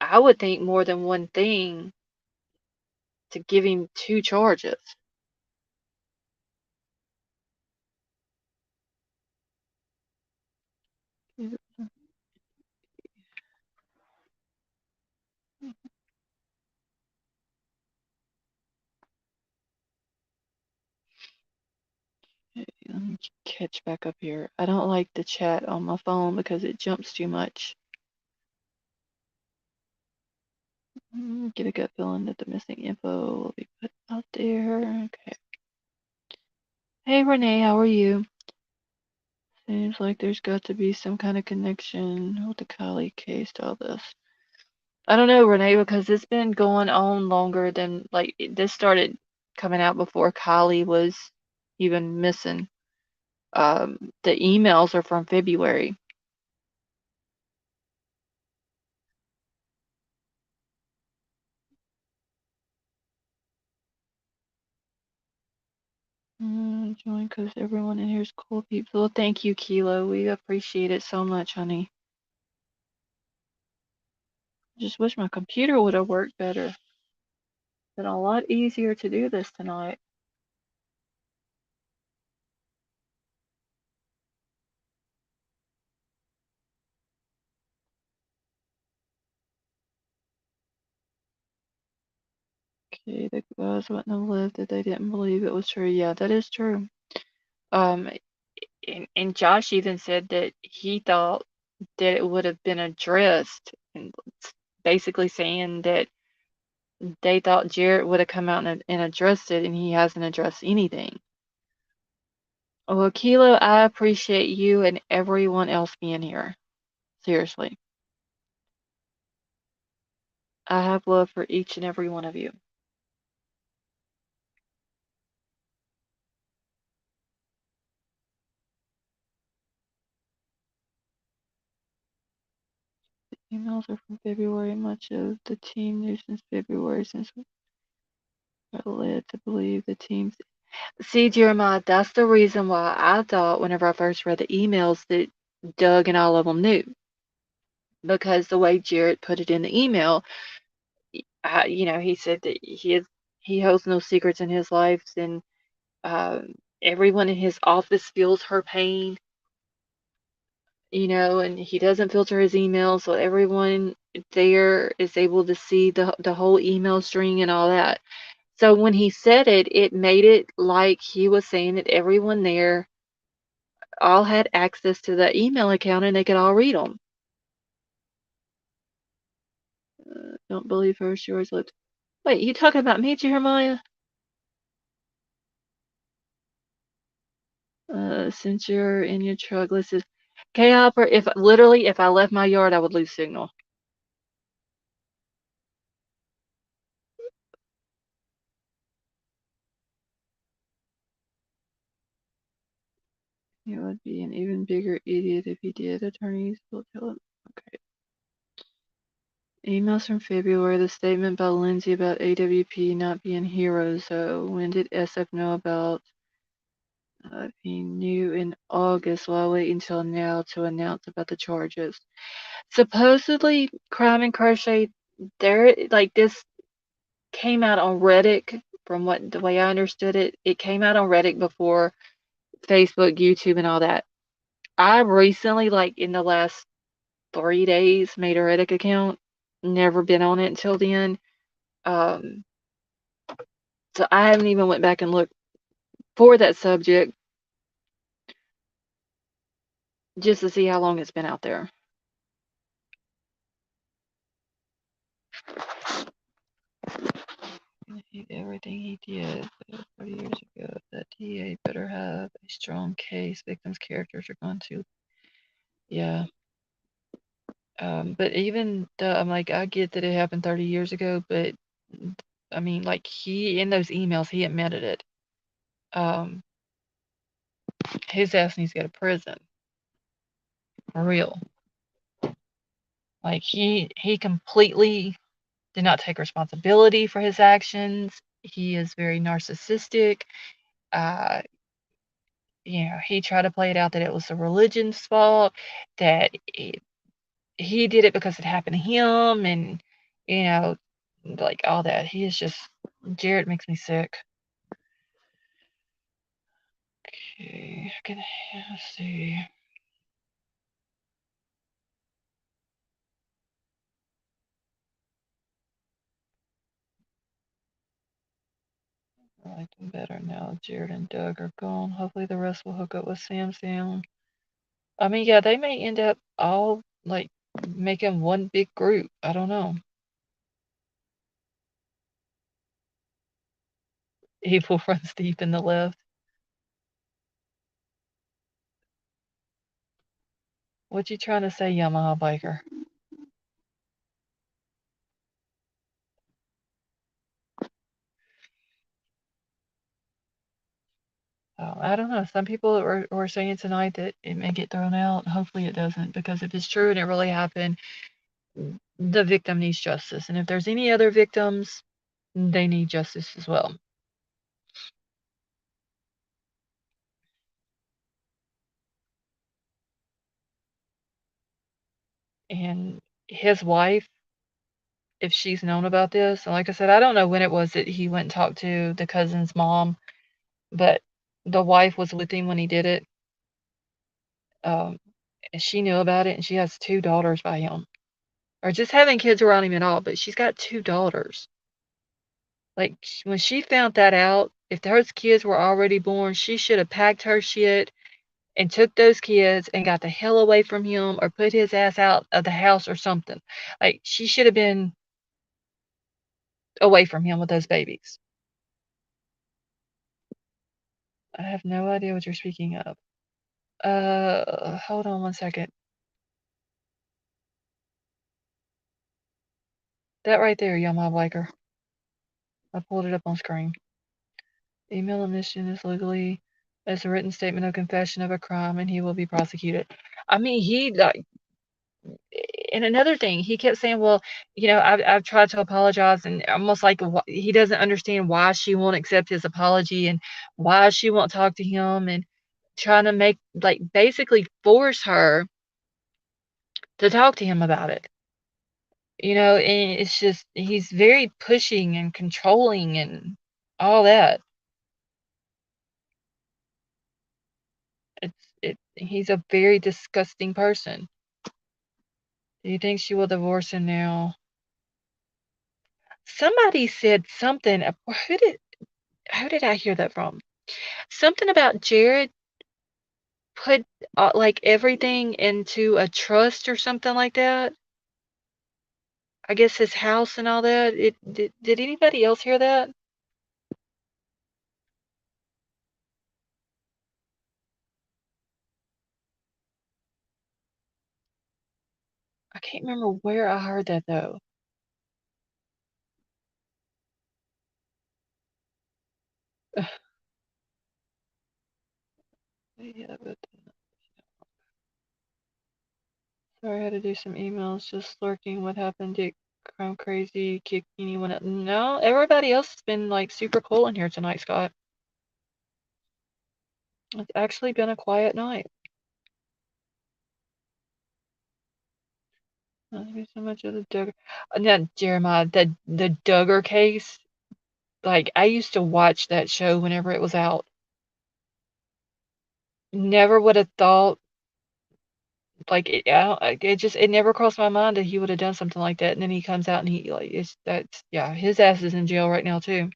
I would think, more than one thing to give him two charges. Okay, let me catch back up here. I don't like the chat on my phone because it jumps too much. Get a gut feeling that the missing info will be put out there. Okay. Hey Renee, how are you? Seems like there's got to be some kind of connection with the KIELY case to all this. I don't know, Renee, because it's been going on longer than, like, this started coming out before KIELY was even missing. The emails are from February. Join because everyone in here is cool people. Well, thank you, Kilo. We appreciate it so much, honey. Just wish my computer would have worked better. Been a lot easier to do this tonight. Okay, the guys wouldn't have lived if they didn't believe it was true. Yeah, that is true. Um, and Josh even said that he thought that it would have been addressed, and basically saying that they thought Jared would have come out and addressed it, and he hasn't addressed anything. Well, Kilo, I appreciate you and everyone else being here. Seriously. I have love for each and every one of you. Emails are from February. Much of the team knew since February, since we were led to believe the team's. See, Jeremiah, that's the reason why I thought whenever I first read the emails that Doug and all of them knew. Because the way Jared put it in the email, he said that he holds no secrets in his life, and everyone in his office feels her pain, and he doesn't filter his emails, so everyone there is able to see the whole email string and all that. So when he said it, it made it like he was saying that everyone there all had access to the email account and they could all read them. Don't believe her. She always looked. Wait, you talking about me, Jeremiah? Since you're in your truck, let's just. K-Hopper, if I left my yard, I would lose signal. He would be an even bigger idiot if he did. Attorneys will tell him. Okay. Emails from February. The statement by Lindsay about AWP not being heroes. So when did SF know about? He knew in August. Why wait until now to announce about the charges? Supposedly, Crime and Crochet, this came out on Reddit. From the way I understood it, it came out on Reddit before Facebook, YouTube, and all that. I recently, like in the last 3 days, made a Reddit account. Never been on it until then. Um, so I haven't even went back and looked for that subject just to see how long it's been out there. He did everything he did 30 years ago. That DA better have a strong case. Victims' characters are going to. Yeah. But even though I'm like, I get that it happened 30 years ago, but I mean, like in those emails, he admitted it. His ass needs to go to prison. For real. Like he completely did not take responsibility for his actions. He is very narcissistic. Uh, he tried to play it out that it was the religion's fault, that he did it because it happened to him, and, you know, like, all that. He is just Jared makes me sick. Okay, let's see. I like them better now. Jared and Doug are gone. Hopefully the rest will hook up with Sam soon. I mean, yeah, they may end up all, like, making one big group. I don't know. Evil runs deep in the left. What you trying to say, Yamaha biker? I don't know. Some people were saying tonight that it may get thrown out. Hopefully it doesn't, because if it's true and it really happened, the victim needs justice. And if there's any other victims, they need justice as well. And his wife, if she's known about this, and like I said, I don't know when it was that he went and talked to the cousin's mom, but the wife was with him when he did it. Um, and she knew about it, and she has 2 daughters by him. Or just having kids around him at all, but she's got 2 daughters. Like, when she found that out, if those kids were already born, she should have packed her shit and took those kids and got the hell away from him, or put his ass out of the house or something. Like, she should have been away from him with those babies. I have no idea what you're speaking of. Hold on one second. That right there, Yamaha biker. I pulled it up on screen. Email omission is legally as a written statement of confession of a crime, and he will be prosecuted. I mean, he like, and another thing, he kept saying, "Well, I've tried to apologize," and almost like he doesn't understand why she won't accept his apology, and why she won't talk to him, and trying to make, like, basically force her to talk to him about it. And it's just, he's very pushing and controlling and all that. He's a very disgusting person. Do you think she will divorce him now? Somebody said something. Who did I hear that from? Something about Jared put, like, everything into a trust or something like that. I guess his house and all that. Did anybody else hear that? I can't remember where I heard that though. Yeah, but sorry, I had to do some emails. Just lurking. What happened? Did Crime Crazy kick anyone out? No, everybody else has been, like, super cool in here tonight, Scott. It's actually been a quiet night. Not to be so much of the Duggar. Not Jeremiah, the Duggar case. Like, I used to watch that show whenever it was out. Never would have thought, like, it never crossed my mind that he would have done something like that. And then he comes out and he, like, yeah, his ass is in jail right now too.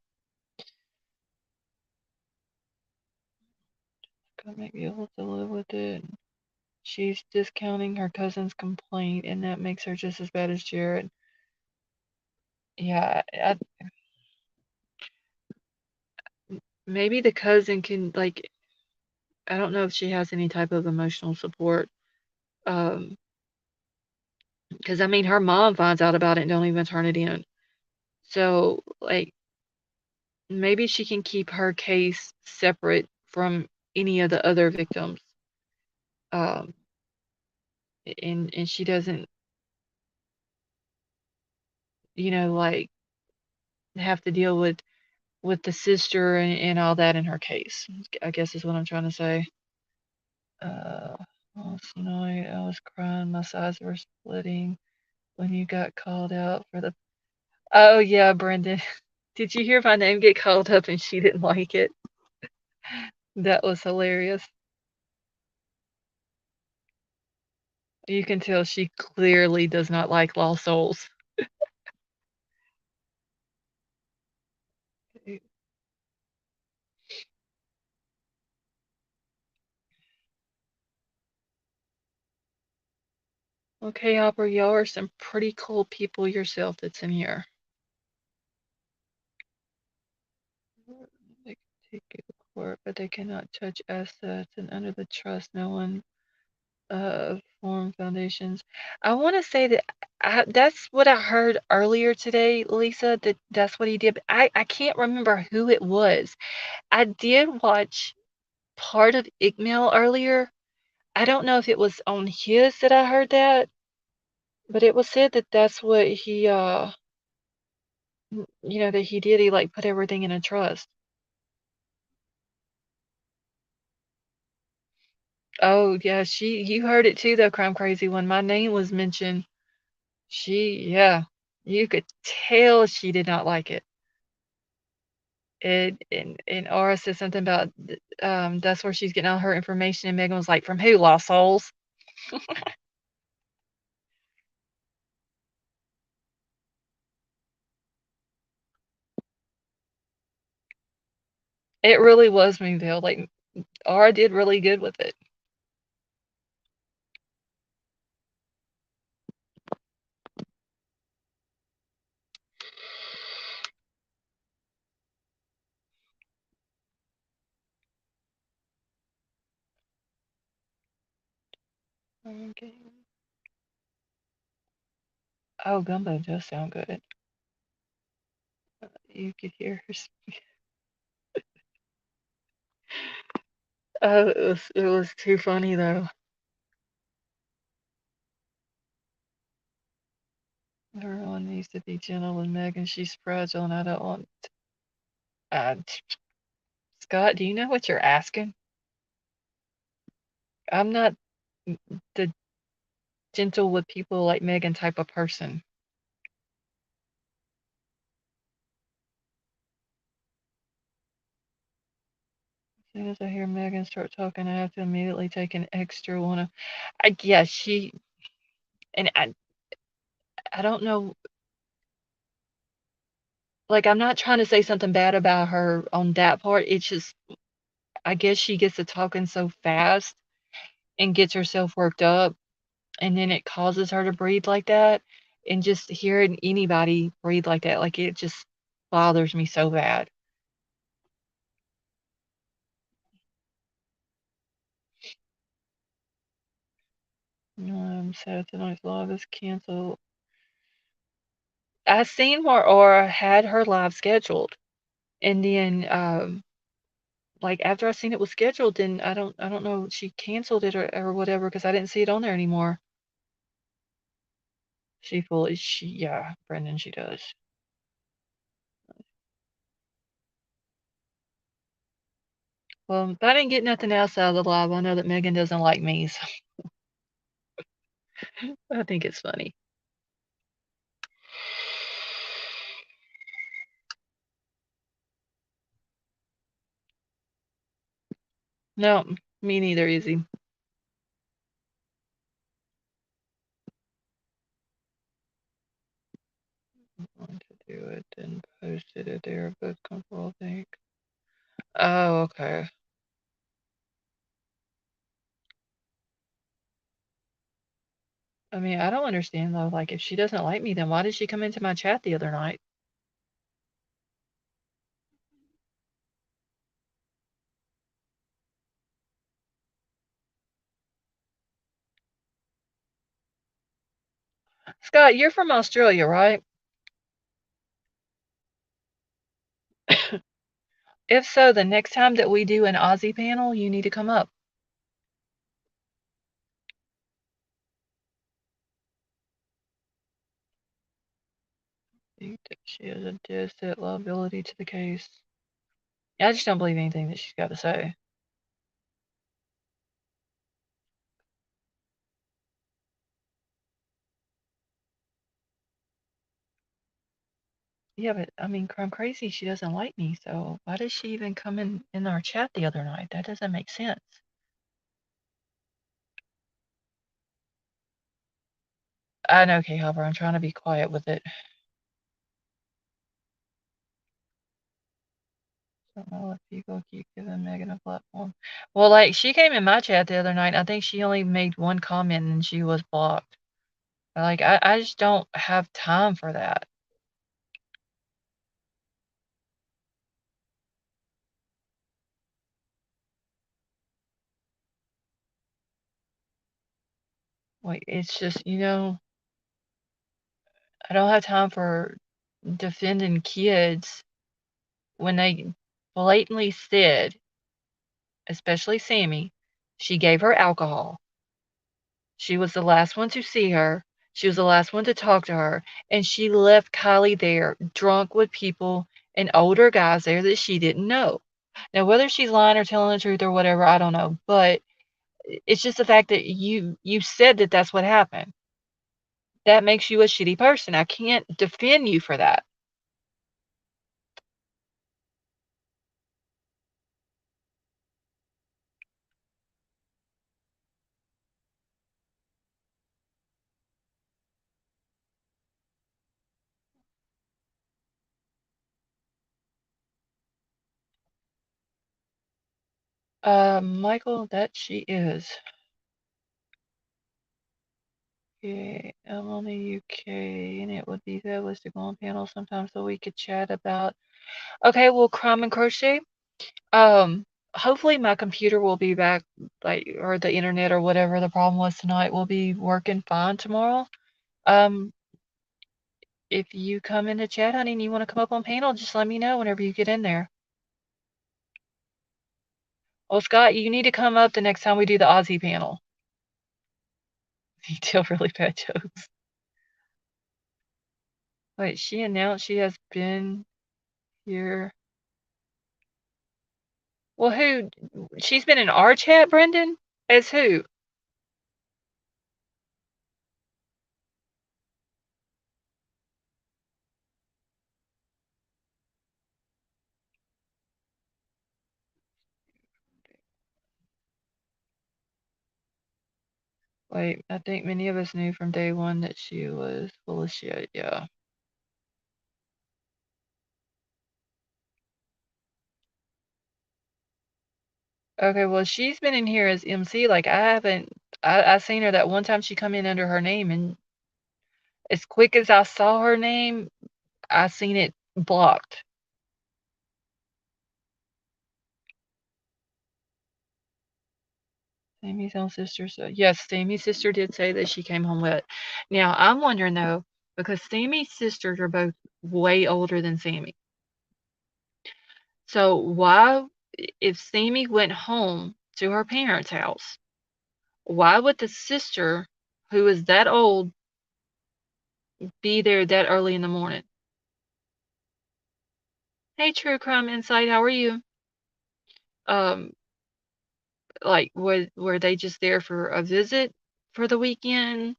Gonna make me able to live with it. She's discounting her cousin's complaint, and that makes her just as bad as Jared. Yeah, maybe the cousin can, like, I don't know if she has any type of emotional support. Um, because I mean, her mom finds out about it and don't even turn it in. So, like, maybe she can keep her case separate from any of the other victims. Um, and she doesn't, like, have to deal with the sister and all that in her case. I guess is what I'm trying to say. Uh, Last night I was crying, my sides were splitting when you got called out for the. Oh yeah, Brendan. Did you hear my name get called up and she didn't like it? That was hilarious. You can tell she clearly does not like lost souls. Okay, Opera, y'all are some pretty cool people yourself that's in here. They can take you to court, but they cannot touch assets, and under the trust, no one form foundations. I want to say that that's what I heard earlier today, Lisa, that that's what he did. But I can't remember who it was. I did watch part of Igmail earlier. I don't know if it was on his that I heard that, but it was said that that's what he, that he did. He like put everything in a trust. Oh yeah, you heard it too though, Crime Crazy. When my name was mentioned, yeah, you could tell she did not like it. And Aura said something about that's where she's getting all her information, and Megan was like, "From who, Lost Souls?" It really was Moonville. Like Aura did really good with it. Okay. Oh, gumbo does sound good. You could hear her. Oh, it was too funny though. Everyone needs to be gentle with Megan. She's fragile, and I don't want. Uh, Scott, do you know what you're asking? I'm not the gentle with people like Megan type of person. As soon as I hear Megan start talking, I have to immediately take an extra one. Yeah, and I don't know. Like, I'm not trying to say something bad about her on that part. It's just, I guess she gets to talking so fast and gets herself worked up, and then it causes her to breathe like that. And just hearing anybody breathe like that, like it just bothers me so bad. I'm sad tonight's live is canceled. I seen where Aura had her live scheduled, and then like after I seen it was scheduled, then I don't know, she canceled it or whatever because I didn't see it on there anymore. Yeah, Brendan, she does. Well, if I didn't get nothing else out of the live, I know that Megan doesn't like me, so I think it's funny. No, me neither, Izzy. I want to do it and post it if they're both comfortable, I think. Oh, okay. I mean, I don't understand though. Like, if she doesn't like me, then why did she come into my chat the other night? Scott, you're from Australia, right? If so, the next time that we do an Aussie panel, you need to come up. I think that she has a dead set liability to the case. I just don't believe anything that she's got to say. Yeah, but I mean, Crumb Crazy, she doesn't like me, so why did she even come in our chat the other night? That doesn't make sense. I know, K-Hopper, I'm trying to be quiet with it. Don't know if people keep giving Megan a platform. Well, like, she came in my chat the other night, and I think she only made one comment and she was blocked. Like, I just don't have time for that. Like, it's just, I don't have time for defending kids when they blatantly said, especially Sammy, she gave her alcohol. She was the last one to see her. She was the last one to talk to her. And she left Kylie there, drunk with people and older guys there that she didn't know. Now, whether she's lying or telling the truth or whatever, I don't know. But it's just the fact that you said that that's what happened. That makes you a shitty person. I can't defend you for that. Michael, that she is. Okay, I'm on the UK, and it would be fabulous to go on panel sometime so we could chat about. Okay, well, Crime and Crochet. Um, Hopefully my computer will be back, like, or the internet or whatever the problem was tonight will be working fine tomorrow. Um, if you come in to chat, honey, and you want to come up on panel, just let me know whenever you get in there. Well, Scott, you need to come up the next time we do the Aussie panel. You tell really bad jokes. Wait, she announced she has been here. Well, who? She's been in our chat, Brendan? As who? Wait, I think many of us knew from day one that she was full of shit, yeah. Okay, well, she's been in here as MC. Like, I seen her that one time she come in under her name, and as quick as I saw her name, I seen it blocked. Sammy's own sister said, yes, Sammy's sister did say that she came home wet. Now, I'm wondering though, because Sammy's sisters are both way older than Sammy. So why, if Sammy went home to her parents' house, why would the sister, who is that old, be there that early in the morning? Hey, True Crime Insight, how are you? Um, like, were they just there for a visit for the weekend?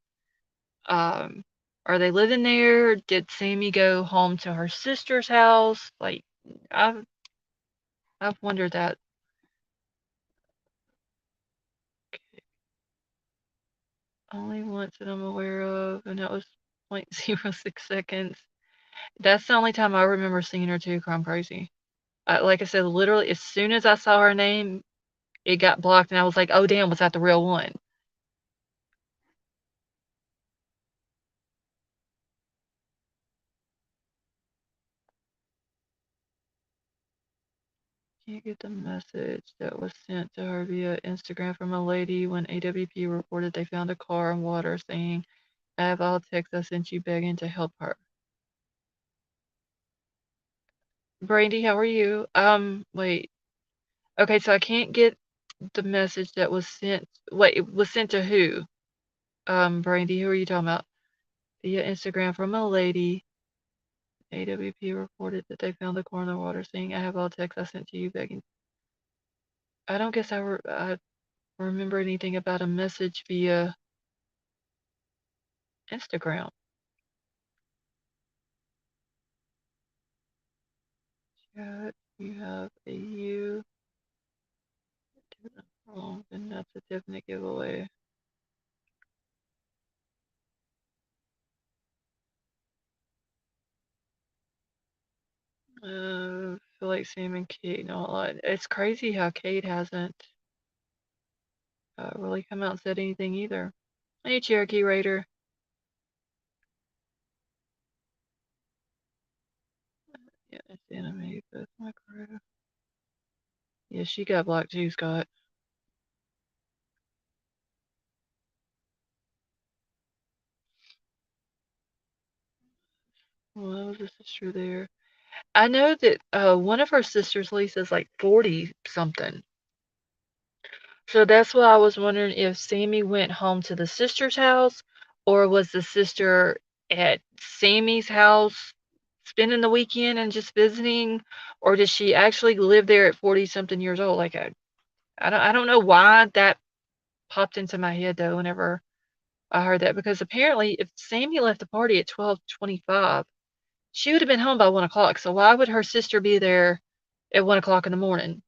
Um, are they living there? Did Sammy go home to her sister's house? Like, I've I've wondered that. Only once that I'm aware of, and that was 0.06 seconds. That's the only time I remember seeing her too, Crime Crazy. Like I said, literally, as soon as I saw her name, it got blocked, and I was like, oh, damn, was that the real one? Can't get the message that was sent to her via Instagram from a lady when AWP reported they found a car in water saying, I have all text I sent you begging to help her. Brandy, how are you? Wait. Okay, so I can't get the message that was sent. Wait, it was sent to who? Brandy, who are you talking about? Via Instagram from a lady. AWP reported that they found the car in the water saying, I have all text I sent to you begging. I don't guess I remember anything about a message via Instagram. cat, you have a U. Wrong, then that's a definite giveaway. I feel like Sam and Kate know a lot. It's crazy how Kate hasn't really come out and said anything either. Hey, Cherokee Raider. Yeah, it's animated, but it's my crew. Yeah, she got blocked too, Scott. Well, that was a sister there. I know that one of her sisters, Lisa's like 40 something. So that's why I was wondering if Sammy went home to the sister's house or was the sister at Sammy's house spending the weekend and just visiting, or did she actually live there at 40 something years old? Like I don't know why that popped into my head though whenever I heard that, because apparently if Sammy left the party at 12:25, she would have been home by 1 o'clock. So why would her sister be there at 1 o'clock in the morning?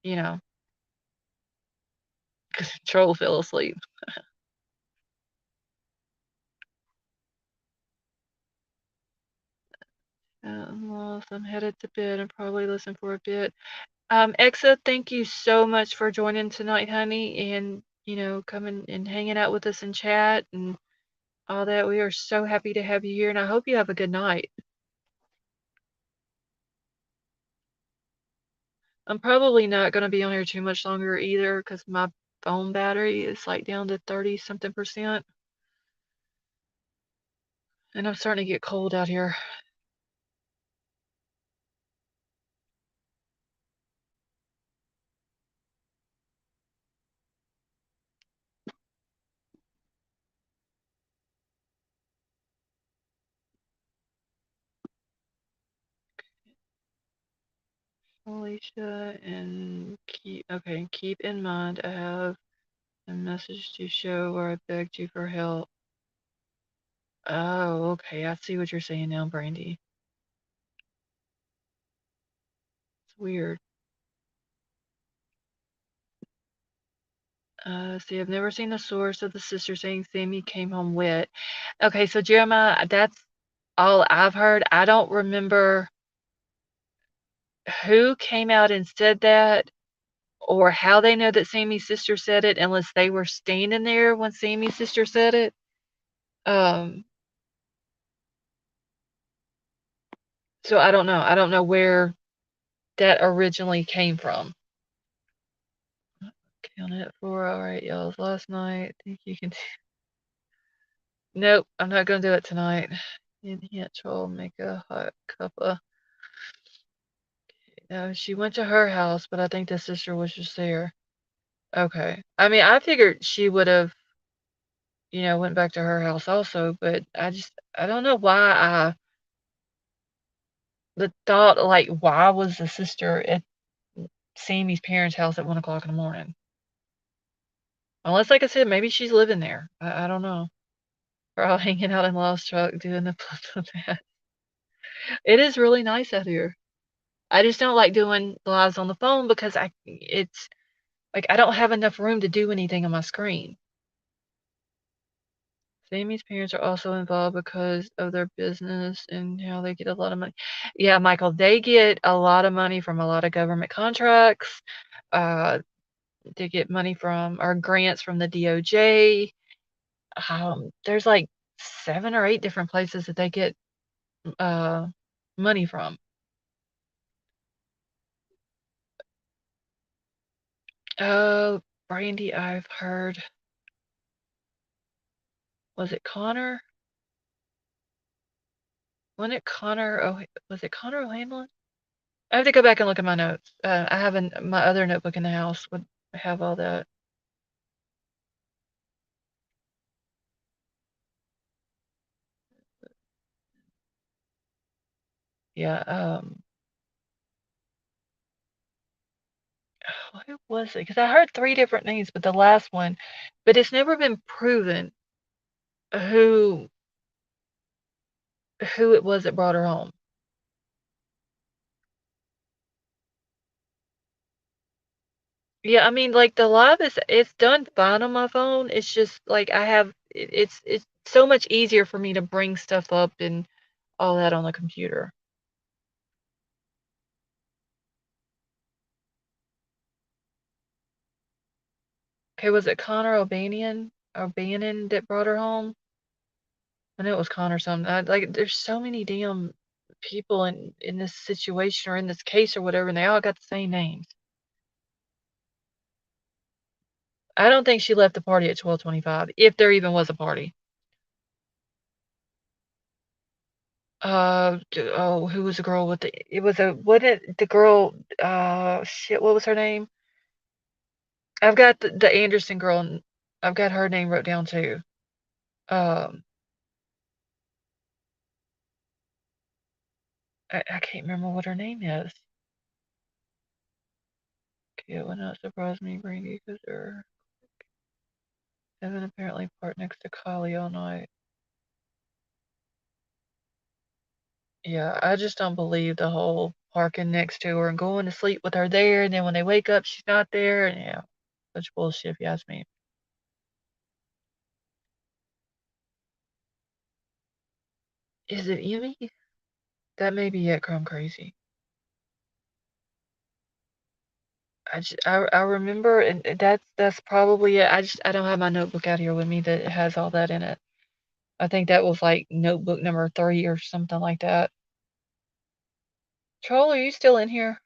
You know, because Troll fell asleep. I'm lost. I'm headed to bed and probably listen for a bit. Exa, thank you so much for joining tonight, honey, and coming and hanging out with us in chat and all that. We are so happy to have you here, and I hope you have a good night. I'm probably not going to be on here too much longer either because my phone battery is like down to 30 something percent, and I'm starting to get cold out here. Alicia, and keep in mind I have a message to show where I begged you for help. Oh, okay. I see what you're saying now, Brandy. It's weird. See, I've never seen the source of the sister saying Sammy came home wet. Okay, so Jeremiah, that's all I've heard. I don't remember who came out and said that or how they know that Sammy's sister said it unless they were standing there when Sammy's sister said it. Um, so I don't know. I don't know where that originally came from. Count it 4. All right, y'all. Last night. Think you can. Nope, I'm not gonna do it tonight. Enhance troll, make a hot cuppa. No, she went to her house, but I think the sister was just there. Okay. I mean, I figured she would have, went back to her house also, but I don't know why the thought, like, why was the sister at Sammy's parents' house at 1 o'clock in the morning? Unless, like I said, maybe she's living there. I don't know. We're all hanging out in Lost Truck doing the plus that. It is really nice out here. I just don't like doing lives on the phone because it's like I don't have enough room to do anything on my screen. Sammy's parents are also involved because of their business and how they get a lot of money. Yeah, Michael, they get a lot of money from a lot of government contracts. Uh, they get money from or grants from the DOJ. There's like 7 or 8 different places that they get money from. Oh, Brandy, I've heard. Was it Connor? Wasn't it Connor? Oh, was it Connor O'Hanlon? I have to go back and look at my notes. I have my other notebook in the house would have all that. Yeah. Who was it? Because I heard 3 different names, but the last one, but it's never been proven who who it was that brought her home. Yeah, I mean, like, the live is it's done fine on my phone, it's just, like, I have it's so much easier for me to bring stuff up and all that on the computer. Okay, was it Connor O'Bannon that brought her home? I know it was Connor something. Like, there's so many damn people in this situation or in this case or whatever, and they all got the same names. I don't think she left the party at 12:25, if there even was a party. Who was the girl with the it was a what it the girl, shit, what was her name? I've got the Anderson girl, and I've got her name wrote down too. Um, I can't remember what her name is. Okay, it would not surprise me, Brandy, because they're Evan apparently parked next to Kylie all night. Yeah, I just don't believe the whole parking next to her and going to sleep with her there, and then when they wake up, she's not there, and yeah, such bullshit if you ask me. Is it Emmy? That may be it, 'cause I'm crazy. I remember, and that's probably it. I don't have my notebook out here with me that has all that in it. I think that was like notebook number 3 or something like that. Troll, are you still in here?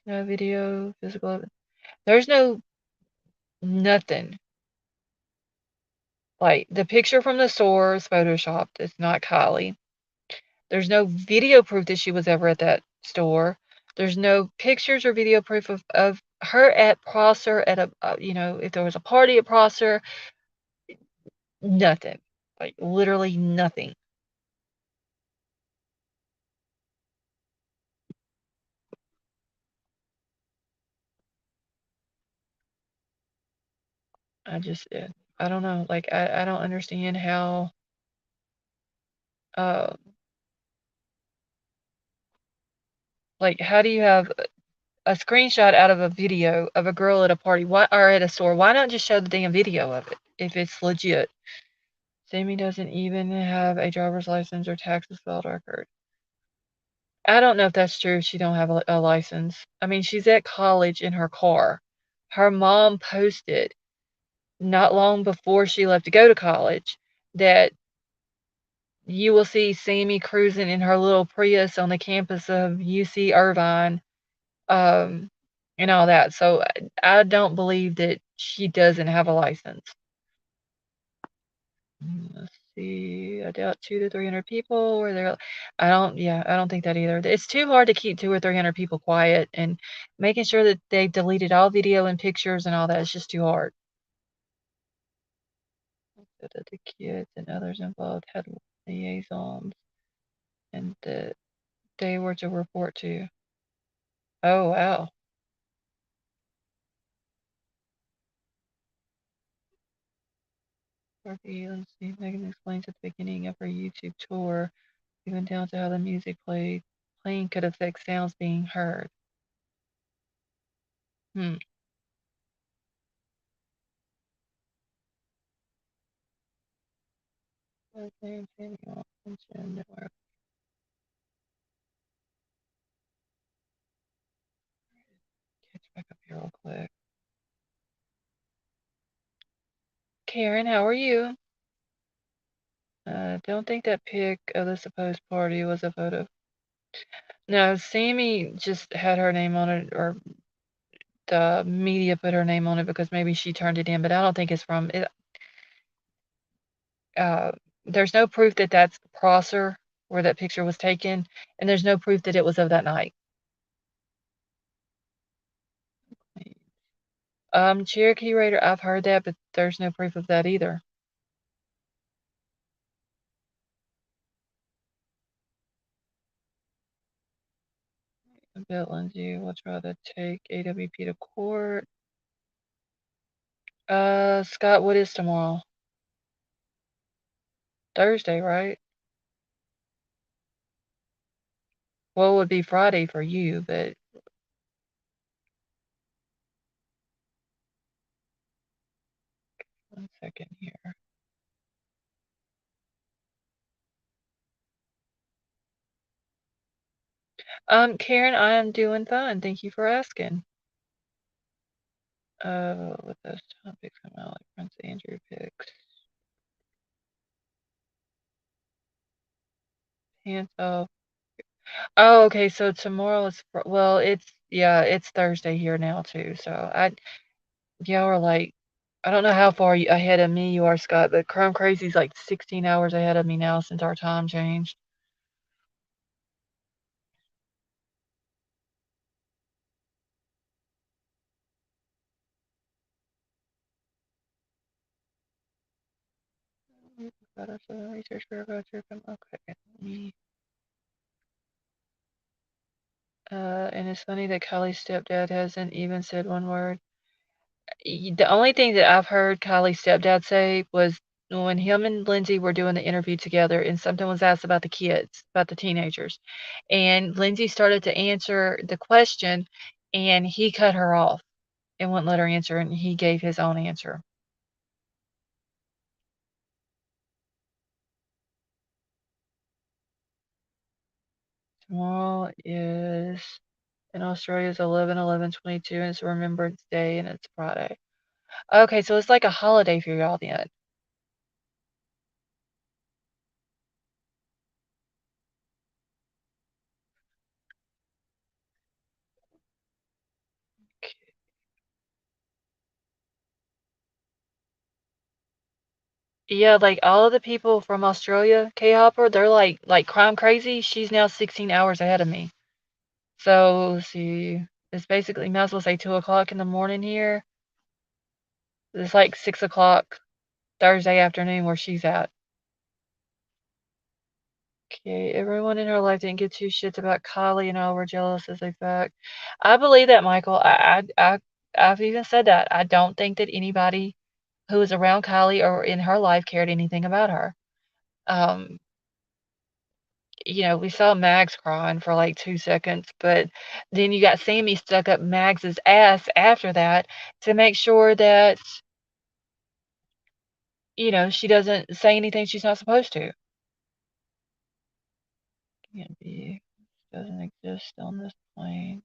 No video, physical evidence. There's no nothing. Like the picture from the store is photoshopped. It's not Kylie. There's no video proof that she was ever at that store. There's no pictures or video proof of her at Prosser at a if there was a party at Prosser. Nothing. Like, literally nothing. I just, I don't know. Like, I don't understand how, uh, like, how do you have a screenshot out of a video of a girl at a party or at a store? Why not just show the damn video of it if it's legit? Sammy doesn't even have a driver's license or taxes filed record. I don't know if that's true. She don't have a license. I mean, she's at college in her car. Her mom posted not long before she left to go to college that you will see Sammy cruising in her little Prius on the campus of UC Irvine, um, and all that. So I don't believe that she doesn't have a license. Let's see. I doubt 200 to 300 people were there. I don't think that either. It's too hard to keep 200 or 300 people quiet, and making sure that they deleted all video and pictures and all that is just too hard. That the kids and others involved had liaisons and that they were to report to. Oh, wow. Okay, let's see. Megan explains at the beginning of her YouTube tour, even down to how the music playing could affect sounds being heard. Hmm. Okay, catch back up here real quick. Karen, how are you? Don't think that pic of the supposed party was a photo. No, Sammy just had her name on it, or the media put her name on it because maybe she turned it in, but I don't think it's from it. Uh, there's no proof that that's Prosser where that picture was taken, and there's no proof that it was of that night. Cherokee Raider, I've heard that, but there's no proof of that either. Bill Lindsay will try to take AWP to court. Scott, what is tomorrow? Thursday, right? Well, it would be Friday for you, but 1 second here. Karen, I am doing fine. Thank you for asking. With those topics, I'm not like Prince Andrew picks. Hands off. Oh, okay. So tomorrow is well, it's Thursday here now too. So y'all are like, I don't know how far ahead of me you are, Scott, but Chrome Crazy's like 16 hours ahead of me now since our time changed. Research okay. And it's funny that Kylie's stepdad hasn't even said one word. The only thing that I've heard Kylie's stepdad say was when him and Lindsay were doing the interview together and something was asked about the kids, about the teenagers. And Lindsay started to answer the question and he cut her off and wouldn't let her answer and he gave his own answer. Tomorrow is in Australia is 11/11/22 and it's Remembrance Day and it's Friday. Okay, so it's like a holiday for y'all then. Yeah, like all of the people from Australia, K-Hopper, they're like Crime Crazy. She's now 16 hours ahead of me. So let's see, it's basically might as well say 2 o'clock in the morning here. It's like 6 o'clock Thursday afternoon where she's at. Okay, everyone in her life didn't give two shits about Kylie and all were jealous as a fact. I believe that, Michael. I've even said that. I don't think that anybody who was around Kylie or in her life cared anything about her. Um, we saw Mags crying for like 2 seconds, but then you got Sammy stuck up Mags's ass after that to make sure that, she doesn't say anything she's not supposed to. Can't be, doesn't exist on this plane.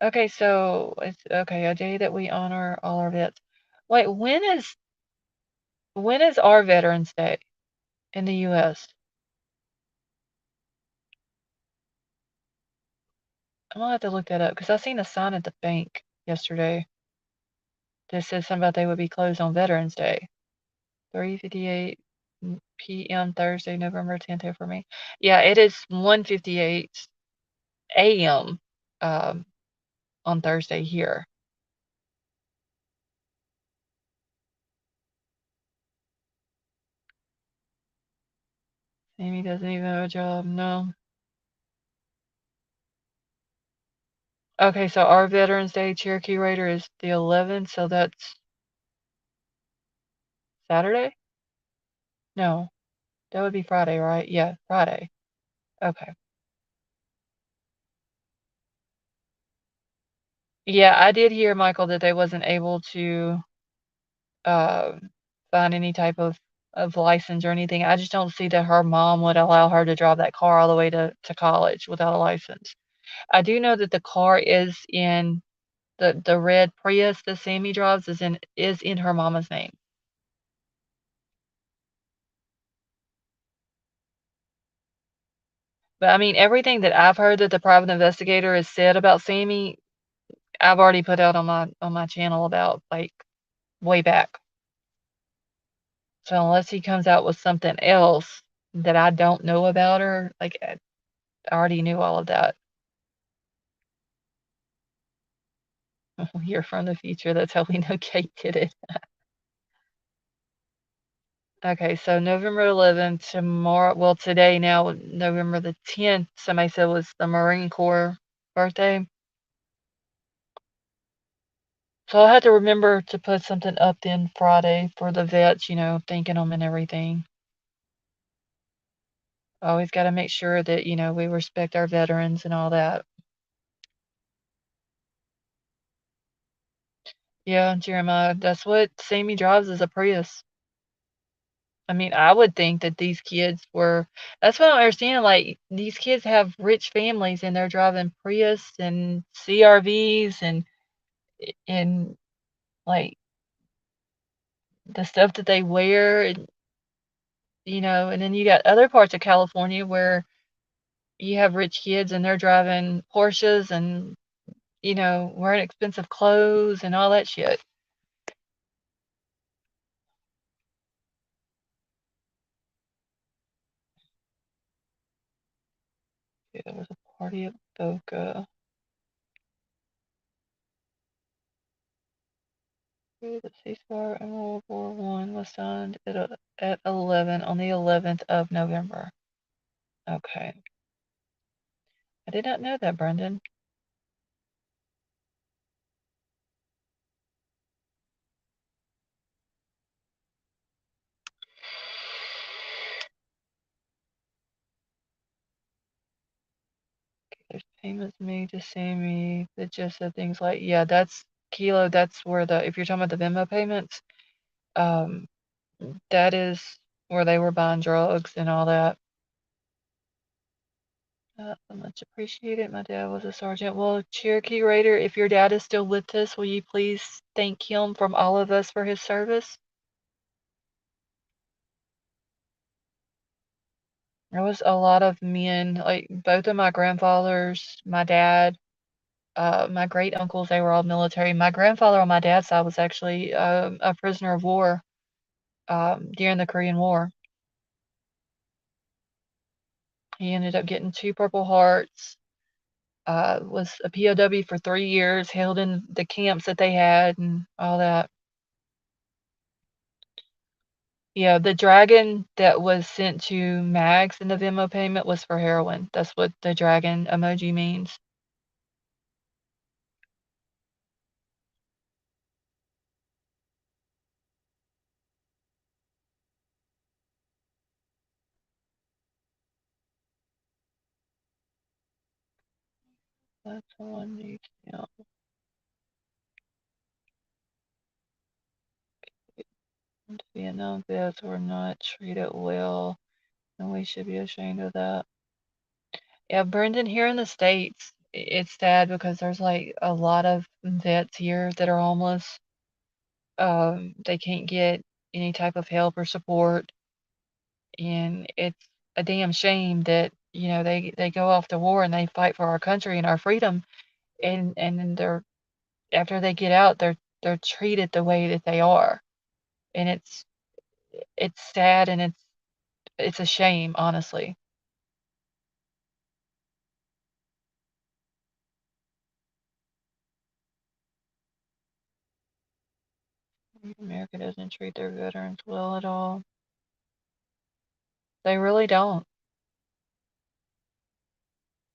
Okay, so it's okay, a day that we honor all our vets. Wait, when is our Veterans Day in the US? I'm gonna have to look that up because I seen a sign at the bank yesterday that said something about they would be closed on Veterans Day. 3:58 p.m. Thursday, November 10th for me. Yeah, it is 1:58 a.m. Um, on Thursday here. Amy doesn't even have a job. No. Okay, so our Veterans Day Cherokee Raider is the 11th, so that's Saturday? No, that would be Friday, right? Yeah, Friday. Okay. Yeah, I did hear, Michael, that they wasn't able to um, find any type of license or anything. I just don't see that her mom would allow her to drive that car all the way to college without a license. I do know that the car is in the red Prius that Sammy drives is in her mama's name. But I mean, everything that I've heard that the private investigator has said about Sammy, I've already put out on my channel about like way back. So unless he comes out with something else that I don't know about her, like I already knew all of that. You're from the future. That's how we know Kate did it. Okay, so November 11th, tomorrow, well, today now, November the 10th, somebody said was the Marine Corps birthday. So I had to remember to put something up then Friday for the vets, thanking them and everything. Always got to make sure that, we respect our veterans and all that. Yeah, Jeremiah, that's what Sammy drives is a Prius. I mean, I would think that these kids were that's what I don't understand, like, these kids have rich families and they're driving Prius and CRVs and, like, the stuff that they wear and, and then you got other parts of California where you have rich kids and they're driving Porsches and, wearing expensive clothes and all that shit. Yeah, there was a party at Boca. The ceasefire in World War I was signed at 11 on the 11th of November. Okay. I did not know that, Brendan. There's payments made to Sammy. The gist of things like, yeah, that's Kilo. That's where if you're talking about the Venmo payments, um, that is where they were buying drugs and all that. Much appreciated. My dad was a sergeant. Well, Cherokee Raider, if your dad is still with us, will you please thank him from all of us for his service? There was a lot of men, like both of my grandfathers, my dad, my great uncles, they were all military. My grandfather on my dad's side was actually a prisoner of war during the Korean War. He ended up getting two Purple Hearts, was a POW for 3 years, held in the camps that they had and all that. Yeah, the dragon that was sent to Mags in the Venmo payment was for heroin. That's what the dragon emoji means. That's all I need. Yeah. Vietnam vets were not treated well, and we should be ashamed of that. Yeah, Brendan, here in the States, it's sad because there's like a lot of vets here that are homeless. They can't get any type of help or support, and it's a damn shame that they go off to war and they fight for our country and our freedom, and then after they get out, they're treated the way that they are, and it's sad and it's a shame, honestly. America doesn't treat their veterans well at all. They really don't.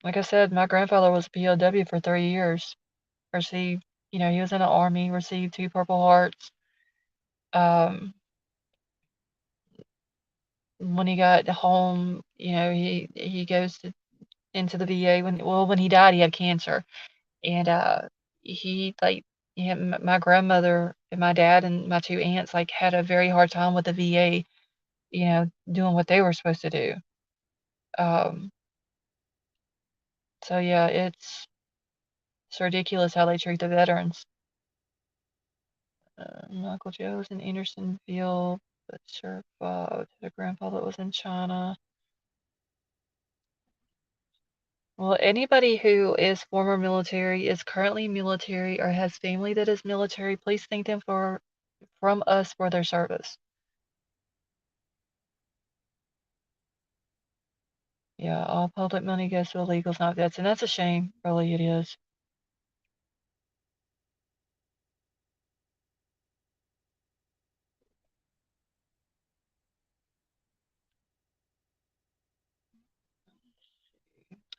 Like I said, my grandfather was a POW for 3 years. Received, he was in the army, received two Purple Hearts. Um, when he got home, he goes into the VA when he died, he had cancer. And he like my grandmother and my dad and my two aunts like had a very hard time with the VA, doing what they were supposed to do. Um, so yeah, it's ridiculous how they treat the veterans. Uncle Joe was in Andersonville, but survived. Their grandfather was in China. Well, anybody who is former military, is currently military, or has family that is military, please thank them from us for their service. Yeah, all public money goes to illegals, not vets, and that's a shame. Really, it is.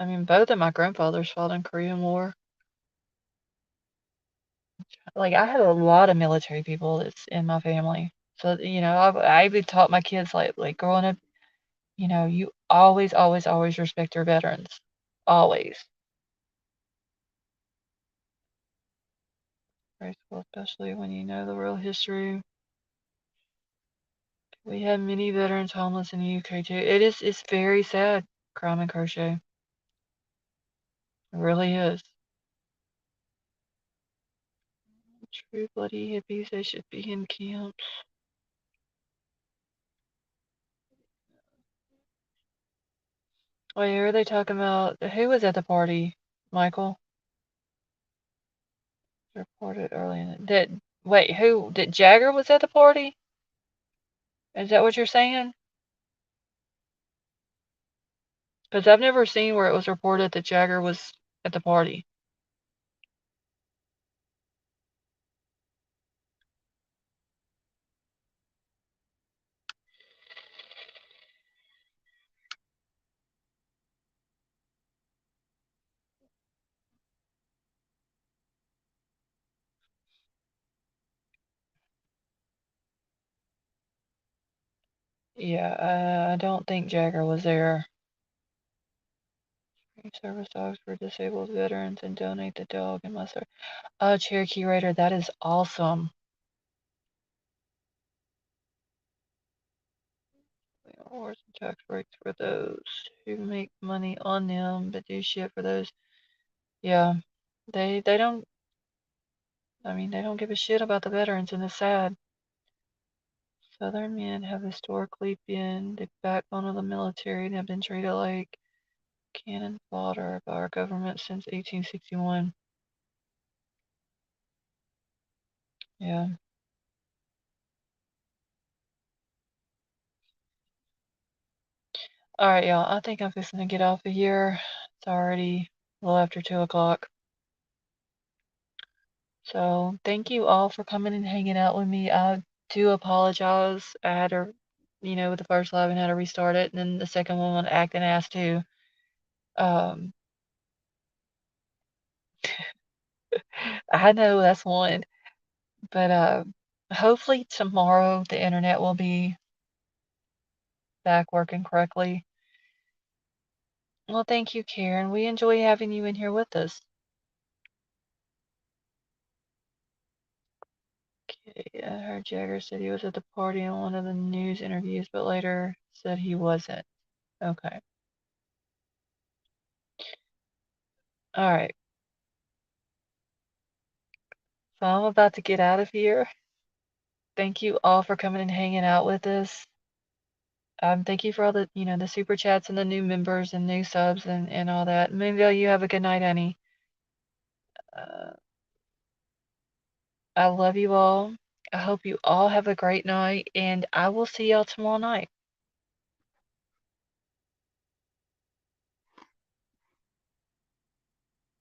I mean, both of my grandfathers fought in Korean War. Like, I have a lot of military people that's in my family. So, I even taught my kids like growing up, you always, always, always respect your veterans. Always. Graceful, especially when you know the real history. We have many veterans homeless in the UK too. It's very sad, Crime and Crochet. It really is. True bloody hippies, they should be in camps. Wait, who are they talking about? Who was at the party? Michael? Reported early in the wait, who did Jagger was at the party? Is that what you're saying? Because I've never seen where it was reported that Jagger was at the party. Yeah, I don't think Jagger was there. Service dogs for disabled veterans and donate the dog and must. Oh, Cherokee Raider, that is awesome. Awards and tax breaks for those who make money on them but do shit for those. Yeah, they don't. I mean, they don't give a shit about the veterans, and it's sad. Southern men have historically been the backbone of the military and have been treated like cannon fodder by our government since 1861. Yeah. All right, y'all. I think I'm fixing to get off of here. It's already a little after 2 o'clock. So thank you all for coming and hanging out with me. I do apologize. I had to, with the first live and had to restart it, and then the second one acting ass too. Um, I know that's one, but hopefully tomorrow the internet will be back working correctly. Well, thank you, Karen. We enjoy having you in here with us. Okay, I heard Jagger said he was at the party in one of the news interviews, but later said he wasn't. Okay. All right. So I'm about to get out of here. Thank you all for coming and hanging out with us. Thank you for all the super chats and the new members and new subs and all that. Moonville, you have a good night, honey. Uh, I love you all. I hope you all have a great night, and I will see y'all tomorrow night.